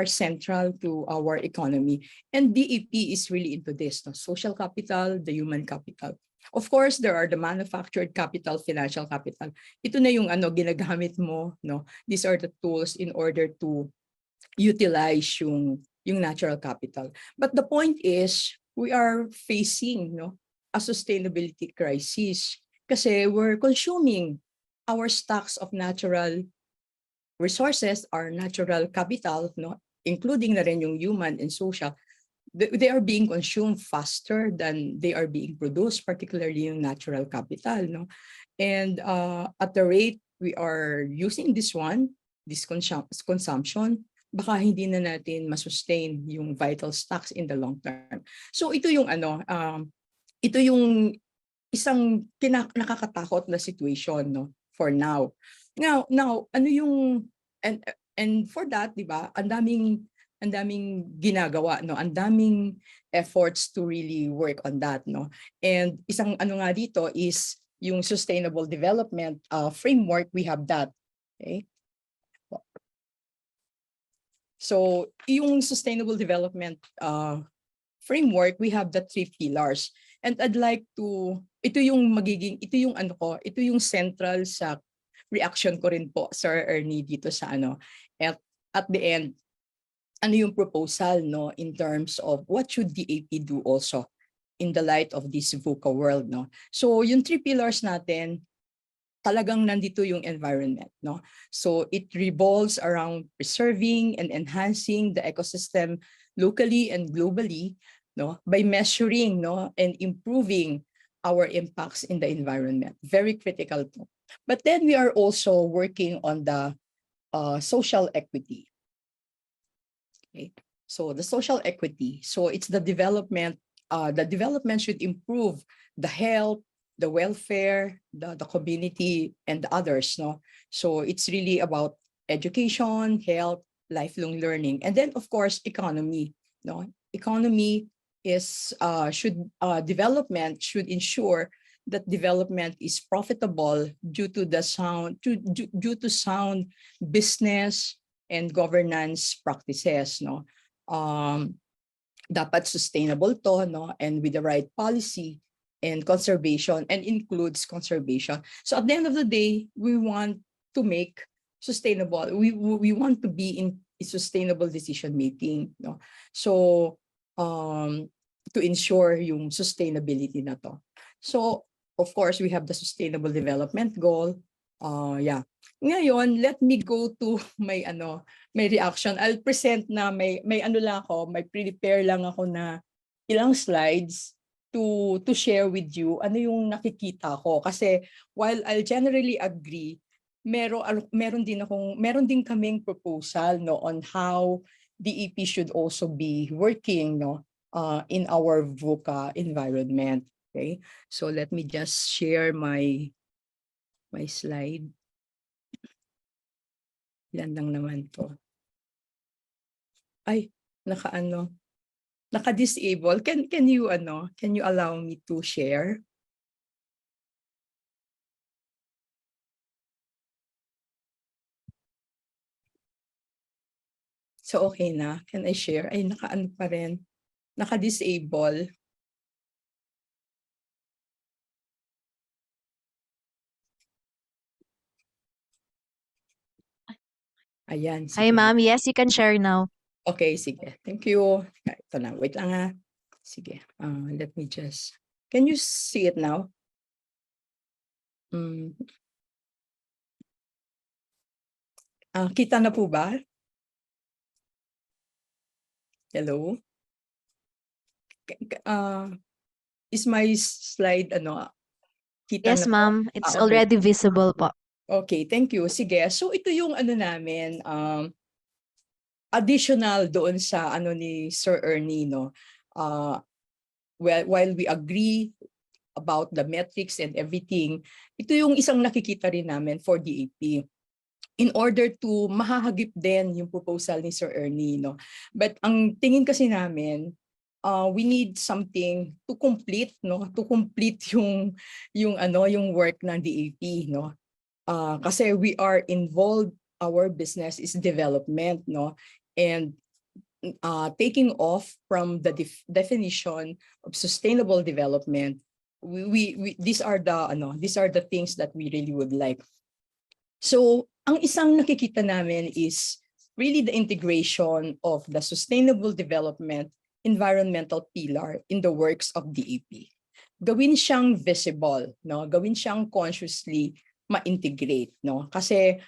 central to our economy. And DEP is really into this, no? Social capital, the human capital. Of course, there are the manufactured capital, financial capital. Ito na yung ginagamit mo, no? These are the tools in order to utilize yung natural capital. But the point is, we are facing, no, a sustainability crisis kasi we're consuming our stocks of natural resources, our natural capital, no, including na rin yung human and social. They are being consumed faster than they are being produced, particularly yung natural capital, no? And at the rate we are using this consumption, baka hindi na natin masustain yung vital stocks in the long term. So ito yung isang nakakatakot na situation, no, for now. Now, ano yung and for that, di ba, ang daming ginagawa, no, ang daming efforts to really work on that, no. And isang ano nga dito is yung sustainable development framework. We have that. Okay. So yung sustainable development framework, we have the 3 pillars. And I'd like to, ito yung central sa reaction ko rin po, Sir Ernie, dito sa ano. At the end, ano yung proposal, no, in terms of what should DAP do also in the light of this VUCA world, no. So yung 3 pillars natin, talagang nandito yung environment, no. So it revolves around preserving and enhancing the ecosystem locally and globally, no, by measuring, no, and improving our impacts in the environment. Very critical to. But then we are also working on the social equity. Okay. So the social equity, so it's the development should improve the health, the welfare, the community, and the others, no? So it's really about education, health, lifelong learning, and then of course economy, no? Economy is development should ensure that development is profitable due to sound business and governance practices, no? Dapat sustainable to, no, and with the right policy and conservation, and includes conservation. So at the end of the day, we want to make sustainable. We want to be in sustainable decision making, no. So to ensure yung sustainability na to. So of course, we have the sustainable development goal. Yeah. Ngayon, let me go to my reaction. I'll present na may prepare lang ako na ilang slides to share with you ano yung nakikita ko. Kasi while I'll generally agree, meron din kaming proposal, no, on how the EP should also be working, no, in our VUCA environment. Okay, so let me just share my slide. Yan lang naman to. Ay, naka-disable. Can you allow me to share? So okay na. Can I share? Ay, naka-ano pa rin. Naka-disable. Ayan. Hi, Sige. ma'am. Yes, you can share now. Okay, sige. Thank you. Ito na. Wait lang ha. Sige. Let me just... Can you see it now? Kita na po ba? Hello? Is my slide kita Yes, na po? ma'am. It's Okay. already visible po. Okay, thank you. Sige. So ito yung namin, additional doon sa ni Sir Ernie, no. While we agree about the metrics and everything, ito yung isang nakikita rin namin for DAP. In order to mahahagip din yung proposal ni Sir Ernie, no. But ang tingin kasi namin, we need something to complete, no, yung work ng DAP, no. Kasi we are involved, our business is development, no, and taking off from the definition of sustainable development, these are the things that we really would like. So ang isang nakikita namin is really the integration of the sustainable development environmental pillar in the works of DAP. Gawin siyang visible, no, gawin siyang consciously ma-integrate, no? Kasi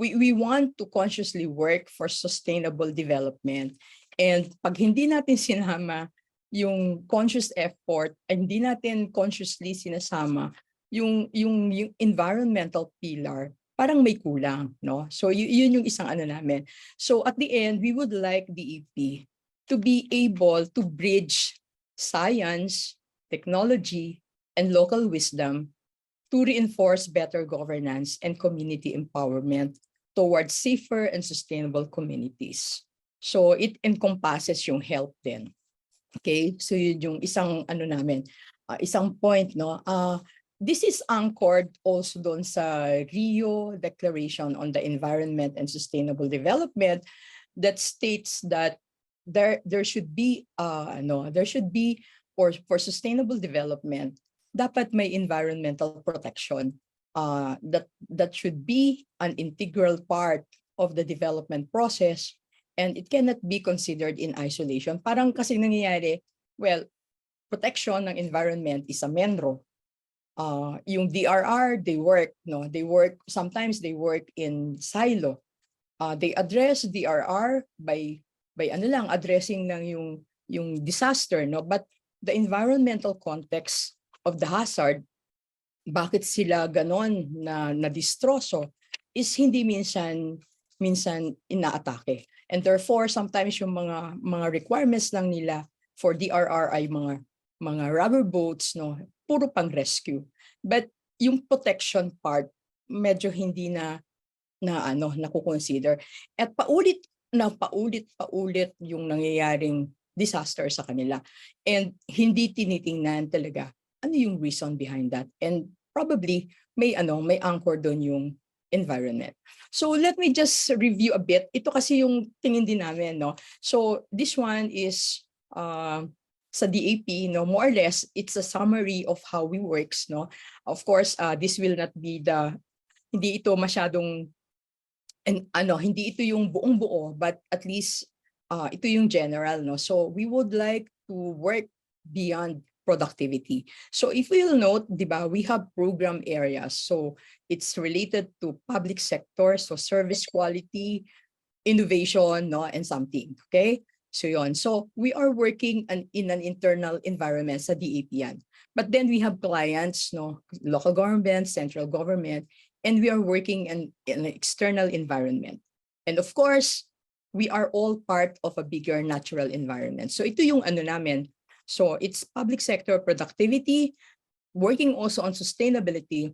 we want to consciously work for sustainable development. And pag hindi natin sinama yung conscious effort, hindi natin consciously sinasama yung environmental pillar, parang may kulang, no? So yun yung isang namin. So at the end, we would like DAP to be able to bridge science, technology, and local wisdom to reinforce better governance and community empowerment towards safer and sustainable communities. So it encompasses yung health din. Okay, so yun yung isang ano namin, isang point, no. This is anchored also doon sa Rio Declaration on the Environment and Sustainable Development that states that there should be for sustainable development, dapat may environmental protection. That should be an integral part of the development process, and it cannot be considered in isolation. Parang kasi nangyayari, well, protection ng environment is a menro. Yung DRR, they work, sometimes they work in silo. They address DRR by addressing ng yung disaster, no? But the environmental context of the hazard, bakit sila ganon na nadistroso, is hindi minsan inaatake. And therefore, sometimes yung mga requirements lang nila for DRR ay mga rubber boats, no, puro pang rescue. But yung protection part, medyo hindi na nakukonsider. At paulit yung nangyayaring disaster sa kanila. And hindi tinitingnan talaga ano yung reason behind that. And probably may anchor doon yung environment. So let me just review a bit. Ito kasi yung tingin din namin, no. So this one is sa DAP, no, more or less it's a summary of how we works, no. Of course, this will not be hindi ito masyadong hindi ito yung buong buo, but at least ito yung general, no. So we would like to work beyond productivity. So if we'll note, diba, we have program areas. So it's related to public sector, so service quality, innovation, no, and something. Okay. So yon. So we are working in an internal environment sa DAP yan. But then we have clients, no, local government, central government, and we are working in an external environment. And of course, we are all part of a bigger natural environment. So ito yung namin. So it's public sector productivity, working also on sustainability,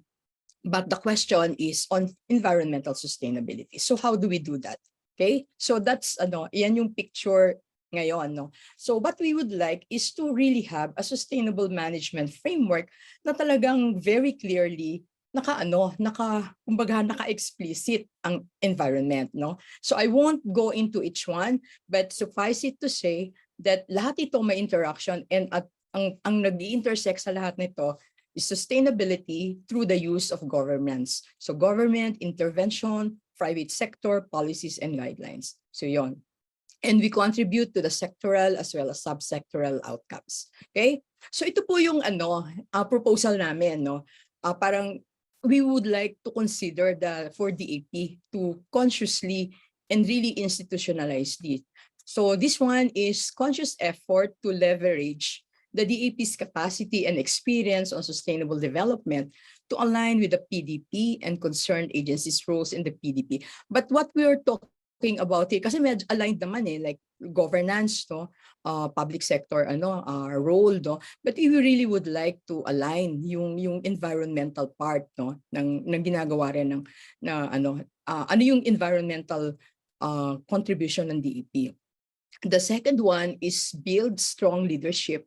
but the question is on environmental sustainability. So how do we do that? Okay, so that's yan yung picture ngayon, no. So what we would like is to really have a sustainable management framework na talagang very clearly naka-explicit ang environment, no. So I won't go into each one, but suffice it to say that lahat ito may interaction, and ang nag-intersect sa lahat nito is sustainability through the use of governments. So government intervention, private sector policies and guidelines. So yon. And we contribute to the sectoral as well as subsectoral outcomes. Okay? So ito po yung proposal namin, no. Parang we would like to consider for DAP to consciously and really institutionalize this. So this one is conscious effort to leverage the DAP's capacity and experience on sustainable development to align with the PDP and concerned agencies' roles in the PDP. But what we are talking about here, kasi medyo aligned naman like governance, no, public sector, role, no. But we really would like to align yung environmental part, no, ng ginagawa rin ano yung environmental contribution ng DAP. The second one is build strong leadership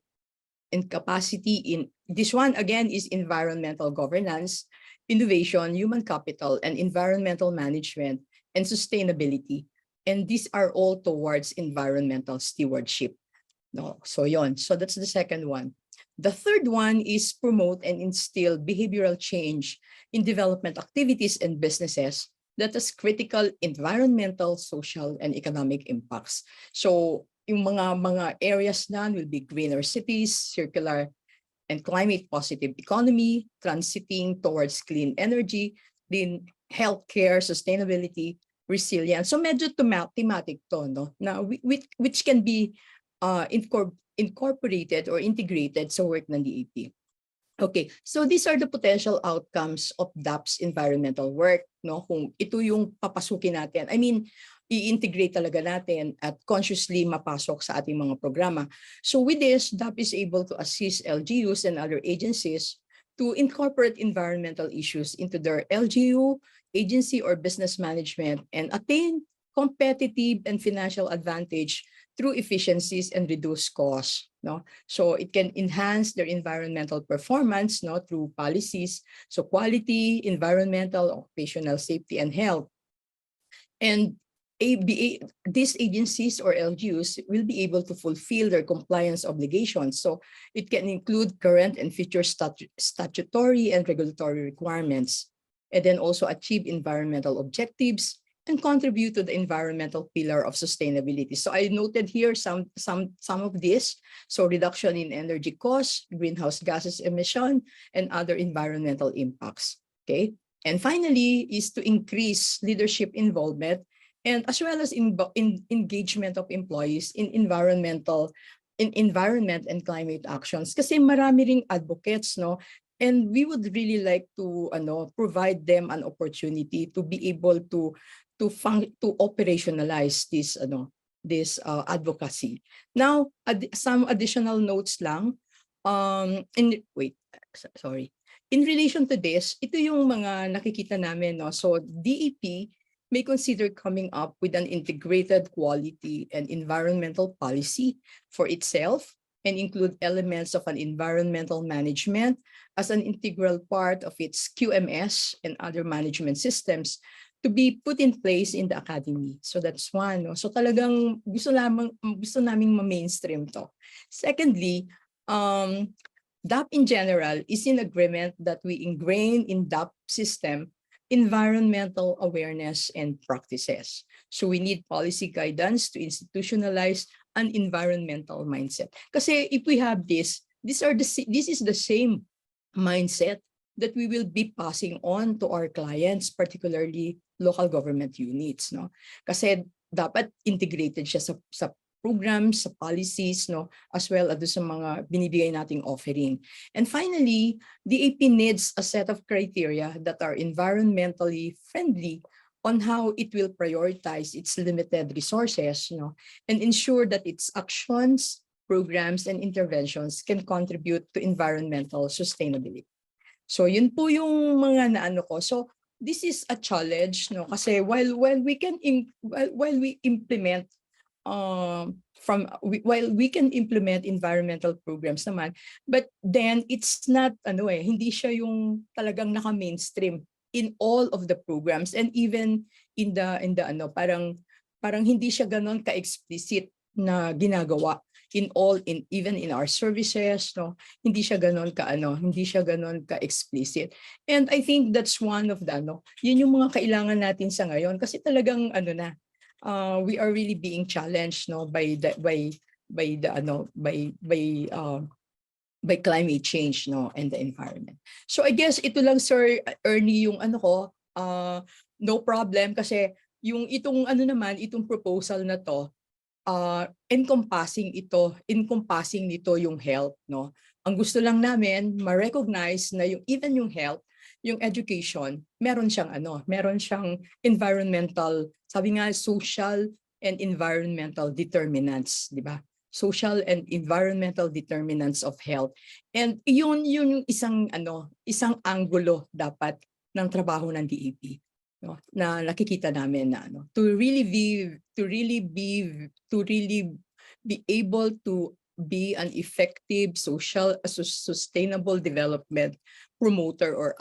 and capacity in, this one again is environmental governance, innovation, human capital, and environmental management and sustainability. And these are all towards environmental stewardship. No, so yon. So that's the second one. The third one is promote and instill behavioral change in development activities and businesses that has critical environmental, social, and economic impacts. So yung mga areas na will be greener cities, circular and climate positive economy, transiting towards clean energy, then healthcare, sustainability, resilience. So medyo thematic to, no, na which can be incorporated or integrated sa work ng DAP. Okay, so these are the potential outcomes of DAP's environmental work, no? Kung ito yung papasukin natin, I mean, i-integrate talaga natin at consciously mapasok sa ating mga programa. So with this, DAP is able to assist LGUs and other agencies to incorporate environmental issues into their LGU, agency, or business management and attain competitive and financial advantage through efficiencies and reduce costs. No? So it can enhance their environmental performance, no, through policies, so quality, environmental, occupational safety, and health. And these agencies or LGUs will be able to fulfill their compliance obligations. So it can include current and future statutory and regulatory requirements, and then also achieve environmental objectives and contribute to the environmental pillar of sustainability. So I noted here some of this. So reduction in energy costs, greenhouse gases emission, and other environmental impacts. Okay. And finally is to increase leadership involvement and as well as in engagement of employees in environment and climate actions. Kasi marami ring advocates, no? And we would really like to provide them an opportunity to be able to operationalize this advocacy. Now, some additional notes lang. In relation to this, ito yung mga nakikita namin, no? So DEP may consider coming up with an integrated quality and environmental policy for itself and include elements of an environmental management as an integral part of its QMS and other management systems to be put in place in the academy. So that's one. No? So talagang gusto naming ma-mainstream to. Secondly, DAP in general is in agreement that we ingrain in DAP system environmental awareness and practices. So we need policy guidance to institutionalize an environmental mindset. Kasi if we have this is the same mindset that we will be passing on to our clients, particularly local government units. No? Kasi dapat integrated siya sa programs, sa policies, no, as well as sa mga binibigay nating offering. And finally, DAP needs a set of criteria that are environmentally friendly on how it will prioritize its limited resources, you know, and ensure that its actions, programs, and interventions can contribute to environmental sustainability. So yun po yung mga naano ko. So this is a challenge, no, kasi while we implement while we can implement environmental programs naman, but then it's not hindi siya yung talagang naka-mainstream in all of the programs, and even in the parang hindi siya ganon ka-explicit na ginagawa even in our services, no, hindi siya ganon ka-explicit. And I think that's one of the yun yung mga kailangan natin sa ngayon, kasi talagang we are really being challenged, no, by climate change, no, and the environment. So I guess ito lang, Sir Ernie, yung no problem, kasi yung itong itong proposal na to, encompassing nito yung health, no. Ang gusto lang namin ma-recognize na even yung health, yung education, meron siyang environmental, sabi nga, social and environmental determinants, di ba? Social and environmental determinants of health. And yun yung isang anggulo dapat ng trabaho ng DEP, no? Na nakikita namin na to really be able to be an effective social sustainable development promoter or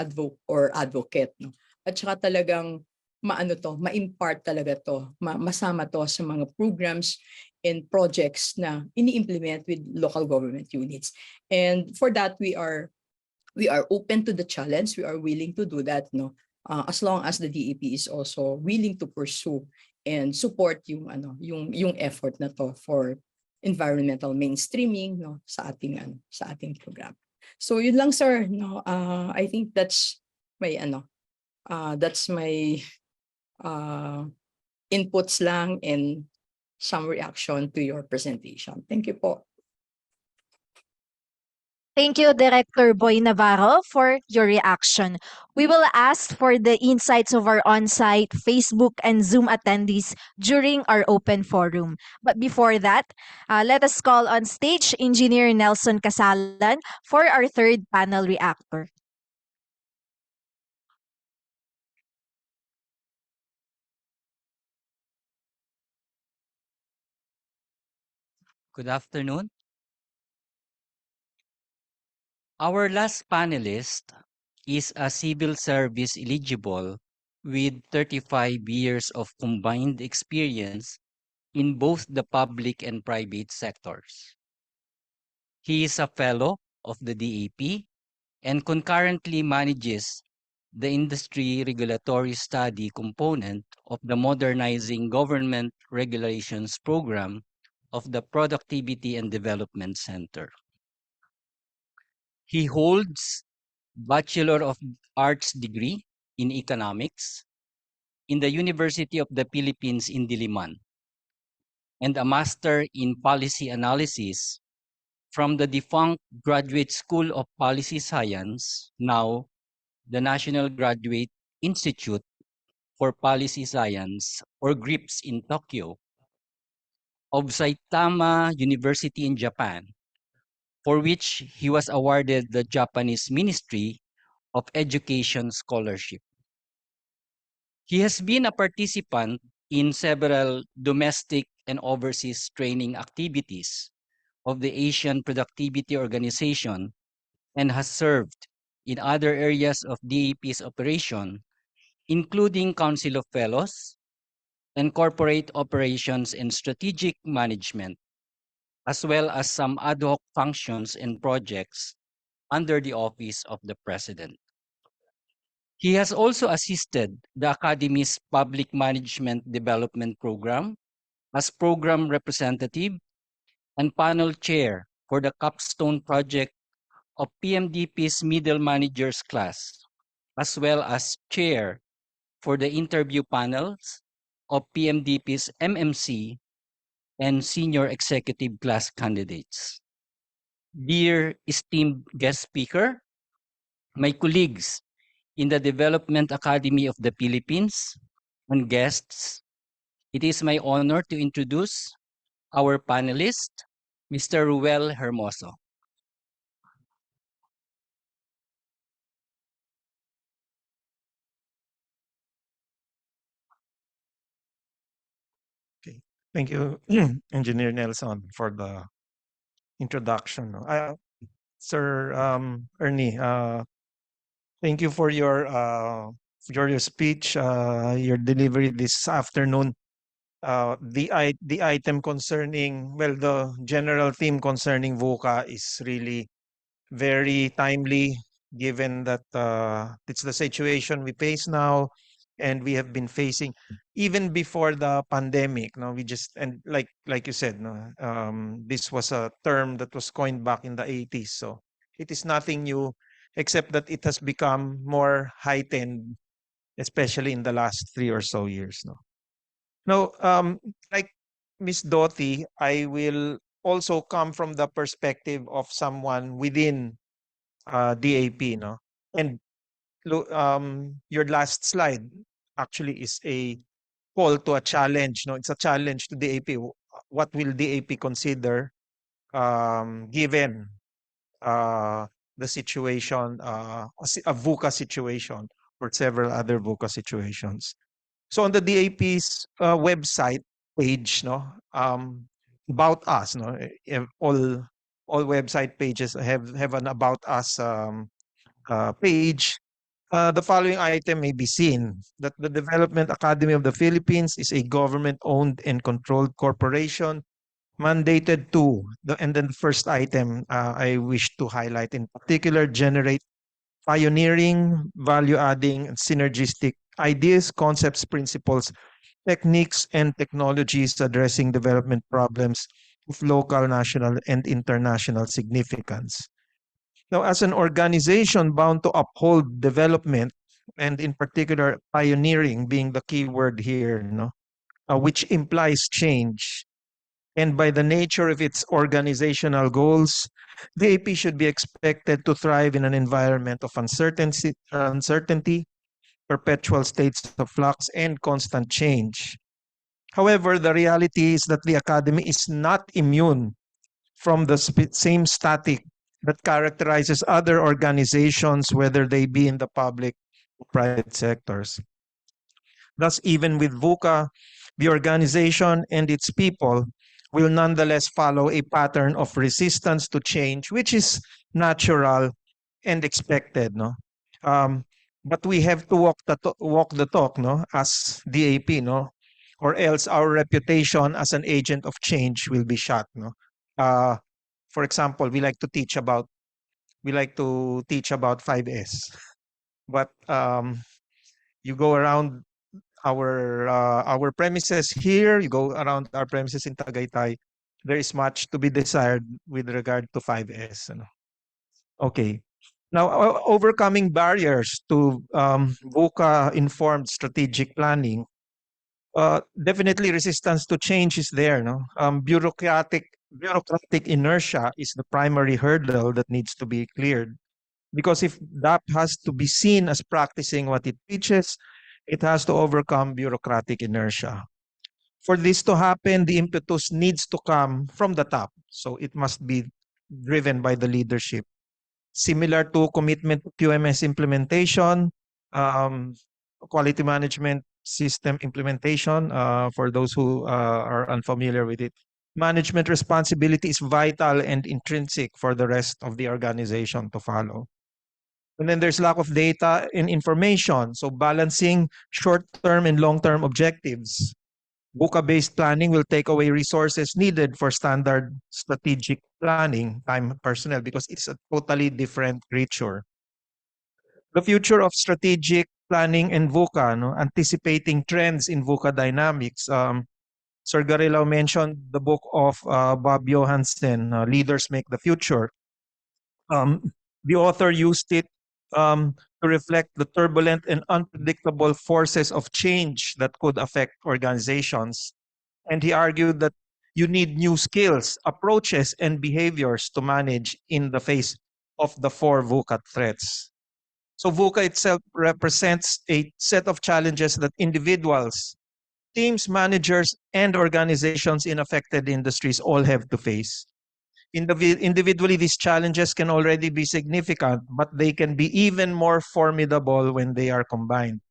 advocate, no? At saka talagang ma-impart talaga to, masama to sa mga programs and projects na ini-implement with local government units. And for that, we are open to the challenge. We are willing to do that, no, as long as the DEP is also willing to pursue and support yung effort na to for environmental mainstreaming, no, sa ating program. So yun lang, sir, no. I think that's my inputs lang and some reaction to your presentation. Thank you po. Thank you, Director Boy Navarro, for your reaction. We will ask for the insights of our on-site Facebook and Zoom attendees during our open forum. But before that, let us call on stage Engineer Nelson Casalan for our third panel reactor. Good afternoon. Our last panelist is a civil service eligible with 35 years of combined experience in both the public and private sectors. He is a fellow of the DAP and concurrently manages the industry regulatory study component of the Modernizing Government Regulations program of the Productivity and Development Center. He holds Bachelor of Arts degree in economics in the University of the Philippines in Diliman and a master in policy analysis from the defunct Graduate School of Policy Science, now the National Graduate Institute for Policy Science, or GRIPS in Tokyo, of Saitama University in Japan, for which he was awarded the Japanese Ministry of Education Scholarship. He has been a participant in several domestic and overseas training activities of the Asian Productivity Organization and has served in other areas of DAP's operation, including Council of Fellows and corporate operations and strategic management, as well as some ad hoc functions and projects under the Office of the President. He has also assisted the Academy's Public Management Development Program as program representative and panel chair for the capstone project of PMDP's Middle Managers class, as well as chair for the interview panels of PMDP's MMC and senior executive class candidates. Dear esteemed guest speaker, my colleagues in the Development Academy of the Philippines, and guests, it is my honor to introduce our panelist, Mr. Ruel Hermoso. Okay. Thank you, Engineer Nelson, for the introduction. Sir Ernie, thank you for your speech, your delivery this afternoon. The item concerning, well, the general theme concerning VUCA is really very timely, given that it's the situation we face now, and we have been facing even before the pandemic. No, we just, and like you said, no, this was a term that was coined back in the 80s, so it is nothing new, except that it has become more heightened, especially in the last 3 or so years. No, no, like Miss Doty, I will also come from the perspective of someone within DAP, no? And your last slide actually is a call to a challenge, no? It's a challenge to DAP. What will DAP consider given the situation, a VUCA situation or several other VUCA situations? So on the DAP's website page, no, about us, no, all website pages have an about us page. The following item may be seen: that the Development Academy of the Philippines is a government-owned and controlled corporation mandated to, and then the first item I wish to highlight in particular, generate pioneering, value-adding, and synergistic ideas, concepts, principles, techniques, and technologies addressing development problems of local, national, and international significance. Now, as an organization bound to uphold development, and in particular pioneering being the key word here, no, which implies change, and by the nature of its organizational goals, the AP should be expected to thrive in an environment of uncertainty, perpetual states of flux, and constant change. However, the reality is that the Academy is not immune from the same static that characterizes other organizations, whether they be in the public or private sectors. Thus, even with VUCA, the organization and its people will nonetheless follow a pattern of resistance to change, which is natural and expected, no? But we have to walk the talk, no, as DAP, no, or else our reputation as an agent of change will be shot, no. For example, we like to teach about 5S, but you go around our premises here, you go around our premises in Tagaytay, there is much to be desired with regard to 5S. Okay. Now, overcoming barriers to VUCA-informed strategic planning, definitely resistance to change is there. No, bureaucratic inertia is the primary hurdle that needs to be cleared. Because if DAP has to be seen as practicing what it preaches, it has to overcome bureaucratic inertia. For this to happen, the impetus needs to come from the top. So it must be driven by the leadership. Similar to commitment to QMS implementation, quality management system implementation, for those who are unfamiliar with it. Management responsibility is vital and intrinsic for the rest of the organization to follow. And then there's lack of data and information. So balancing short-term and long-term objectives. VUCA-based planning will take away resources needed for standard strategic planning, time, personnel, because it's a totally different creature. The future of strategic planning in VUCA, no, anticipating trends in VUCA dynamics. Sir Garilao mentioned the book of Bob Johansen, Leaders Make the Future. The author used it to reflect the turbulent and unpredictable forces of change that could affect organizations. And he argued that you need new skills, approaches, and behaviors to manage in the face of the 4 VUCA threats. So VUCA itself represents a set of challenges that individuals, teams, managers, and organizations in affected industries all have to face. Individually, these challenges can already be significant, but they can be even more formidable when they are combined.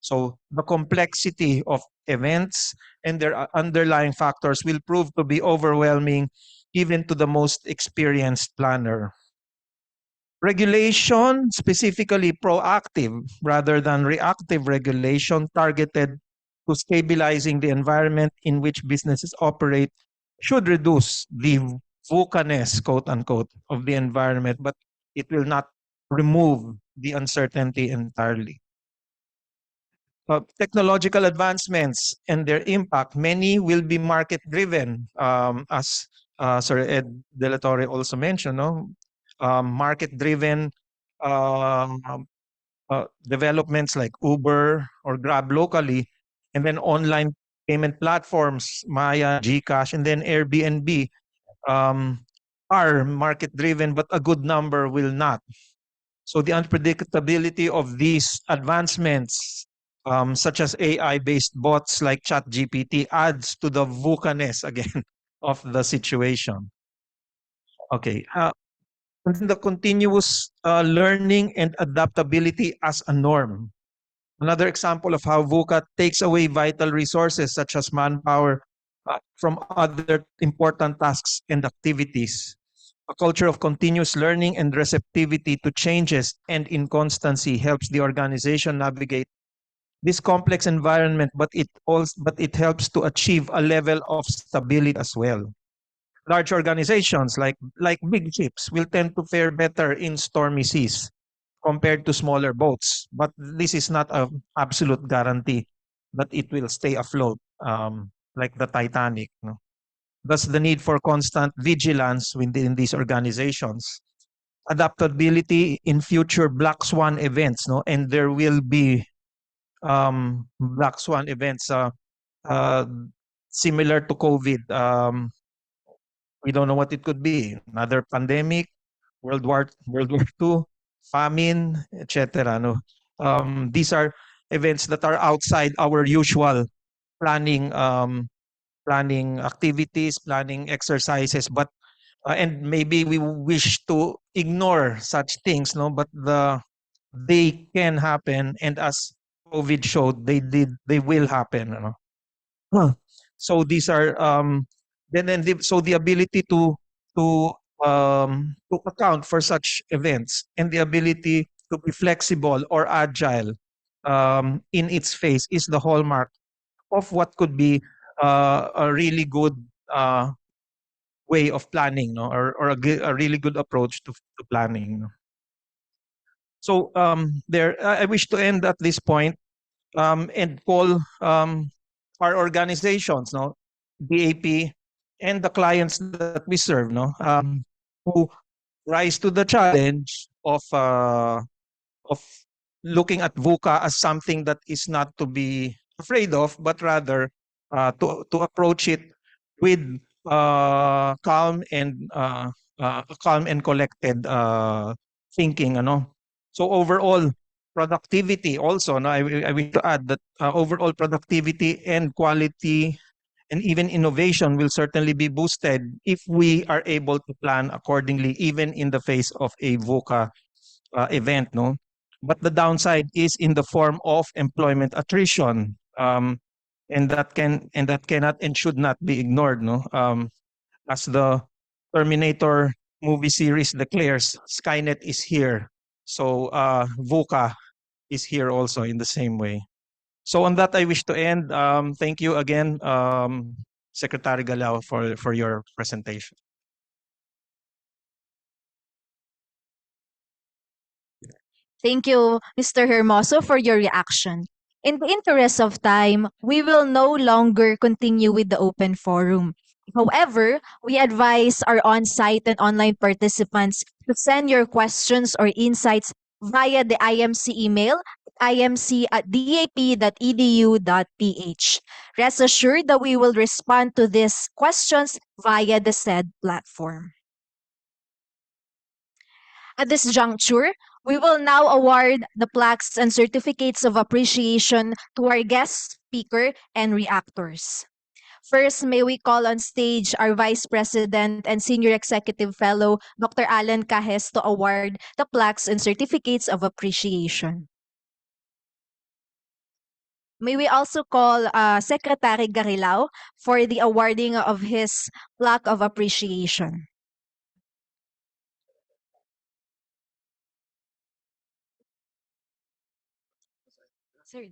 So the complexity of events and their underlying factors will prove to be overwhelming even to the most experienced planner. Regulation, specifically proactive rather than reactive regulation targeted to stabilizing the environment in which businesses operate, should reduce the VUCA-ness, quote unquote, of the environment, but it will not remove the uncertainty entirely. Technological advancements and their impact, many will be market driven, as Sir Ed De La Torre also mentioned, no? Market driven developments like Uber or Grab locally, and then online payment platforms, Maya, GCash, and then Airbnb are market driven, but a good number will not. So the unpredictability of these advancements, such as AI-based bots like ChatGPT, adds to the VUCA-ness again of the situation. Okay. And then the continuous learning and adaptability as a norm. Another example of how VUCA takes away vital resources such as manpower from other important tasks and activities. A culture of continuous learning and receptivity to changes and inconstancy helps the organization navigate this complex environment, but it helps to achieve a level of stability as well. Large organizations like big ships will tend to fare better in stormy seas compared to smaller boats, but this is not an absolute guarantee that it will stay afloat, like the Titanic. No? Thus, the need for constant vigilance within these organizations. Adaptability in future black swan events, no, and there will be black swan events similar to COVID. We don't know what it could be. Another pandemic, World War II, famine, etc. No, these are events that are outside our usual planning activities, planning exercises, but and maybe we wish to ignore such things, no, but they can happen, and as COVID showed, they will happen. You know? So these are so the ability to account for such events and the ability to be flexible or agile in its face is the hallmark of what could be a really good way of planning, no? Or a really good approach to planning. No? So I wish to end at this point and call our organizations, no, DAP, and the clients that we serve, no, who rise to the challenge of looking at VUCA as something that is not to be afraid of, but rather to approach it with calm and collected thinking, ano. So overall productivity also, no, I wish to add that overall productivity and quality and even innovation will certainly be boosted if we are able to plan accordingly, even in the face of a VUCA event, no. But the downside is in the form of employment attrition, and that cannot and should not be ignored, no. As the Terminator movie series declares, Skynet is here. So VUCA is here also in the same way. So on that, I wish to end. Thank you again, Secretary Galao, for your presentation. Thank you, Mr. Hermoso, for your reaction. In the interest of time, we will no longer continue with the open forum. However, we advise our on-site and online participants to send your questions or insights via the IMC email imc@dap.edu.ph. Rest assured that we will respond to these questions via the said platform. At this juncture, we will now award the plaques and certificates of appreciation to our guest speaker and reactors. First, may we call on stage our Vice President and Senior Executive Fellow, Dr. Alan Cajes, to award the plaques and certificates of appreciation. May we also call Secretary Garilao for the awarding of his plaque of appreciation. Sir,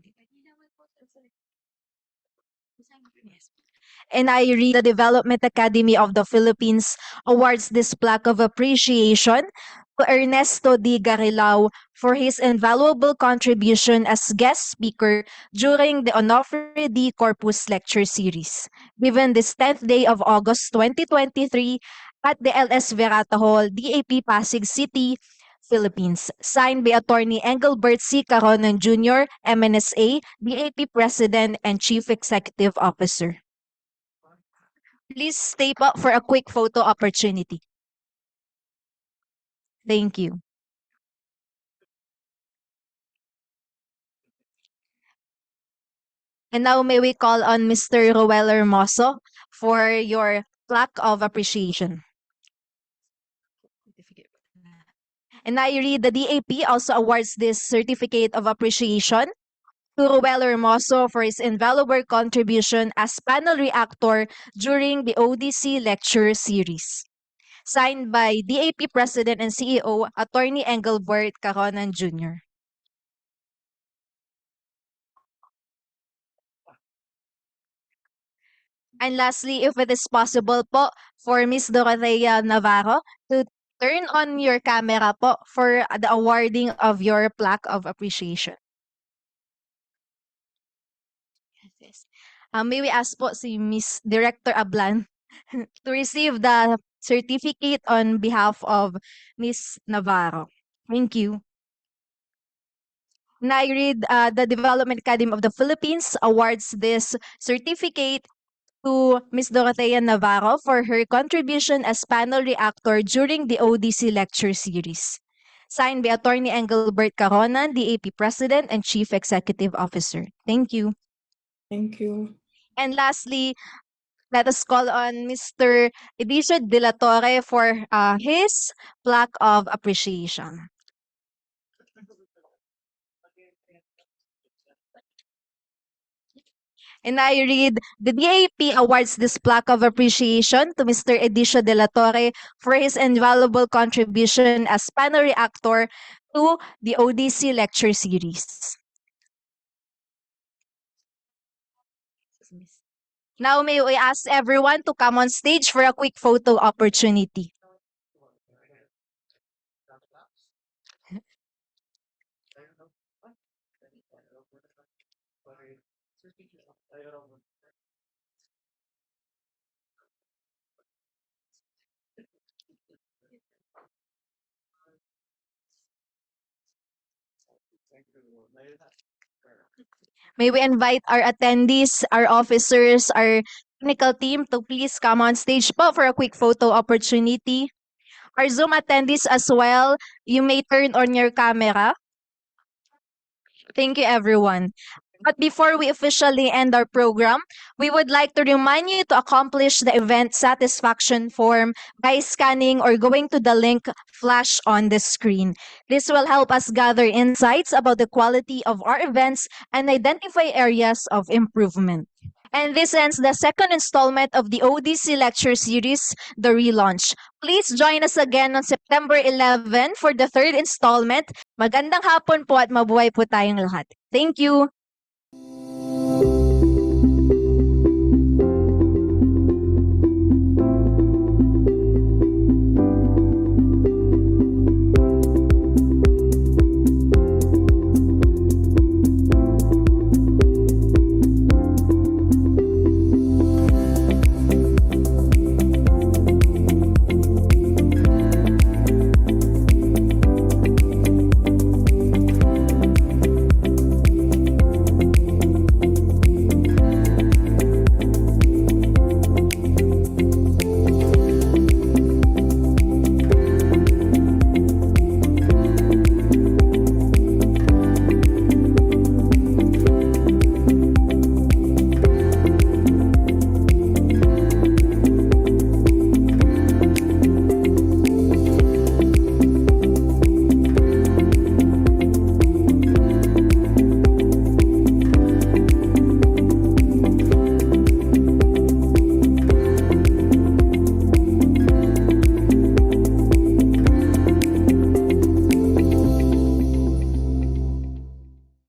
and I read the Development Academy of the Philippines awards this plaque of appreciation to Ernesto D. Garilao for his invaluable contribution as guest speaker during the Onofre D. Corpuz Lecture Series, given this 10th day of August 2023 at the LS Verata Hall, DAP Pasig City, Philippines. Signed by Attorney Engelbert C. Caronan Jr., MNSA, DAP President and Chief Executive Officer. Please stay up for a quick photo opportunity. Thank you. And now may we call on Mr. Roel Hermoso for your plaque of appreciation. And I read the DAP also awards this certificate of appreciation to Roel Hermoso for his invaluable contribution as panel reactor during the ODC Lecture Series. Signed by DAP President and CEO, Attorney Engelbert Caronan Jr. And lastly, if it is possible po, for Ms. Dorothea Navarro to turn on your camera po for the awarding of your plaque of appreciation. Yes. May we ask po si Ms. Director Ablan to receive the certificate on behalf of Ms. Navarro. Thank you. And I read the Development Academy of the Philippines awards this certificate to Ms. Dorothea Navarro for her contribution as panel reactor during the ODC Lecture Series. Signed by Attorney Engelbert Caronan, DAP President and Chief Executive Officer. Thank you. Thank you. And lastly, let us call on Mr. Edicio de la Torre for his plaque of appreciation. And I read, the DAP awards this plaque of appreciation to Mr. Edicio de la Torre for his invaluable contribution as panel reactor to the ODC Lecture Series. Now may we ask everyone to come on stage for a quick photo opportunity. May we invite our attendees, our officers, our technical team to please come on stage po for a quick photo opportunity. Our Zoom attendees as well, you may turn on your camera. Thank you, everyone. But before we officially end our program, we would like to remind you to accomplish the event satisfaction form by scanning or going to the link flash on the screen. This will help us gather insights about the quality of our events and identify areas of improvement. And this ends the second installment of the ODC Lecture Series, the relaunch. Please join us again on September 11 for the third installment. Magandang hapon po at mabuhay po tayong lahat. Thank you!